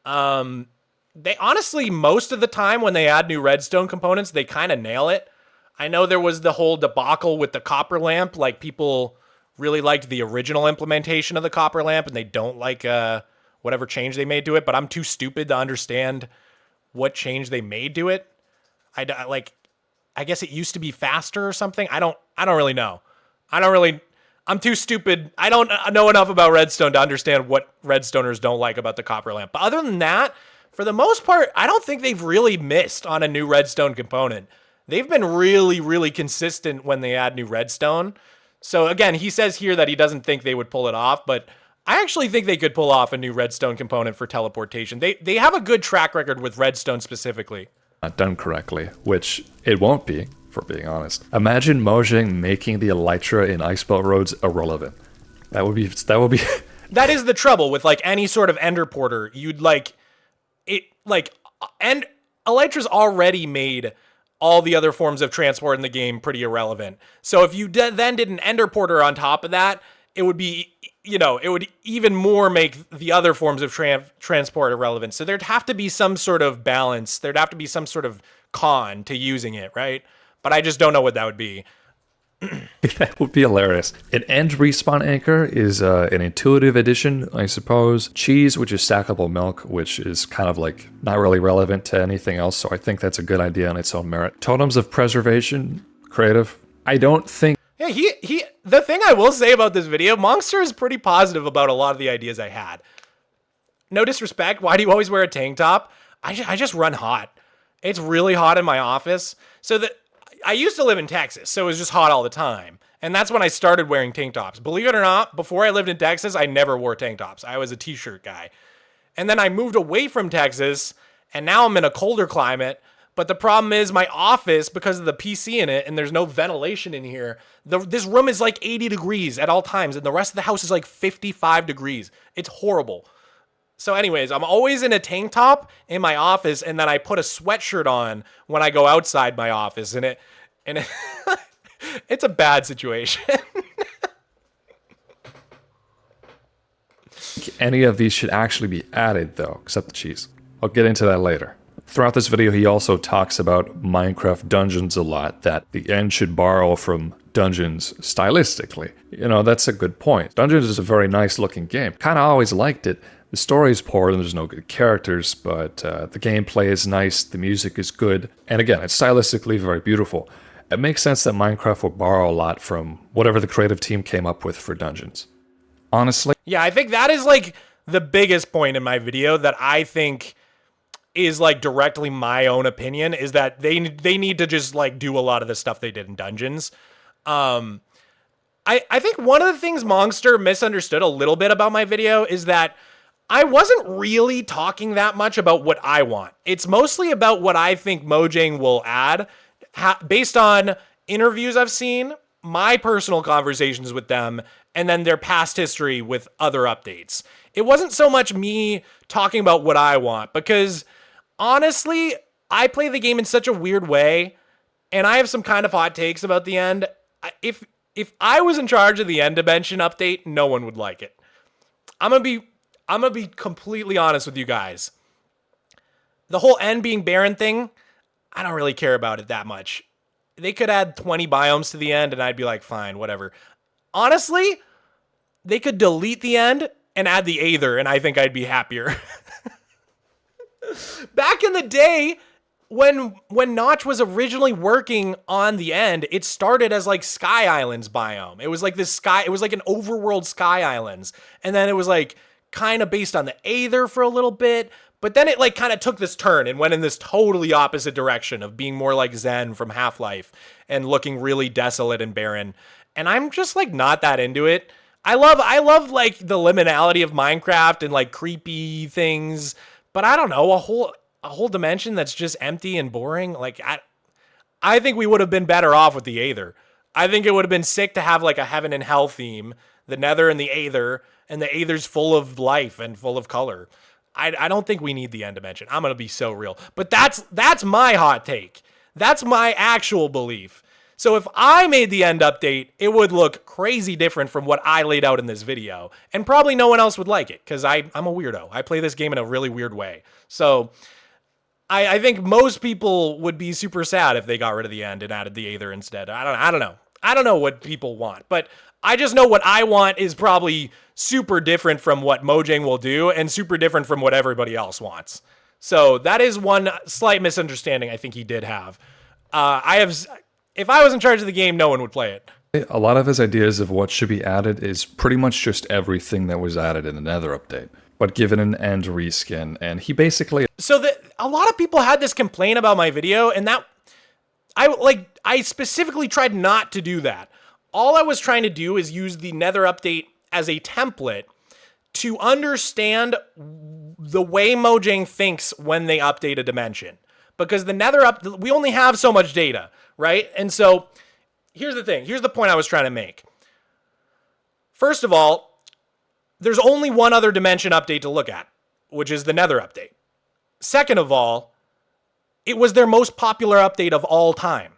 They honestly, most of the time when they add new redstone components, they kind of nail it. I know there was the whole debacle with the copper lamp. Like, people really liked the original implementation of the copper lamp, and they don't like whatever change they made to it. But I'm too stupid to understand what change they made to it. I guess it used to be faster or something. I don't really know. I'm too stupid. I don't know enough about redstone to understand what redstoners don't like about the copper lamp. But other than that, for the most part, I don't think they've really missed on a new redstone component. They've been really, really consistent when they add new redstone. So again, he says here that he doesn't think they would pull it off, but I actually think they could pull off a new redstone component for teleportation. They have a good track record with redstone specifically. Not done correctly, which it won't be, for being honest. Imagine Mojang making the elytra in Icebelt roads irrelevant. That would be That is the trouble with like any sort of ender porter. You'd like it and elytra's already made all the other forms of transport in the game pretty irrelevant. So if you then did an ender porter on top of that, it would be, it would even more make the other forms of transport irrelevant. So there'd have to be some sort of balance. There'd have to be some sort of con to using it, right? But I just don't know what that would be. That would be hilarious. An end respawn anchor is an intuitive addition, I suppose. Cheese, which is stackable milk, which is kind of like not really relevant to anything else. So I think that's a good idea on its own merit. Totems of preservation, creative. I don't think. Yeah, the thing I will say about this video, Mongster is pretty positive about a lot of the ideas I had. No disrespect, why do you always wear a tank top? I just run hot. It's really hot in my office. I used to live in Texas, so it was just hot all the time. And that's when I started wearing tank tops. Believe it or not, before I lived in Texas, I never wore tank tops. I was a t-shirt guy. And then I moved away from Texas, and now I'm in a colder climate. But the problem is my office, because of the PC in it, and there's no ventilation in here, this room is like 80 degrees at all times, and the rest of the house is like 55 degrees. It's horrible. So anyways, I'm always in a tank top in my office, and then I put a sweatshirt on when I go outside my office, and it's a bad situation. Any of these should actually be added, though, except the cheese. I'll get into that later. Throughout this video, he also talks about Minecraft dungeons a lot, that the end should borrow from dungeons stylistically. That's a good point. Dungeons is a very nice looking game. Kind of always liked it. The story is poor and there's no good characters, but the gameplay is nice, the music is good, and again, it's stylistically very beautiful. It makes sense that Minecraft will borrow a lot from whatever the creative team came up with for dungeons. Honestly. Yeah, I think that is like the biggest point in my video that I think is like directly my own opinion, is that they need to just like do a lot of the stuff they did in dungeons. I think one of the things Mongster misunderstood a little bit about my video is that I wasn't really talking that much about what I want. It's mostly about what I think Mojang will add based on interviews I've seen, my personal conversations with them, and then their past history with other updates. It wasn't so much me talking about what I want, because honestly, I play the game in such a weird way, and I have some kind of hot takes about the end. If I was in charge of the end dimension update, no one would like it. I'm gonna be completely honest with you guys. The whole end being barren thing, I don't really care about it that much. They could add 20 biomes to the end and I'd be like, fine, whatever. Honestly, they could delete the end and add the Aether and I think I'd be happier. Back in the day, when Notch was originally working on the end, it started as like Sky Islands biome. It was like it was like an overworld Sky Islands. And then it was like kind of based on the Aether for a little bit. But then it like kind of took this turn and went in this totally opposite direction of being more like Zen from Half-Life and looking really desolate and barren. And I'm just like not that into it. I love like the liminality of Minecraft and like creepy things, but I don't know, a whole dimension that's just empty and boring. Like I think we would have been better off with the Aether. I think it would have been sick to have like a heaven and hell theme, the Nether and the Aether, and the Aether's full of life and full of color. I don't think we need the end dimension. I'm going to be so real. But that's my hot take. That's my actual belief. So if I made the end update, it would look crazy different from what I laid out in this video. And probably no one else would like it because I'm a weirdo. I play this game in a really weird way. So I think most people would be super sad if they got rid of the end and added the Aether instead. I don't know. I don't know what people want, but I just know what I want is probably super different from what Mojang will do and super different from what everybody else wants. So that is one slight misunderstanding I think he did have. If I was in charge of the game, no one would play it. A lot of his ideas of what should be added is pretty much just everything that was added in the Nether update, but given an end reskin, and he basically... So a lot of people had this complaint about my video, and that... I specifically tried not to do that. All I was trying to do is use the Nether update as a template to understand the way Mojang thinks when they update a dimension. Because the Nether we only have so much data, right? And so here's the thing. Here's the point I was trying to make. First of all, there's only one other dimension update to look at, which is the Nether update. Second of all, it was their most popular update of all time.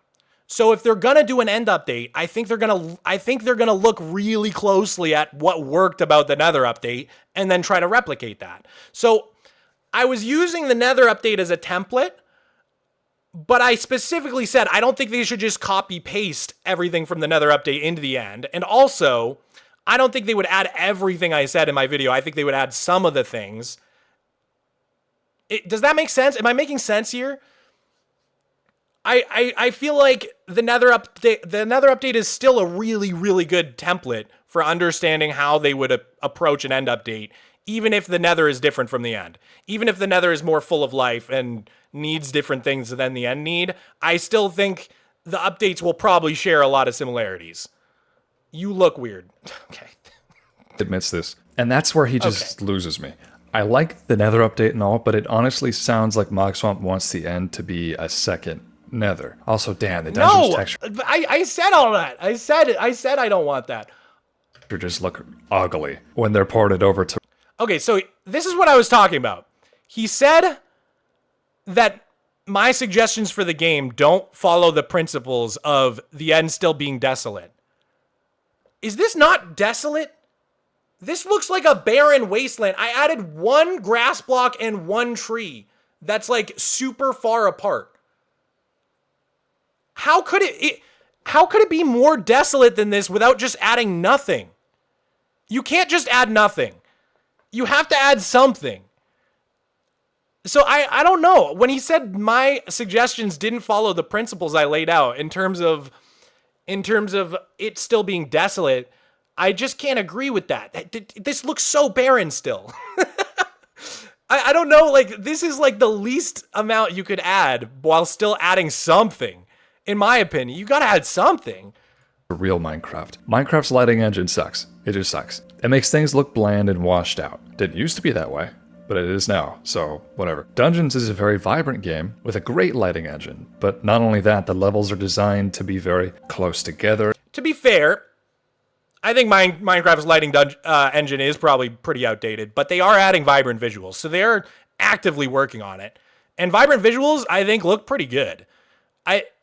So if they're gonna do an end update, I think they're gonna look really closely at what worked about the Nether update and then try to replicate that. So I was using the Nether update as a template, but I specifically said I don't think they should just copy paste everything from the Nether update into the end. And also, I don't think they would add everything I said in my video. I think they would add some of the things. Does that make sense? Am I making sense here? I feel like the Nether update is still a really, really good template for understanding how they would approach an end update, even if the Nether is different from the end. Even if the Nether is more full of life and needs different things than the end need, I still think the updates will probably share a lot of similarities. You look weird. Okay. Admits this. And that's where he just loses me. I like the Nether update and all, but it honestly sounds like Mogswamp wants the end to be a second Nether. Also, damn, the dungeon's texture. I said all that. I said it. I said I don't want that. Just look ugly when they're ported over to... Okay, so this is what I was talking about. He said that my suggestions for the game don't follow the principles of the end still being desolate. Is this not desolate? This looks like a barren wasteland. I added one grass block and one tree that's like super far apart. How could it be more desolate than this without just adding nothing? You can't just add nothing. You have to add something. So I don't know. When he said my suggestions didn't follow the principles I laid out in terms of it still being desolate, I just can't agree with that. This looks so barren still. I don't know, like this is like the least amount you could add while still adding something. In my opinion, you gotta add something. real Minecraft. Minecraft's lighting engine sucks. It just sucks. It makes things look bland and washed out. Didn't used to be that way, but it is now, so whatever. Dungeons is a very vibrant game with a great lighting engine, but not only that, the levels are designed to be very close together. To be fair, I think Minecraft's lighting engine is probably pretty outdated, but they are adding vibrant visuals, so they're actively working on it. And vibrant visuals, I think, look pretty good.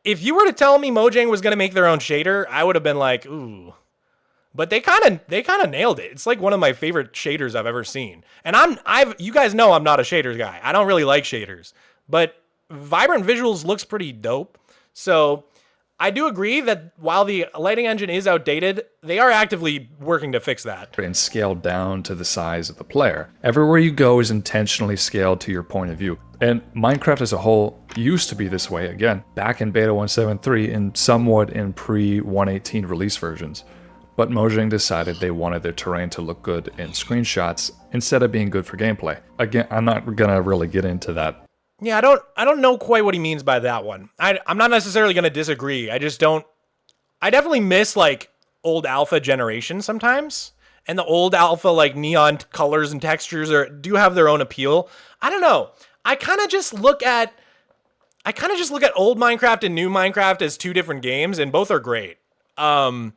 If you were to tell me Mojang was going to make their own shader, I would have been like, ooh. But they kind of nailed it. It's like one of my favorite shaders I've ever seen. And you guys know I'm not a shaders guy. I don't really like shaders, but vibrant visuals looks pretty dope. So I do agree that while the lighting engine is outdated, they are actively working to fix that. And scaled down to the size of the player. Everywhere you go is intentionally scaled to your point of view. And Minecraft as a whole used to be this way, again, back in beta 1.7.3 and somewhat in pre-1.18 release versions. But Mojang decided they wanted their terrain to look good in screenshots instead of being good for gameplay. Again, I'm not gonna really get into that. Yeah, I don't know quite what he means by that one. I'm not necessarily gonna disagree. I definitely miss like old alpha generation sometimes. And the old alpha like neon colors and textures do have their own appeal. I don't know. I kind of just look at old Minecraft and new Minecraft as two different games, and both are great. The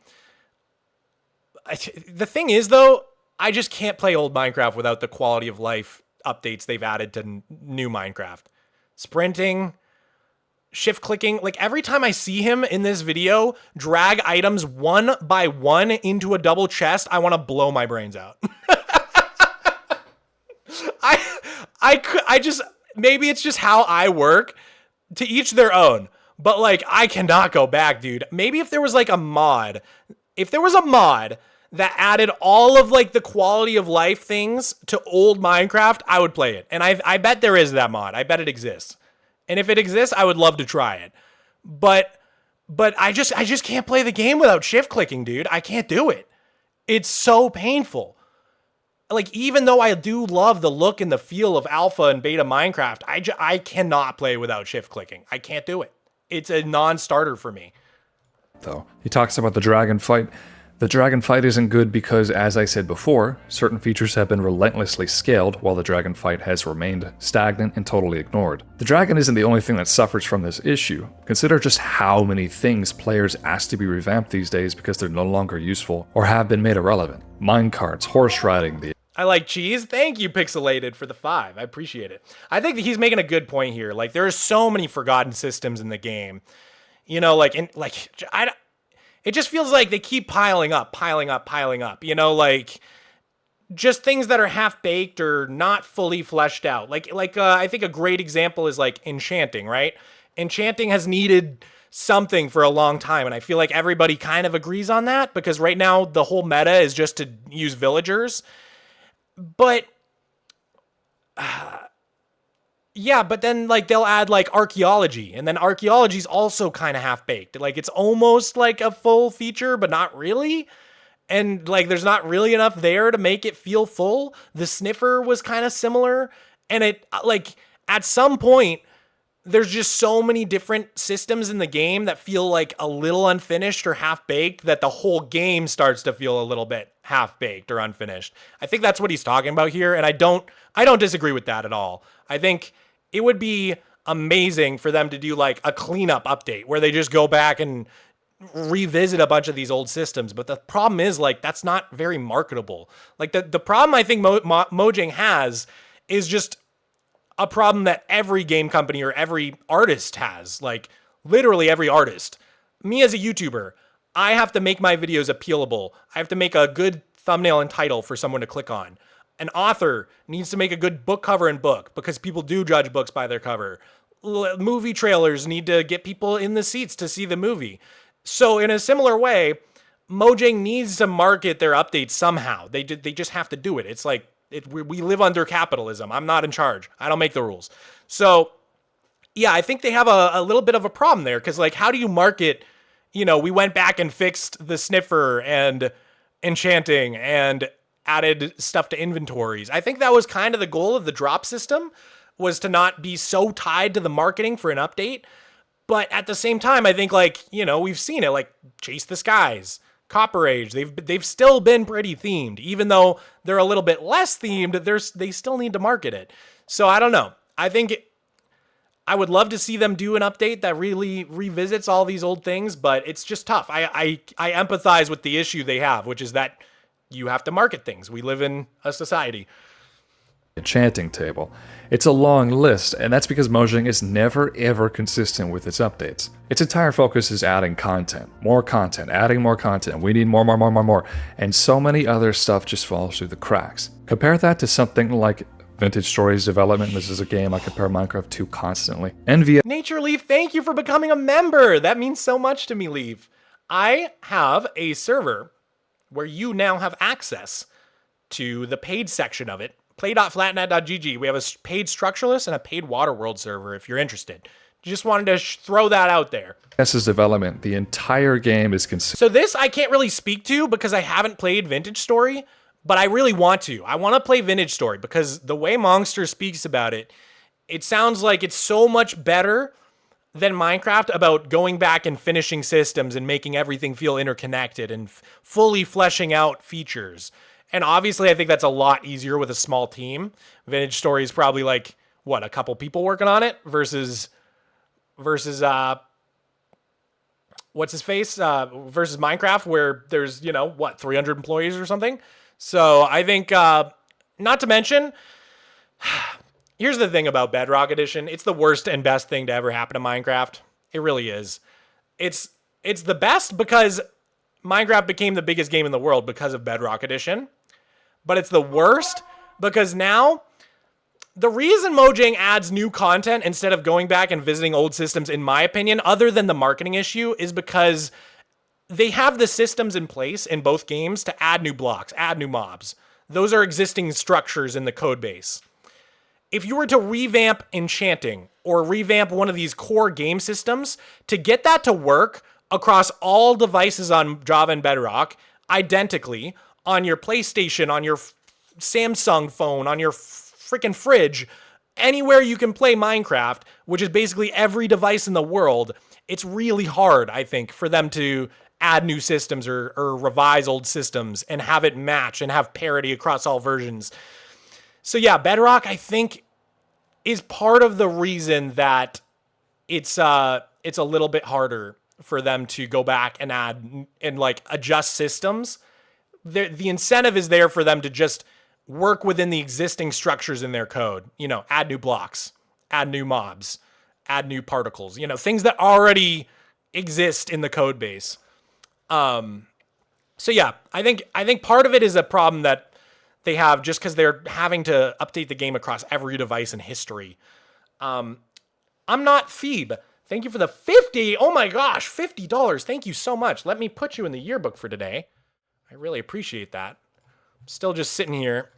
thing is, though, I just can't play old Minecraft without the quality of life updates they've added to new Minecraft. Sprinting, shift clicking, like every time I see him in this video drag items one by one into a double chest, I want to blow my brains out. I just, maybe it's just how I work, to each their own, but like I cannot go back, dude. Maybe if there was like a mod, that added all of like the quality of life things to old Minecraft, I would play it. And I bet there is that mod. I bet it exists. And if it exists, I would love to try it. But I just can't play the game without shift clicking, dude. I can't do it. It's so painful. Like, even though I do love the look and the feel of alpha and beta Minecraft, I cannot play without shift clicking. I can't do it. It's a non-starter for me. Though he talks about the dragon fight. The dragon fight isn't good because, as I said before, certain features have been relentlessly scaled while the dragon fight has remained stagnant and totally ignored. The dragon isn't the only thing that suffers from this issue. Consider just how many things players ask to be revamped these days because they're no longer useful or have been made irrelevant. Minecarts, horse riding, I like cheese. Thank you, Pixelated, for the 5. I appreciate it. I think that he's making a good point here. Like, there are so many forgotten systems in the game. You know, it just feels like they keep piling up. You know, like, just things that are half-baked or not fully fleshed out. I think a great example is, like, enchanting, right? Enchanting has needed something for a long time, and I feel like everybody kind of agrees on that, because right now the whole meta is just to use villagers. But yeah, but then like they'll add like archaeology, and then archaeology's also kind of half-baked. Like, it's almost like a full feature, but not really. And like there's not really enough there to make it feel full. The sniffer was kind of similar, and it like at some point there's just so many different systems in the game that feel like a little unfinished or half-baked that the whole game starts to feel a little bit half-baked or unfinished. I think that's what he's talking about here, and I don't disagree with that at all. I think it would be amazing for them to do like a cleanup update where they just go back and revisit a bunch of these old systems. But the problem is, like, that's not very marketable. Like, the problem I think Mojang has is just a problem that every game company or every artist has. Like, literally every artist. Me as a YouTuber, I have to make my videos appealable. I have to make a good thumbnail and title for someone to click on. An author needs to make a good book cover and book, because people do judge books by their cover. Movie trailers need to get people in the seats to see the movie. So in a similar way, Mojang needs to market their updates somehow. They just have to do it. It's like, we live under capitalism. I'm not in charge. I don't make the rules. So yeah, I think they have a little bit of a problem there, because like, how do you market, you know, we went back and fixed the sniffer and enchanting and added stuff to inventories. I think that was kind of the goal of the drop system, was to not be so tied to the marketing for an update. But at the same time, I think, like, you know, we've seen it, like Chase the Skies, Copper Age. They've still been pretty themed, even though they're a little bit less themed. They still need to market it. So I don't know. I think I would love to see them do an update that really revisits all these old things, but it's just tough. I empathize with the issue they have, which is that you have to market things. We live in a society. Enchanting table. It's a long list, and that's because Mojang is never ever consistent with its updates. Its entire focus is adding content, adding more content. We need more, and so many other stuff just falls through the cracks. Compare that to something like Vintage Stories development. This is a game I compare Minecraft to constantly. Envy. Nature Leaf, thank you for becoming a member. That means so much to me, Leaf. I have a server where you now have access to the paid section of it. Play.flatnet.gg. We have a paid Structuralist and a paid Waterworld server if you're interested. Just wanted to throw that out there. This development. The entire game is So this I can't really speak to because I haven't played Vintage Story, but I really want to. I want to play Vintage Story because the way Mongster speaks about it, it sounds like it's so much better than Minecraft about going back and finishing systems and making everything feel interconnected and fully fleshing out features. And obviously, I think that's a lot easier with a small team. Vintage Story is probably like, what, a couple people working on it versus what's his face? Versus Minecraft, where there's, 300 employees or something. So I think, not to mention, here's the thing about Bedrock Edition. It's the worst and best thing to ever happen to Minecraft. It really is. It's the best because Minecraft became the biggest game in the world because of Bedrock Edition. But it's the worst because now the reason Mojang adds new content instead of going back and visiting old systems, in my opinion, other than the marketing issue, is because they have the systems in place in both games to add new blocks, add new mobs. Those are existing structures in the code base. If you were to revamp enchanting or revamp one of these core game systems, to get that to work across all devices on Java and Bedrock identically, on your PlayStation, on your Samsung phone, on your freaking fridge, anywhere you can play Minecraft, which is basically every device in the world, it's really hard, I think, for them to add new systems or revise old systems and have it match and have parity across all versions. So yeah, Bedrock, I think, is part of the reason that it's a little bit harder for them to go back and add and like adjust systems. The incentive is there for them to just work within the existing structures in their code. Add new blocks, add new mobs, add new particles. Things that already exist in the code base. So yeah, I think part of it is a problem that they have just because they're having to update the game across every device in history. I'm not Phoebe. Thank you for the 50. Oh my gosh, $50. Thank you so much. Let me put you in the yearbook for today. I really appreciate that. I'm still just sitting here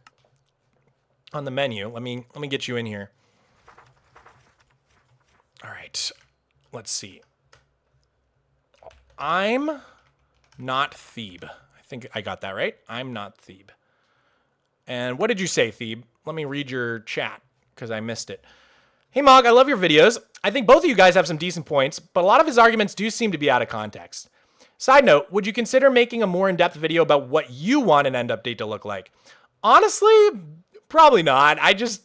on the menu. Let me get you in here. All right. Let's see. I'm not Thebe. I think I got that right. I'm not Thebe. And what did you say, Thebe? Let me read your chat because I missed it. Hey, Mog, I love your videos. I think both of you guys have some decent points, but a lot of his arguments do seem to be out of context. Side note, would you consider making a more in-depth video about what you want an end update to look like? Honestly, probably not. I just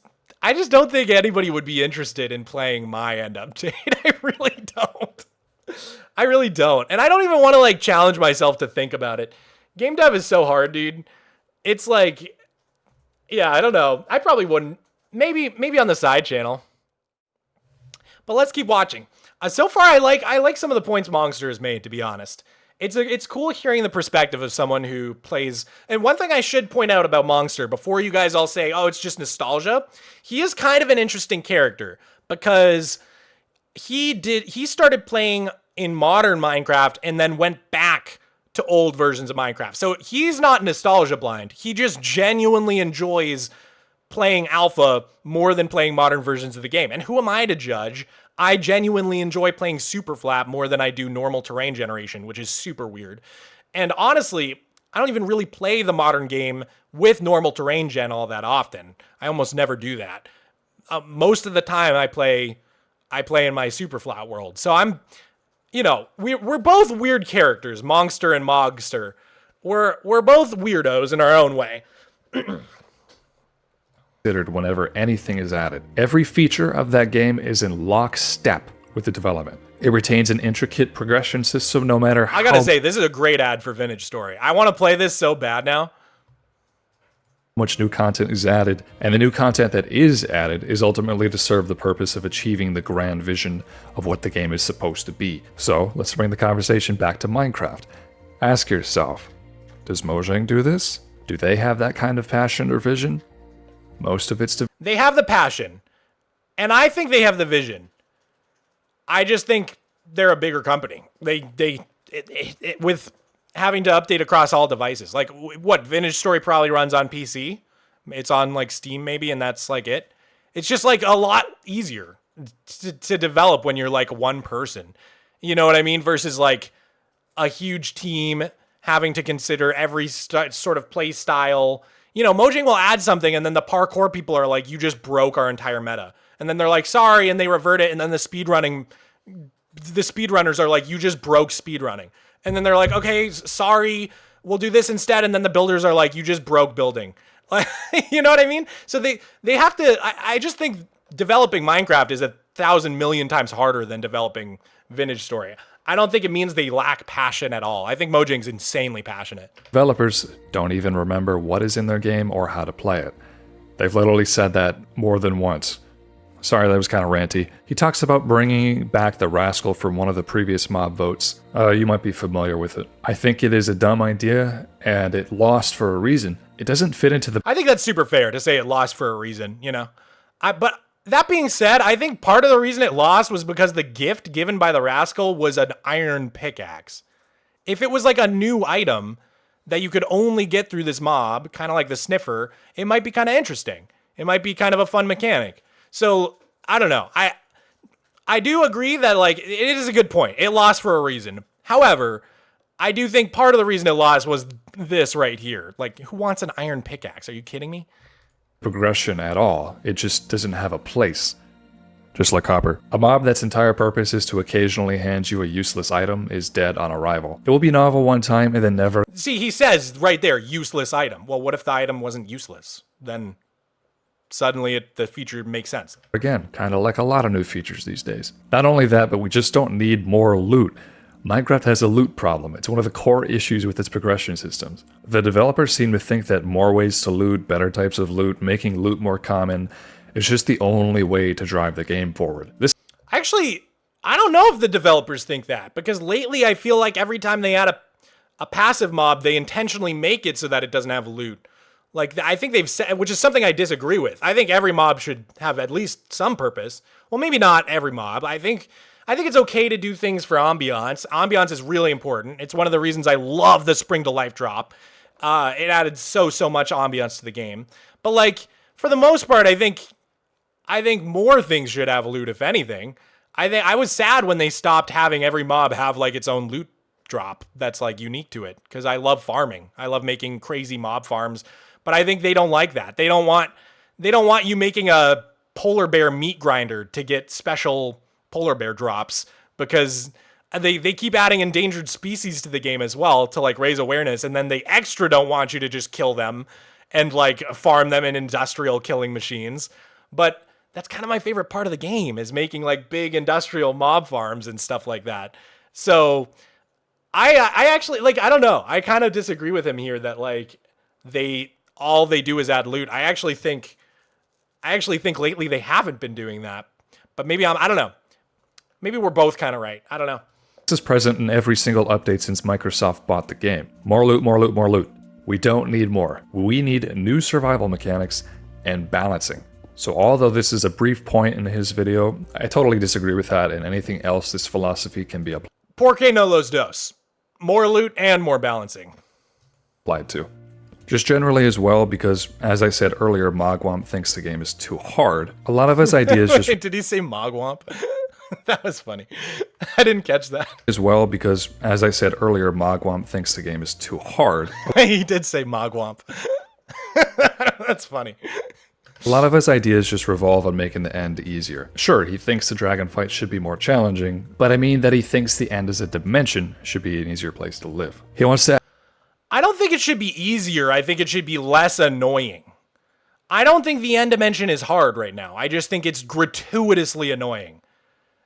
don't think anybody would be interested in playing my end update. I really don't. And I don't even want to like challenge myself to think about it. Game dev is so hard, dude. It's like, yeah, I don't know. I probably wouldn't. Maybe on the side channel. But let's keep watching. So far, I like some of the points Mongster has made, to be honest. It's cool hearing the perspective of someone who plays. And one thing I should point out about Mongster, before you guys all say, oh, it's just nostalgia, he is kind of an interesting character because he started playing in modern Minecraft and then went back to old versions of Minecraft. So he's not nostalgia blind. He just genuinely enjoys playing alpha more than playing modern versions of the game. And who am I to judge? I genuinely enjoy playing super flat more than I do normal terrain generation, which is super weird. And honestly, I don't even really play the modern game with normal terrain gen all that often. I almost never do that. Most of the time I play I play in my super flat world. So I'm, you know, we're both weird characters, Mongster and Mogster. We're both weirdos in our own way. Considered whenever anything is added. Every feature of that game is in lockstep with the development. It retains an intricate progression system no matter how I gotta say, this is a great ad for Vintage Story. I want to play this so bad now. much new content is added, and the new content that is added is ultimately to serve the purpose of achieving the grand vision of what the game is supposed to be. So let's bring the conversation back to Minecraft. Ask yourself, does Mojang do this? Do they have that kind of passion or vision? Most of it's They have the passion, and I think they have the vision. I just think they're a bigger company. With having to update across all devices. Like, what, Vintage Story probably runs on PC? It's on, like, Steam maybe, and that's, like, it. It's just, like, a lot easier to develop when you're, like, one person. You know what I mean? Versus, like, a huge team having to consider every sort of play style. You know, Mojang will add something, and then the parkour people are like, you just broke our entire meta. And then they're like, sorry, and they revert it, and then the speedrunners are like, you just broke speedrunning. And then they're like, okay, sorry, we'll do this instead. And then the builders are like, you just broke building. You know what I mean? So they have to, I just think developing Minecraft is 1,000 million times harder than developing Vintage Story. I don't think it means they lack passion at all. I think Mojang's insanely passionate. Developers don't even remember what is in their game or how to play it. They've literally said that more than once. Sorry, that was kind of ranty. He talks about bringing back the rascal from one of the previous mob votes. You might be familiar with it. I think it is a dumb idea, and it lost for a reason. It doesn't fit into the... I think that's super fair to say it lost for a reason, you know? But that being said, I think part of the reason it lost was because the gift given by the rascal was an iron pickaxe. If it was like a new item that you could only get through this mob, kind of like the sniffer, it might be kind of interesting. It might be kind of a fun mechanic. So, I don't know. I do agree that, like, it is a good point. It lost for a reason. However, I do think part of the reason it lost was this right here. Like, who wants an iron pickaxe? Are you kidding me? Progression at all. It just doesn't have a place. Just like copper. A mob that's entire purpose is to occasionally hand you a useless item is dead on arrival. It will be novel one time and then never... See, he says right there, useless item. Well, what if the item wasn't useless? Then... suddenly the feature makes sense. Again, kind of like a lot of new features these days. Not only that, but we just don't need more loot. Minecraft has a loot problem. It's one of the core issues with its progression systems. The developers seem to think that more ways to loot, better types of loot, making loot more common, is just the only way to drive the game forward. Actually, I don't know if the developers think that, because lately I feel like every time they add a passive mob, they intentionally make it so that it doesn't have loot. Like, I think they've said, which is something I disagree with. I think every mob should have at least some purpose. Well, maybe not every mob. I think it's okay to do things for ambiance. Ambiance is really important. It's one of the reasons I love the Spring to Life drop. It added so much ambiance to the game. But, like, for the most part, I think more things should have loot, if anything. I was sad when they stopped having every mob have, like, its own loot drop that's, like, unique to it. Because I love farming. I love making crazy mob farms. But I think they don't like that. They don't want you making a polar bear meat grinder to get special polar bear drops, because they keep adding endangered species to the game as well to, like, raise awareness, and then they extra don't want you to just kill them and, like, farm them in industrial killing machines. But that's kind of my favorite part of the game, is making, like, big industrial mob farms and stuff like that. So I actually, like, I don't know. I kind of disagree with him here that, like, all they do is add loot. I actually think lately they haven't been doing that. But maybe I don't know. Maybe we're both kind of right. I don't know. This is present in every single update since Microsoft bought the game. More loot, more loot, more loot. We don't need more. We need new survival mechanics and balancing. So although this is a brief point in his video, I totally disagree with that, and anything else this philosophy can be Porque no los dos. More loot and more balancing. applied to. Just generally as well, because, as I said earlier, Mogswamp thinks the game is too hard. A lot of his ideas just... Wait, did he say Mogswamp? That was funny. I didn't catch that. As well, because, as I said earlier, Mogswamp thinks the game is too hard. He did say Mogswamp. That's funny. A lot of his ideas just revolve on making the end easier. Sure, he thinks the dragon fight should be more challenging, but I mean that he thinks the end as a dimension should be an easier place to live. He wants to... I don't think it should be easier. I think it should be less annoying. I don't think the end dimension is hard right now. I just think it's gratuitously annoying.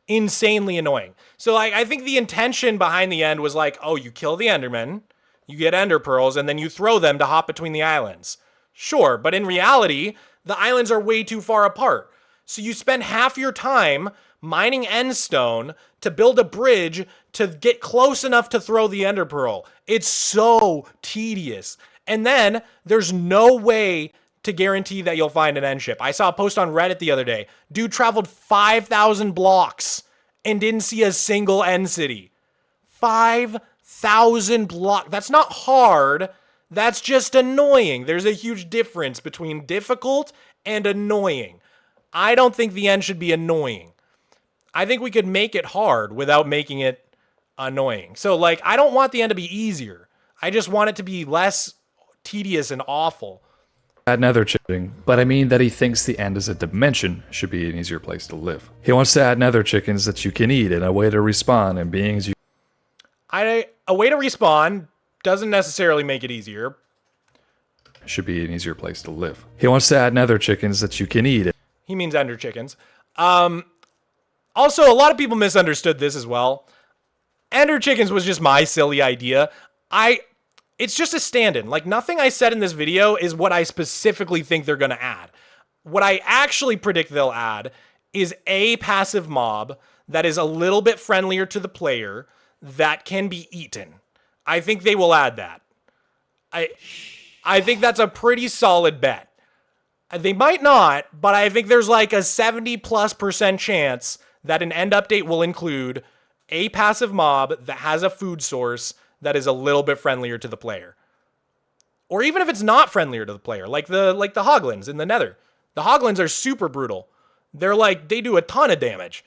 Insanely annoying. So like, I think the intention behind the end was like, oh, you kill the Enderman, you get Ender Pearls, and then you throw them to hop between the islands. Sure, but in reality, the islands are way too far apart. So you spend half your time mining Endstone to build a bridge to get close enough to throw the Ender Pearl. It's so tedious. And then there's no way to guarantee that you'll find an end ship. I saw a post on Reddit the other day. Dude traveled 5,000 blocks and didn't see a single end city. 5,000 blocks. That's not hard. That's just annoying. There's a huge difference between difficult and annoying. I don't think the end should be annoying. I think we could make it hard without making it annoying. So like, I don't want the end to be easier. I just want it to be less tedious and awful. Add nether chicken, but I mean that he thinks the end as a dimension should be an easier place to live. He wants to add nether chickens that you can eat and a way to respawn and beings you... A way to respawn doesn't necessarily make it easier. Should be an easier place to live. He wants to add nether chickens that you can eat. He means ender chickens. Also, a lot of people misunderstood this as well. Ender chickens was just my silly idea. It's just a stand-in. Like, nothing I said in this video is what I specifically think they're going to add. What I actually predict they'll add is a passive mob that is a little bit friendlier to the player that can be eaten. I think they will add that. I think that's a pretty solid bet. They might not, but I think there's like a 70+% chance that an end update will include a passive mob that has a food source that is a little bit friendlier to the player. Or even if it's not friendlier to the player, like the hoglins in the nether. The hoglins are super brutal. They do a ton of damage.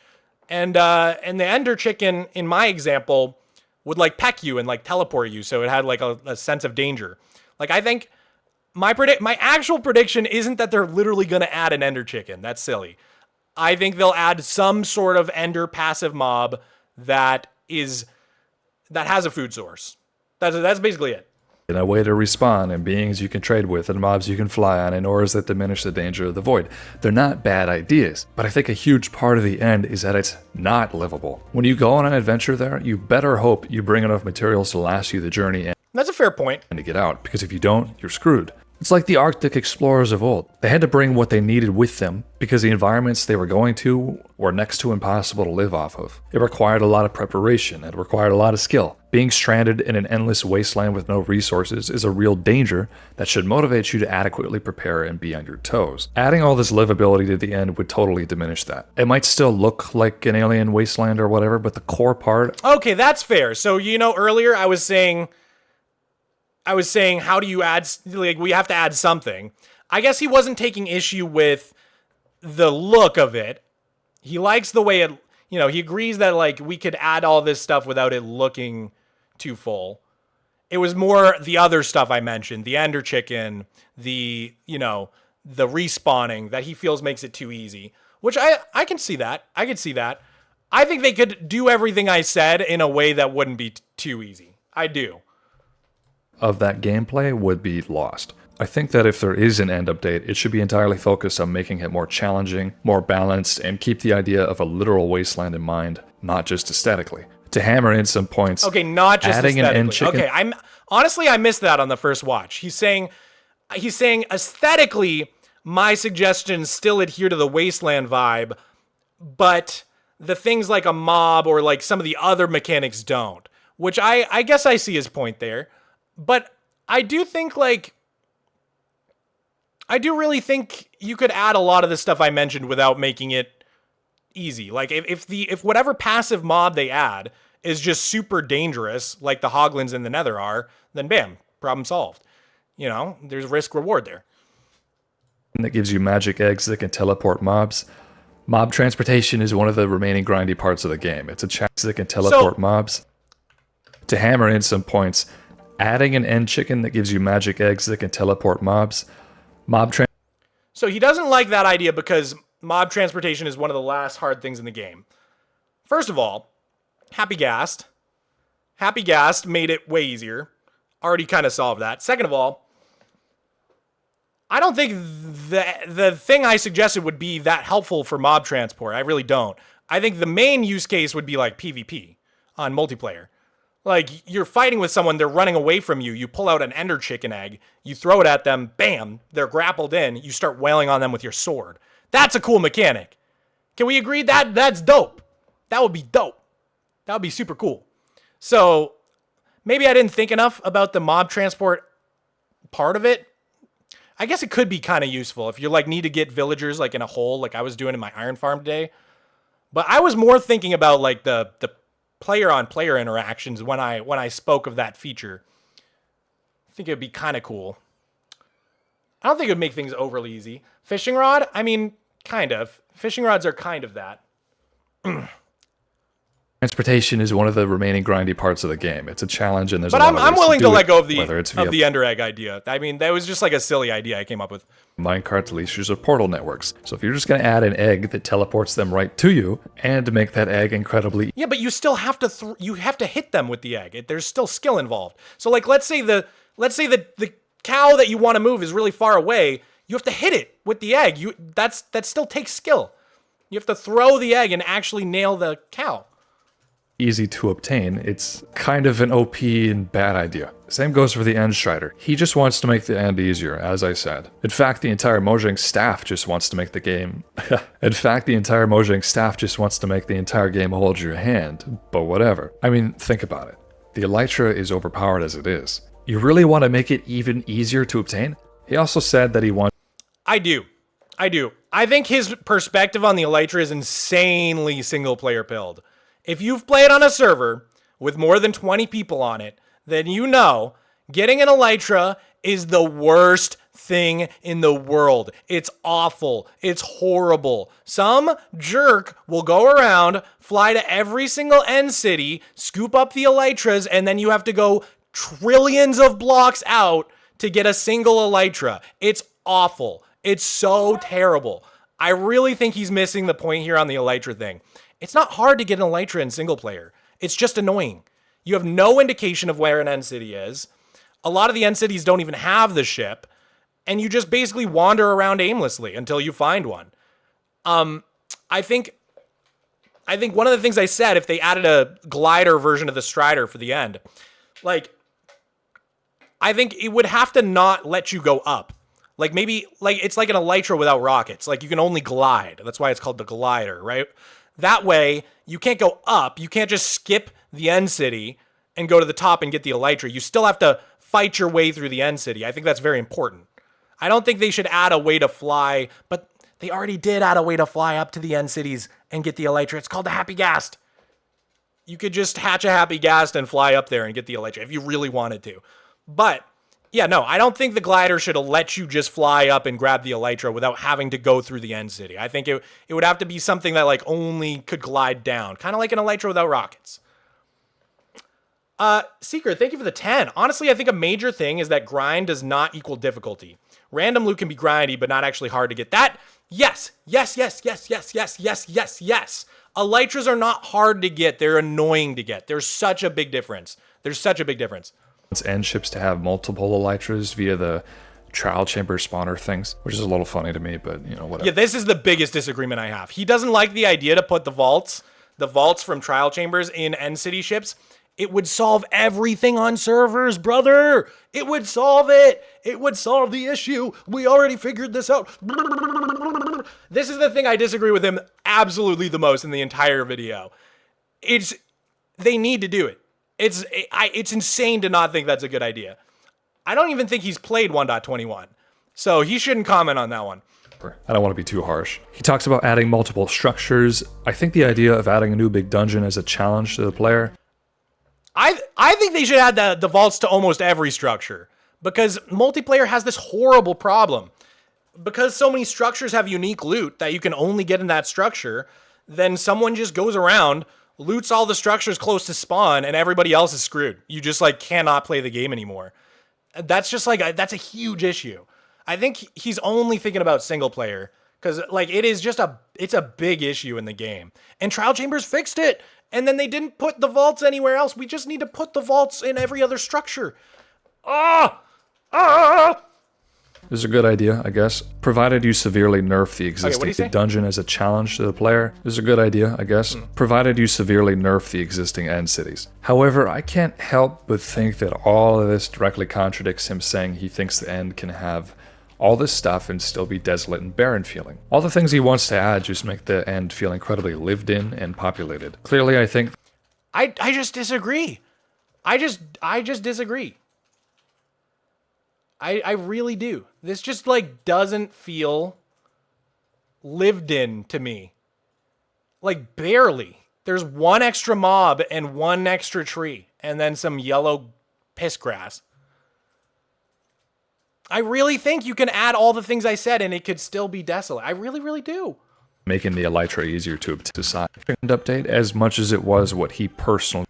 And the ender chicken, in my example, would like peck you and like teleport you, so it had like a sense of danger. Like, I think my actual prediction isn't that they're literally gonna add an ender chicken. That's silly. I think they'll add some sort of ender passive mob that has a food source. That's basically it. And a way to respawn and beings you can trade with and mobs you can fly on and ores that diminish the danger of the void. They're not bad ideas, but I think a huge part of the end is that it's not livable. When you go on an adventure there, you better hope you bring enough materials to last you the journey and That's a fair point. to get out, because if you don't, you're screwed. It's like the Arctic explorers of old. They had to bring what they needed with them because the environments they were going to were next to impossible to live off of. It required a lot of preparation. It required a lot of skill. Being stranded in an endless wasteland with no resources is a real danger that should motivate you to adequately prepare and be on your toes. Adding all this livability to the end would totally diminish that. It might still look like an alien wasteland or whatever, but the core part... Okay, that's fair. So, earlier I was saying, how do you add, like, we have to add something. I guess he wasn't taking issue with the look of it. He likes the way it, he agrees that, like, we could add all this stuff without it looking too full. It was more the other stuff I mentioned, the ender chicken, the respawning that he feels makes it too easy, which I can see that. I could see that. I think they could do everything I said in a way that wouldn't be too easy. I do. of that gameplay would be lost. I think that if there is an end update, it should be entirely focused on making it more challenging, more balanced, and keep the idea of a literal wasteland in mind, not just aesthetically. To hammer in some points, okay, not just adding aesthetically. an end chicken. Okay, honestly I missed that on the first watch. He's saying aesthetically, my suggestions still adhere to the wasteland vibe, but the things like a mob or like some of the other mechanics don't. Which I guess I see his point there. But I do think, like, I do really think you could add a lot of the stuff I mentioned without making it easy. Like, if whatever passive mob they add is just super dangerous, like the hoglins in the nether are, then bam, problem solved. There's risk reward there. That gives you magic eggs that can teleport mobs. Mob transportation is one of the remaining grindy parts of the game. It's a chance that can teleport mobs. To hammer in some points, adding an end chicken that gives you magic eggs that can teleport mobs. So he doesn't like that idea because mob transportation is one of the last hard things in the game. First of all, Happy Gassed. Happy Gassed made it way easier. Already kind of solved that. Second of all, I don't think the thing I suggested would be that helpful for mob transport. I really don't. I think the main use case would be like PvP on multiplayer. Like, you're fighting with someone, they're running away from you, you pull out an ender chicken egg, you throw it at them, bam, they're grappled in, you start wailing on them with your sword. That's a cool mechanic. Can we agree that's dope? That would be dope. That would be super cool. So, maybe I didn't think enough about the mob transport part of it. I guess it could be kind of useful if you like need to get villagers like in a hole like I was doing in my iron farm today. But I was more thinking about like the player-on-player interactions when I spoke of that feature. I think it'd be kind of cool. I don't think it would make things overly easy. Fishing rod? I mean, kind of. Fishing rods are kind of that. Transportation is one of the remaining grindy parts of the game. It's a challenge, and there's But a lot of I'm ways willing to do let it, go of the whether it's via ender egg idea. I mean, that was just like a silly idea I came up with. minecart leashes or portal networks. So if you're just going to add an egg that teleports them right to you and make that egg incredibly Yeah, but you still have to you have to hit them with the egg. There's still skill involved. So like let's say the cow that you want to move is really far away, you have to hit it with the egg. That still takes skill. You have to throw the egg and actually nail the cow. easy to obtain, it's kind of an OP and bad idea. Same goes for the End Strider. He just wants to make the end easier, as I said. In fact, the entire Mojang staff just wants to make the game... In fact, the entire Mojang staff just wants to make the entire game hold your hand, but whatever. I mean, think about it. The Elytra is overpowered as it is. You really want to make it even easier to obtain? He also said that he wants... I do. I think his perspective on the Elytra is insanely single-player pilled. If you've played on a server with more than 20 people on it, then you know getting an Elytra is the worst thing in the world. It's awful. It's horrible. Some jerk will go around, fly to every single end city, scoop up the Elytras, and then you have to go trillions of blocks out to get a single Elytra. It's awful. It's so terrible. I really think he's missing the point here on the Elytra thing. It's not hard to get an Elytra in single player. It's just annoying. You have no indication of where an end city is. A lot of the end cities don't even have the ship, and you just basically wander around aimlessly until you find one. I think one of the things I said, if they added a glider version of the Strider for the end, I think it would have to not let you go up. Maybe it's like an Elytra without rockets. You can only glide. That's why it's called the glider, right? That way, you can't go up. You can't just skip the end city and go to the top and get the Elytra. You still have to fight your way through the end city. I think that's very important. I don't think they should add a way to fly, but they already did add a way to fly up to the end cities and get the Elytra. It's called the Happy Gast. You could just hatch a Happy Gast and fly up there and get the Elytra if you really wanted to. But yeah, no, I don't think the glider should let you just fly up and grab the Elytra without having to go through the end city. I think it would have to be something that only could glide down, kind of like an Elytra without rockets. Seeker, thank you for the 10. Honestly, I think a major thing is that grind does not equal difficulty. Random loot can be grindy, but not actually hard to get. That, yes. Elytras are not hard to get. They're annoying to get. There's such a big difference. end ships to have multiple Elytras via the trial chamber spawner things, which is a little funny to me, but whatever. Yeah, this is the biggest disagreement I have. He doesn't like the idea to put the vaults from trial chambers in end city ships. It would solve everything on servers, brother. It would solve it. It would solve the issue. We already figured this out. This is the thing I disagree with him absolutely the most in the entire video. They need to do it. It's insane to not think that's a good idea. I don't even think he's played 1.21, so he shouldn't comment on that one. I don't want to be too harsh. He talks about adding multiple structures. I think the idea of adding a new big dungeon as a challenge to the player. I think they should add the vaults to almost every structure, because multiplayer has this horrible problem. Because so many structures have unique loot that you can only get in that structure, then someone just goes around, loots all the structures close to spawn, and everybody else is screwed. You just cannot play the game anymore. That's just that's a huge issue. I think he's only thinking about single player because like it's a big issue in the game. And Trial Chambers fixed it. And then they didn't put the vaults anywhere else. We just need to put the vaults in every other structure. This is a good idea, I guess, provided you severely nerf the do you existing say? dungeon as a challenge to the player. This is a good idea, I guess, provided you severely nerf the existing end cities. However, I can't help but think that all of this directly contradicts him saying he thinks the end can have all this stuff and still be desolate and barren feeling. All the things he wants to add just make the end feel incredibly lived in and populated. Clearly, I think I just disagree. I just disagree. I really do. This just like doesn't feel lived in to me. Like barely. There's one extra mob and one extra tree and then some yellow piss grass. I really think you can add all the things I said and it could still be desolate. I really, really do. making the elytra easier to decide. Update as much as it was what he personally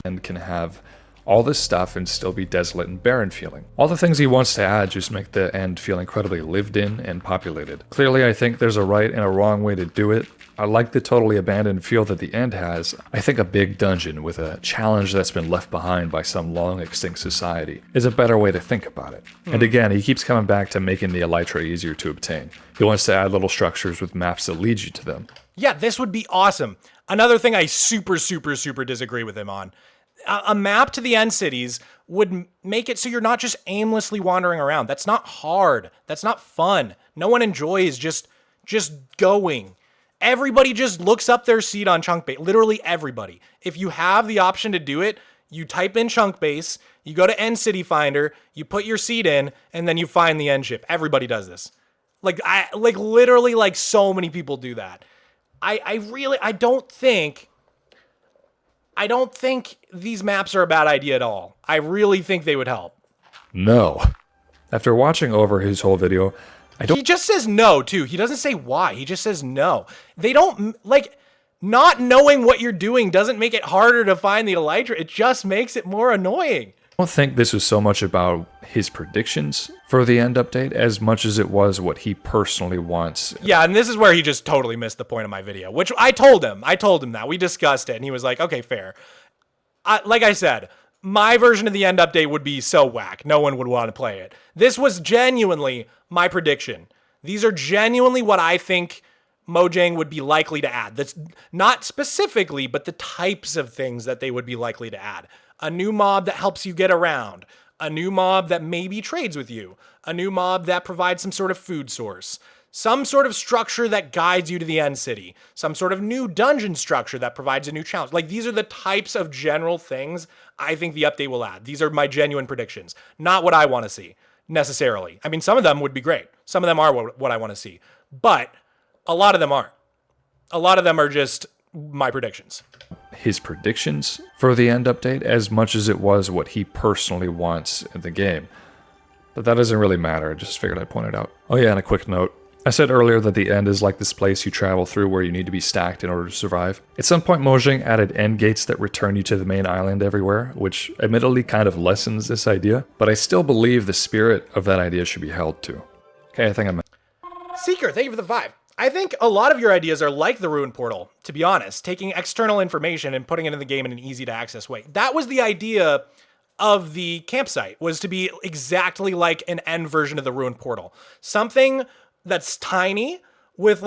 and can have all this stuff and still be desolate and barren feeling. All the things he wants to add just make the end feel incredibly lived in and populated. Clearly, I think there's a right and a wrong way to do it. I like the totally abandoned feel that the end has. I think a big dungeon with a challenge that's been left behind by some long extinct society is a better way to think about it. And again, he keeps coming back to making the elytra easier to obtain. He wants to add little structures with maps that lead you to them. Yeah, this would be awesome. Another thing I super disagree with him on. A map to the end cities would make it so you're not just aimlessly wandering around. That's not hard. That's not fun. No one enjoys just going. Everybody just looks up their seed on chunk base. Literally everybody. If you have the option to do it, you type in chunk base, you go to end city finder, you put your seed in, and then you find the end ship. Everybody does this. Literally so many people do that. I don't think these maps are a bad idea at all. I really think they would help. No. After watching over his whole video, He just says no, too. He doesn't say why. He just says no. They don't, not knowing what you're doing doesn't make it harder to find the elytra. It just makes it more annoying. I don't think this was so much about his predictions for the end update as much as it was what he personally wants. Yeah, and this is where he just totally missed the point of my video, which I told him that. We discussed it, and he was like, okay, fair. Like I said, my version of the end update would be so whack. No one would want to play it. This was genuinely my prediction. These are genuinely what I think Mojang would be likely to add. That's not specifically, but the types of things that they would be likely to add. A new mob that helps you get around. A new mob that maybe trades with you. A new mob that provides some sort of food source. Some sort of structure that guides you to the end city. Some sort of new dungeon structure that provides a new challenge. These are the types of general things I think the update will add. These are my genuine predictions. Not what I want to see, necessarily. I mean, some of them would be great. Some of them are what I want to see. But a lot of them aren't. A lot of them are just my predictions. His predictions for the end update as much as it was what he personally wants in the game. But that doesn't really matter. I just figured I'd point it out. Oh yeah, and a quick note. I said earlier that the end is like this place you travel through where you need to be stacked in order to survive. At some point, Mojang added end gates that return you to the main island everywhere, which admittedly kind of lessens this idea, but I still believe the spirit of that idea should be held to. Okay, I think I'm... Seeker, thank you for the 5. I think a lot of your ideas are like the Ruin Portal, to be honest, taking external information and putting it in the game in an easy to access way. That was the idea of the campsite, was to be exactly like an end version of the Ruin Portal. Something that's tiny with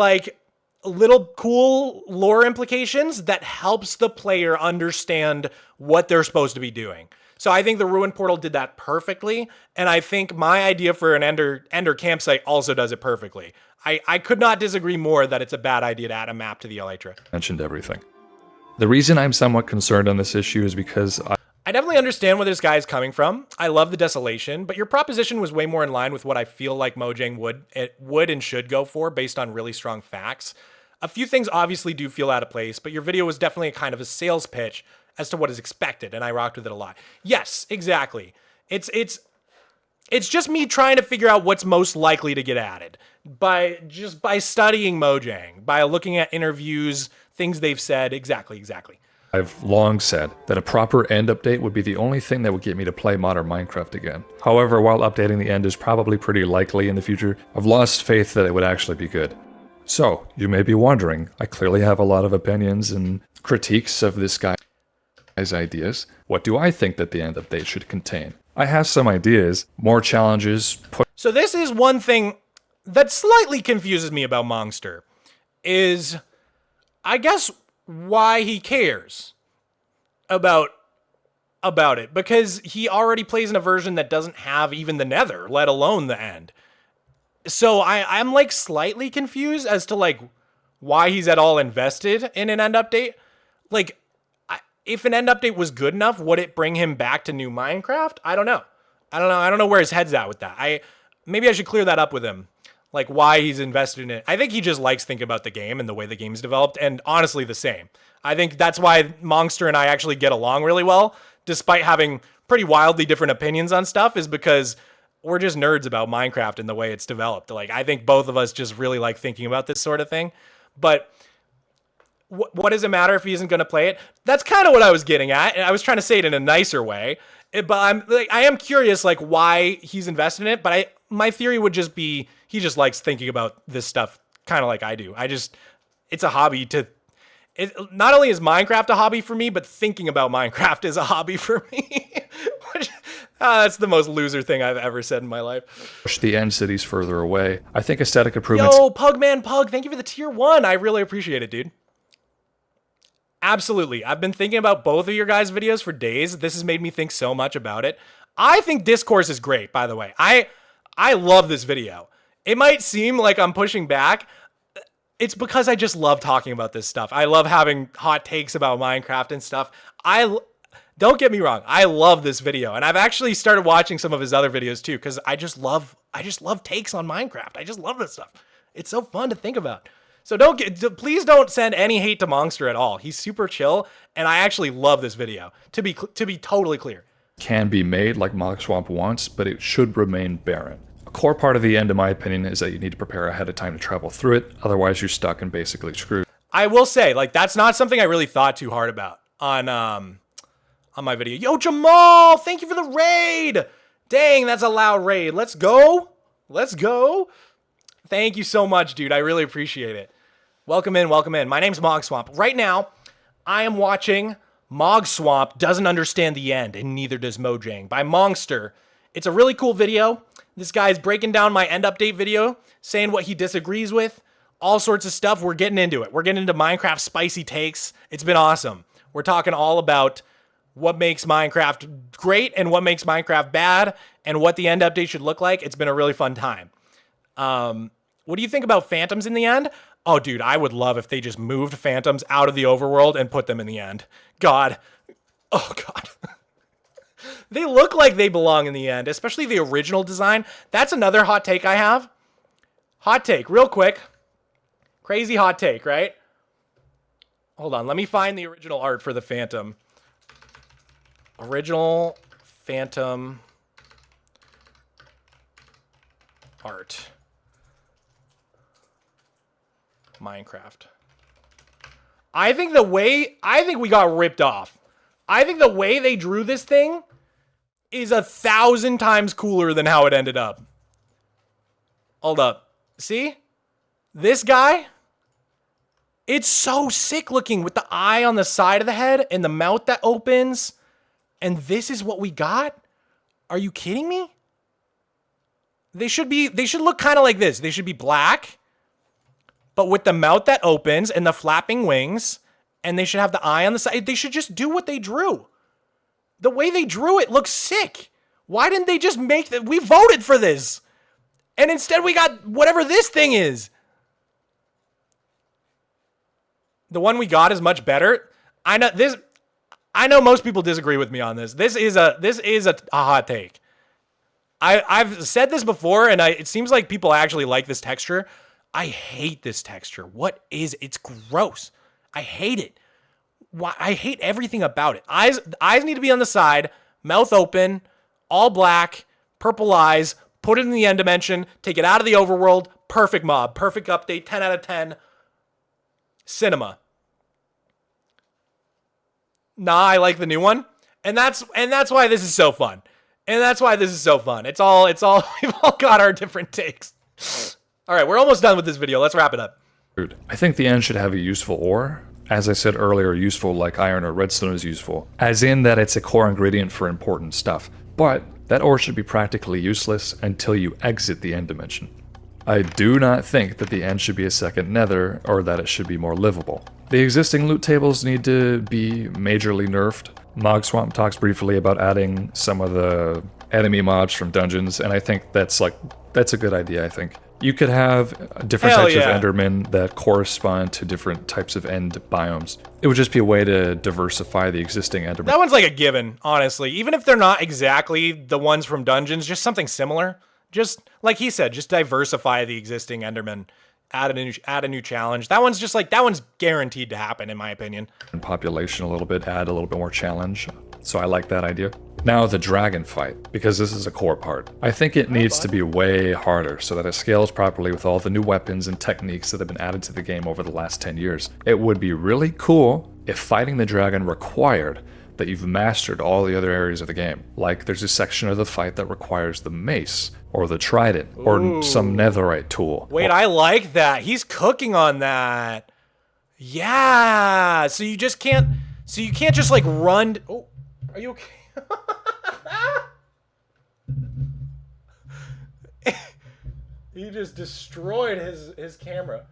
little cool lore implications that helps the player understand what they're supposed to be doing. So I think the Ruin Portal did that perfectly, and I think my idea for an Ender campsite also does it perfectly. I could not disagree more that it's a bad idea to add a map to the Elytra. Mentioned everything. The reason I'm somewhat concerned on this issue is because I definitely understand where this guy is coming from. I love the desolation, but your proposition was way more in line with what I feel like Mojang would and should go for based on really strong facts. A few things obviously do feel out of place, but your video was definitely a kind of a sales pitch as to what is expected, and I rocked with it a lot. Yes, exactly. It's just me trying to figure out what's most likely to get added by studying Mojang, by looking at interviews, things they've said. Exactly. I've long said that a proper end update would be the only thing that would get me to play modern Minecraft again. However, while updating the end is probably pretty likely in the future, I've lost faith that it would actually be good. So, you may be wondering, I clearly have a lot of opinions and critiques of this guy's ideas. What do I think that the end update should contain? I have some ideas, more challenges. So this is one thing that slightly confuses me about Mongster, is, I guess, why he cares about it, because he already plays in a version that doesn't have even the nether, let alone the end. So I'm like slightly confused as to like why he's at all invested in an end update. Like, if an end update was good enough, would it bring him back to new Minecraft? I don't know. I don't know where his head's at with that. Maybe I should clear that up with him. Like, why he's invested in it. I think he just likes thinking about the game and the way the game's developed, and honestly, the same. I think that's why Mongster and I actually get along really well, despite having pretty wildly different opinions on stuff, is because we're just nerds about Minecraft and the way it's developed. Like, I think both of us just really like thinking about this sort of thing. But what does it matter if he isn't going to play it? That's kind of what I was getting at, and I was trying to say it in a nicer way. But I am curious, like, why he's invested in it. But my theory would just be he just likes thinking about this stuff, kind of like I do. It's a hobby to. Not only is Minecraft a hobby for me, but thinking about Minecraft is a hobby for me. That's the most loser thing I've ever said in my life. Push the end cities further away. I think aesthetic improvements. Yo, Pugman Pug, thank you for the tier 1. I really appreciate it, dude. Absolutely. I've been thinking about both of your guys' videos for days. This has made me think so much about it. I think discourse is great, by the way. I love this video. It might seem like I'm pushing back. It's because I just love talking about this stuff. I love having hot takes about Minecraft and stuff. Don't get me wrong. I love this video, and I've actually started watching some of his other videos too, because I just love takes on Minecraft. I just love this stuff. It's so fun to think about. So please don't send any hate to Mongster at all. He's super chill, and I actually love this video. To be totally clear, can be made like Mogswamp wants, but it should remain barren. A core part of the end, in my opinion, is that you need to prepare ahead of time to travel through it. Otherwise, you're stuck and basically screwed. I will say, like, that's not something I really thought too hard about on my video. Yo, Jamal, thank you for the raid. Dang, that's a loud raid. Let's go. Let's go. Thank you so much, dude. I really appreciate it. Welcome in, welcome in. My name's Mogswamp. Right now, I am watching Mogswamp Doesn't Understand the End, and Neither Does Mojang by Mongster. It's a really cool video. This guy's breaking down my end update video, saying what he disagrees with, all sorts of stuff. We're getting into it. We're getting into Minecraft spicy takes. It's been awesome. We're talking all about what makes Minecraft great and what makes Minecraft bad and what the end update should look like. It's been a really fun time. What do you think about phantoms in the end? Oh, dude, I would love if they just moved phantoms out of the overworld and put them in the end. God. Oh, God. They look like they belong in the end, especially the original design. That's another hot take I have. Hot take, real quick. Crazy hot take, right? Hold on, let me find the original art for the phantom. Original phantom art. Minecraft. I think we got ripped off. I think the way they drew this thing is 1,000 times cooler than how it ended up. Hold up. See? This guy? It's so sick looking with the eye on the side of the head and the mouth that opens. And this is what we got? Are you kidding me? They should look kind of like this. They should be black, but with the mouth that opens and the flapping wings, and they should have the eye on the side. They should just do what they drew. The way they drew it looks sick. Why didn't they just make that? We voted for this. And instead we got whatever this thing is. The one we got is much better. I know most people disagree with me on this. This is a hot take. I've said this before, and it seems like people actually like this texture. I hate this texture. It's gross. I hate it. I hate everything about it. Eyes need to be on the side, mouth open, all black, purple eyes, put it in the end dimension, take it out of the overworld, perfect mob, perfect update, 10 out of 10. Cinema. Nah, I like the new one. And that's why this is so fun. And that's why this is so fun. It's all we've all got our different takes. All right, we're almost done with this video. Let's wrap it up. I think the end should have a useful ore. As I said earlier, useful like iron or redstone is useful, as in that it's a core ingredient for important stuff. But that ore should be practically useless until you exit the end dimension. I do not think that the end should be a second nether, or that it should be more livable. The existing loot tables need to be majorly nerfed. Mogswamp talks briefly about adding some of the enemy mobs from dungeons, and I think that's a good idea, I think. You could have different types of Endermen that correspond to different types of end biomes. It would just be a way to diversify the existing Endermen. That one's like a given, honestly. Even if they're not exactly the ones from dungeons, just something similar. Just like he said, just diversify the existing Endermen. Add a new challenge. That one's just like, that one's guaranteed to happen, in my opinion. Population a little bit, add a little bit more challenge. So I like that idea. Now the dragon fight, because this is a core part. I think it needs to be way harder so that it scales properly with all the new weapons and techniques that have been added to the game over the last 10 years. It would be really cool if fighting the dragon required that you've mastered all the other areas of the game. Like there's a section of the fight that requires the mace, or the trident, or some netherite tool. Wait, I like that. He's cooking on that. Yeah. So you just can't, just like run. Oh, are you okay? He just destroyed his camera.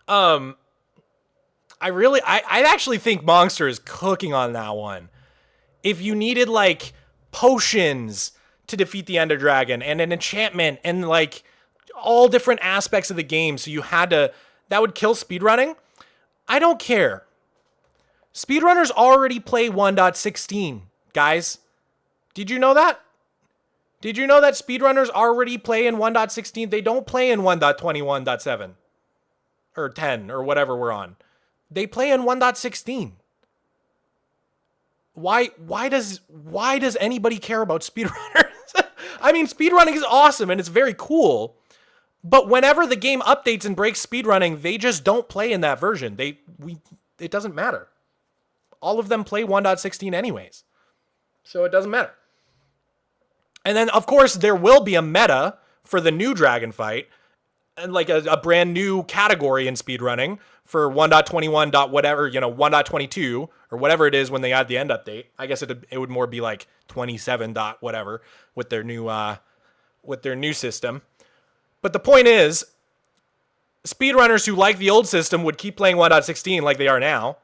I actually think Mongster is cooking on that one. If you needed like potions to defeat the Ender Dragon and an enchantment and like all different aspects of the game, so you had to, that would kill speedrunning. I don't care. Speedrunners already play 1.16, guys. Did you know that? Did you know that speedrunners already play in 1.16? They don't play in 1.21.7 or 10 or whatever we're on. They play in 1.16. Why does anybody care about speedrunners? I mean, speedrunning is awesome and it's very cool. But whenever the game updates and breaks speedrunning, they just don't play in that version. It doesn't matter. All of them play 1.16 anyways. So it doesn't matter. And then, of course, there will be a meta for the new dragon fight, and like a brand new category in speedrunning for 1.21. Whatever, 1.22 or whatever it is when they add the end update. I guess it would more be like 27. Whatever with their new system. But the point is, speedrunners who like the old system would keep playing 1.16 like they are now,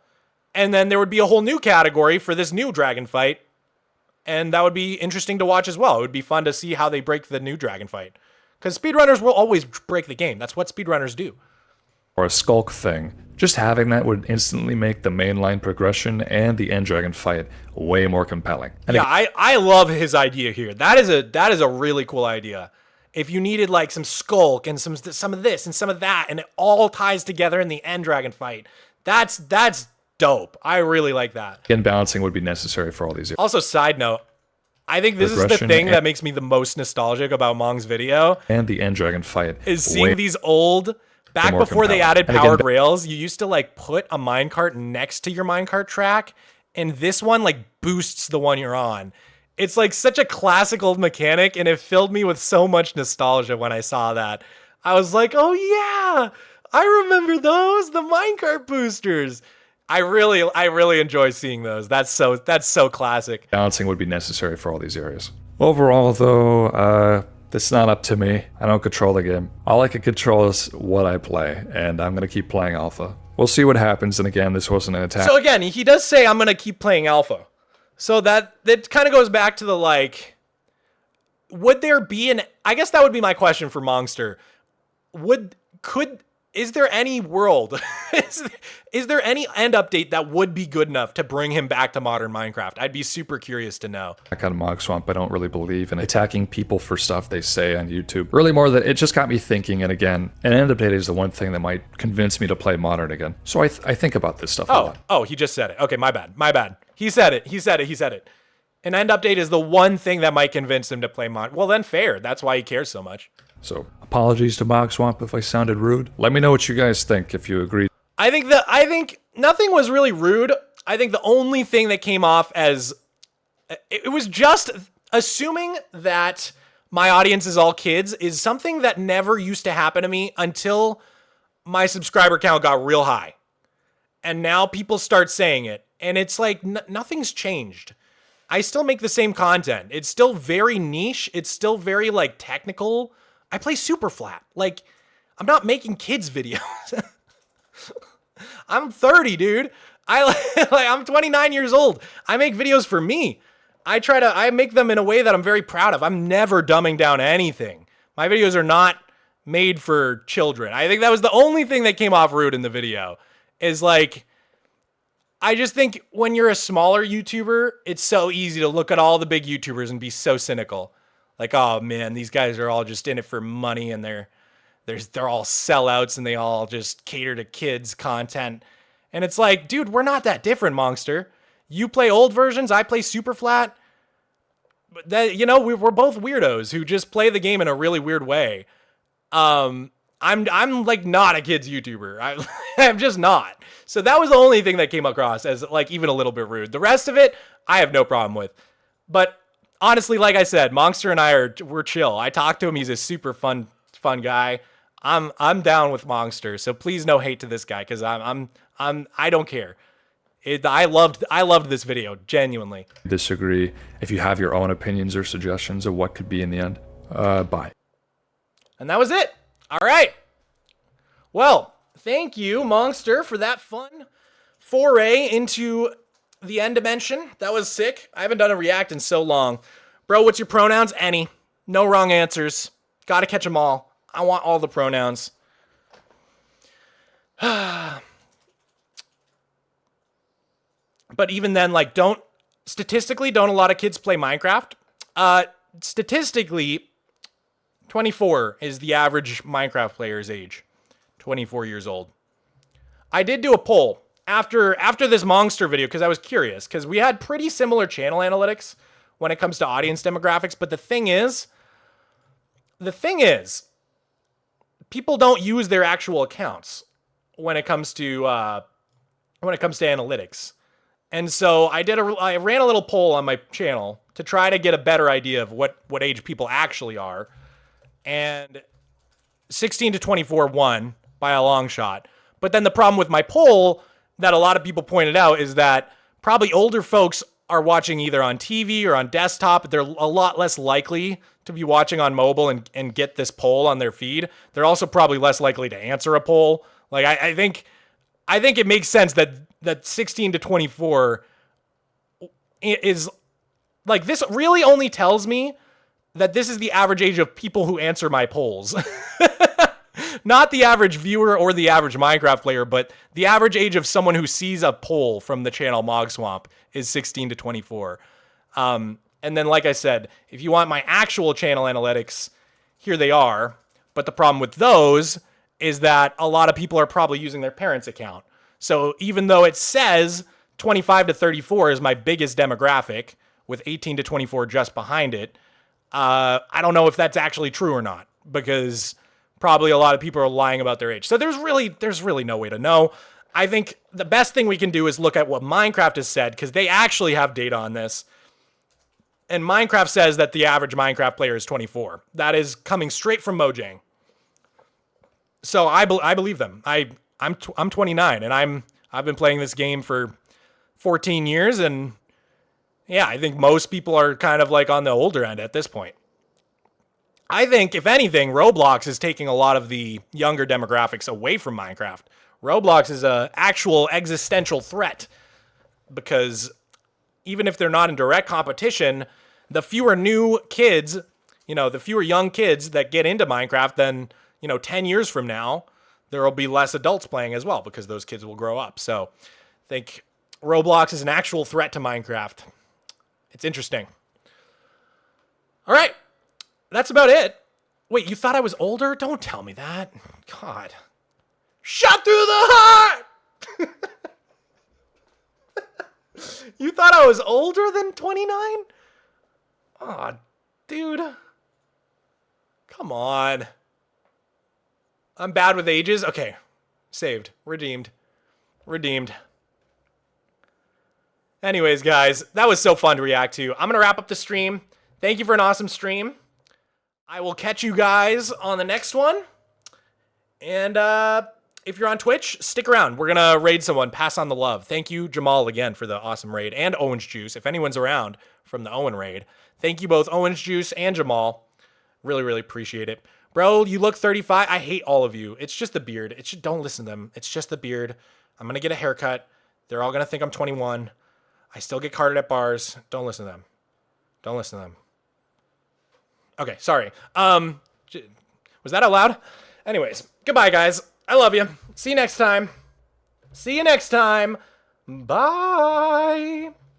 and then there would be a whole new category for this new dragon fight. And that would be interesting to watch as well. It would be fun to see how they break the new dragon fight. Because speedrunners will always break the game. That's what speedrunners do. Or a skulk thing. Just having that would instantly make the mainline progression and the end dragon fight way more compelling. And yeah, I love his idea here. That is a really cool idea. If you needed like some skulk and some of this and some of that, and it all ties together in the end dragon fight, that's dope. I really like that. Again, balancing would be necessary for all these. Also, side note, I think this is the thing that makes me the most nostalgic about Mong's video. And the end dragon fight. Is seeing these old, back before they added powered rails, you used to like put a minecart next to your minecart track, and this one like boosts the one you're on. It's like such a classical mechanic, and it filled me with so much nostalgia when I saw that. I was like, oh yeah, I remember those, the minecart boosters. I really enjoy seeing those. That's so classic. Balancing would be necessary for all these areas. Overall, though, it's not up to me. I don't control the game. All I can control is what I play, and I'm gonna keep playing alpha. We'll see what happens. And again, this wasn't an attack. So again, he does say I'm gonna keep playing alpha. So that kind of goes back to the like, would there be I guess that would be my question for Mongster. Is there any world, is there any end update that would be good enough to bring him back to modern Minecraft? I'd be super curious to know. I got a Mogswamp. I don't really believe in attacking people for stuff they say on YouTube. Really more that it just got me thinking, and again, an end update is the one thing that might convince me to play modern again. So I think about this stuff a lot. Oh, he just said it. Okay, my bad. He said it. An end update is the one thing that might convince him to play modern. Well then fair, that's why he cares so much. So, apologies to Mogswamp if I sounded rude. Let me know what you guys think, if you agree. I think nothing was really rude. I think the only thing that came off as it was just assuming that my audience is all kids is something that never used to happen to me until my subscriber count got real high. And now people start saying it. And it's like nothing's changed. I still make the same content. It's still very niche. It's still very like technical. I play super flat. Like, I'm not making kids videos. I'm 30, dude. I'm 29 years old. I make videos for me. I make them in a way that I'm very proud of. I'm never dumbing down anything. My videos are not made for children. I think that was the only thing that came off rude in the video is like, I just think when you're a smaller YouTuber, it's so easy to look at all the big YouTubers and be so cynical. Like, oh man, these guys are all just in it for money and they're all sellouts and they all just cater to kids content. And it's like, dude, we're not that different, Mongster. You play old versions, I play super flat. But that, you know, we're both weirdos who just play the game in a really weird way. I'm like not a kids YouTuber. I'm just not. So that was the only thing that came across as like even a little bit rude. The rest of it, I have no problem with. But honestly, like I said, Mongster and we're chill. I talked to him. He's a super fun guy. I'm down with Mongster. So please no hate to this guy because I don't care. I loved this video genuinely. Disagree. If you have your own opinions or suggestions of what could be in the end, bye. And that was it. All right. Well, thank you, Mongster, for that fun foray into the end dimension. That was sick. I haven't done a react in so long. Bro, what's your pronouns? Any. No wrong answers. Gotta catch them all. I want all the pronouns. But even then, like, statistically, don't a lot of kids play Minecraft? Statistically, 24 is the average Minecraft player's age. 24 years old. I did do a poll after this Mongster video because I was curious because we had pretty similar channel analytics when it comes to audience demographics. But the thing is, people don't use their actual accounts when it comes to analytics. And so I ran a little poll on my channel to try to get a better idea of what age people actually are. And 16 to 24 won by a long shot. But then the problem with my poll that a lot of people pointed out is that probably older folks are watching either on TV or on desktop. They're a lot less likely to be watching on mobile and get this poll on their feed. They're also probably less likely to answer a poll. Like I think it makes sense that 16 to 24 is like, this really only tells me that this is the average age of people who answer my polls. Not the average viewer or the average Minecraft player, but the average age of someone who sees a poll from the channel Mogswamp is 16 to 24. And then, like I said, if you want my actual channel analytics, here they are. But the problem with those is that a lot of people are probably using their parents' account. So even though it says 25 to 34 is my biggest demographic, with 18 to 24 just behind it, I don't know if that's actually true or not, because probably a lot of people are lying about their age. So there's really no way to know. I think the best thing we can do is look at what Minecraft has said, because they actually have data on this. And Minecraft says that the average Minecraft player is 24. That is coming straight from Mojang. So I believe them. I'm 29 and I've been playing this game for 14 years, and yeah, I think most people are kind of like on the older end at this point. I think, if anything, Roblox is taking a lot of the younger demographics away from Minecraft. Roblox is an actual existential threat because even if they're not in direct competition, the fewer new kids, the fewer young kids that get into Minecraft, then, 10 years from now, there will be less adults playing as well because those kids will grow up. So I think Roblox is an actual threat to Minecraft. It's interesting. All right. That's about it. Wait, you thought I was older? Don't tell me that. God. Shot through the heart! You thought I was older than 29? Aw, dude. Come on. I'm bad with ages? Okay. Saved. Redeemed. Anyways, guys, that was so fun to react to. I'm going to wrap up the stream. Thank you for an awesome stream. I will catch you guys on the next one. And if you're on Twitch, stick around. We're going to raid someone. Pass on the love. Thank you, Jamal, again, for the awesome raid. And Orange Juice, if anyone's around from the Owen raid. Thank you both, Orange Juice and Jamal. Really, really appreciate it. Bro, you look 35. I hate all of you. It's just the beard. Don't listen to them. It's just the beard. I'm going to get a haircut. They're all going to think I'm 21. I still get carded at bars. Don't listen to them. Don't listen to them. Okay, sorry. Was that out loud? Anyways, goodbye, guys. I love you. See you next time. See you next time. Bye.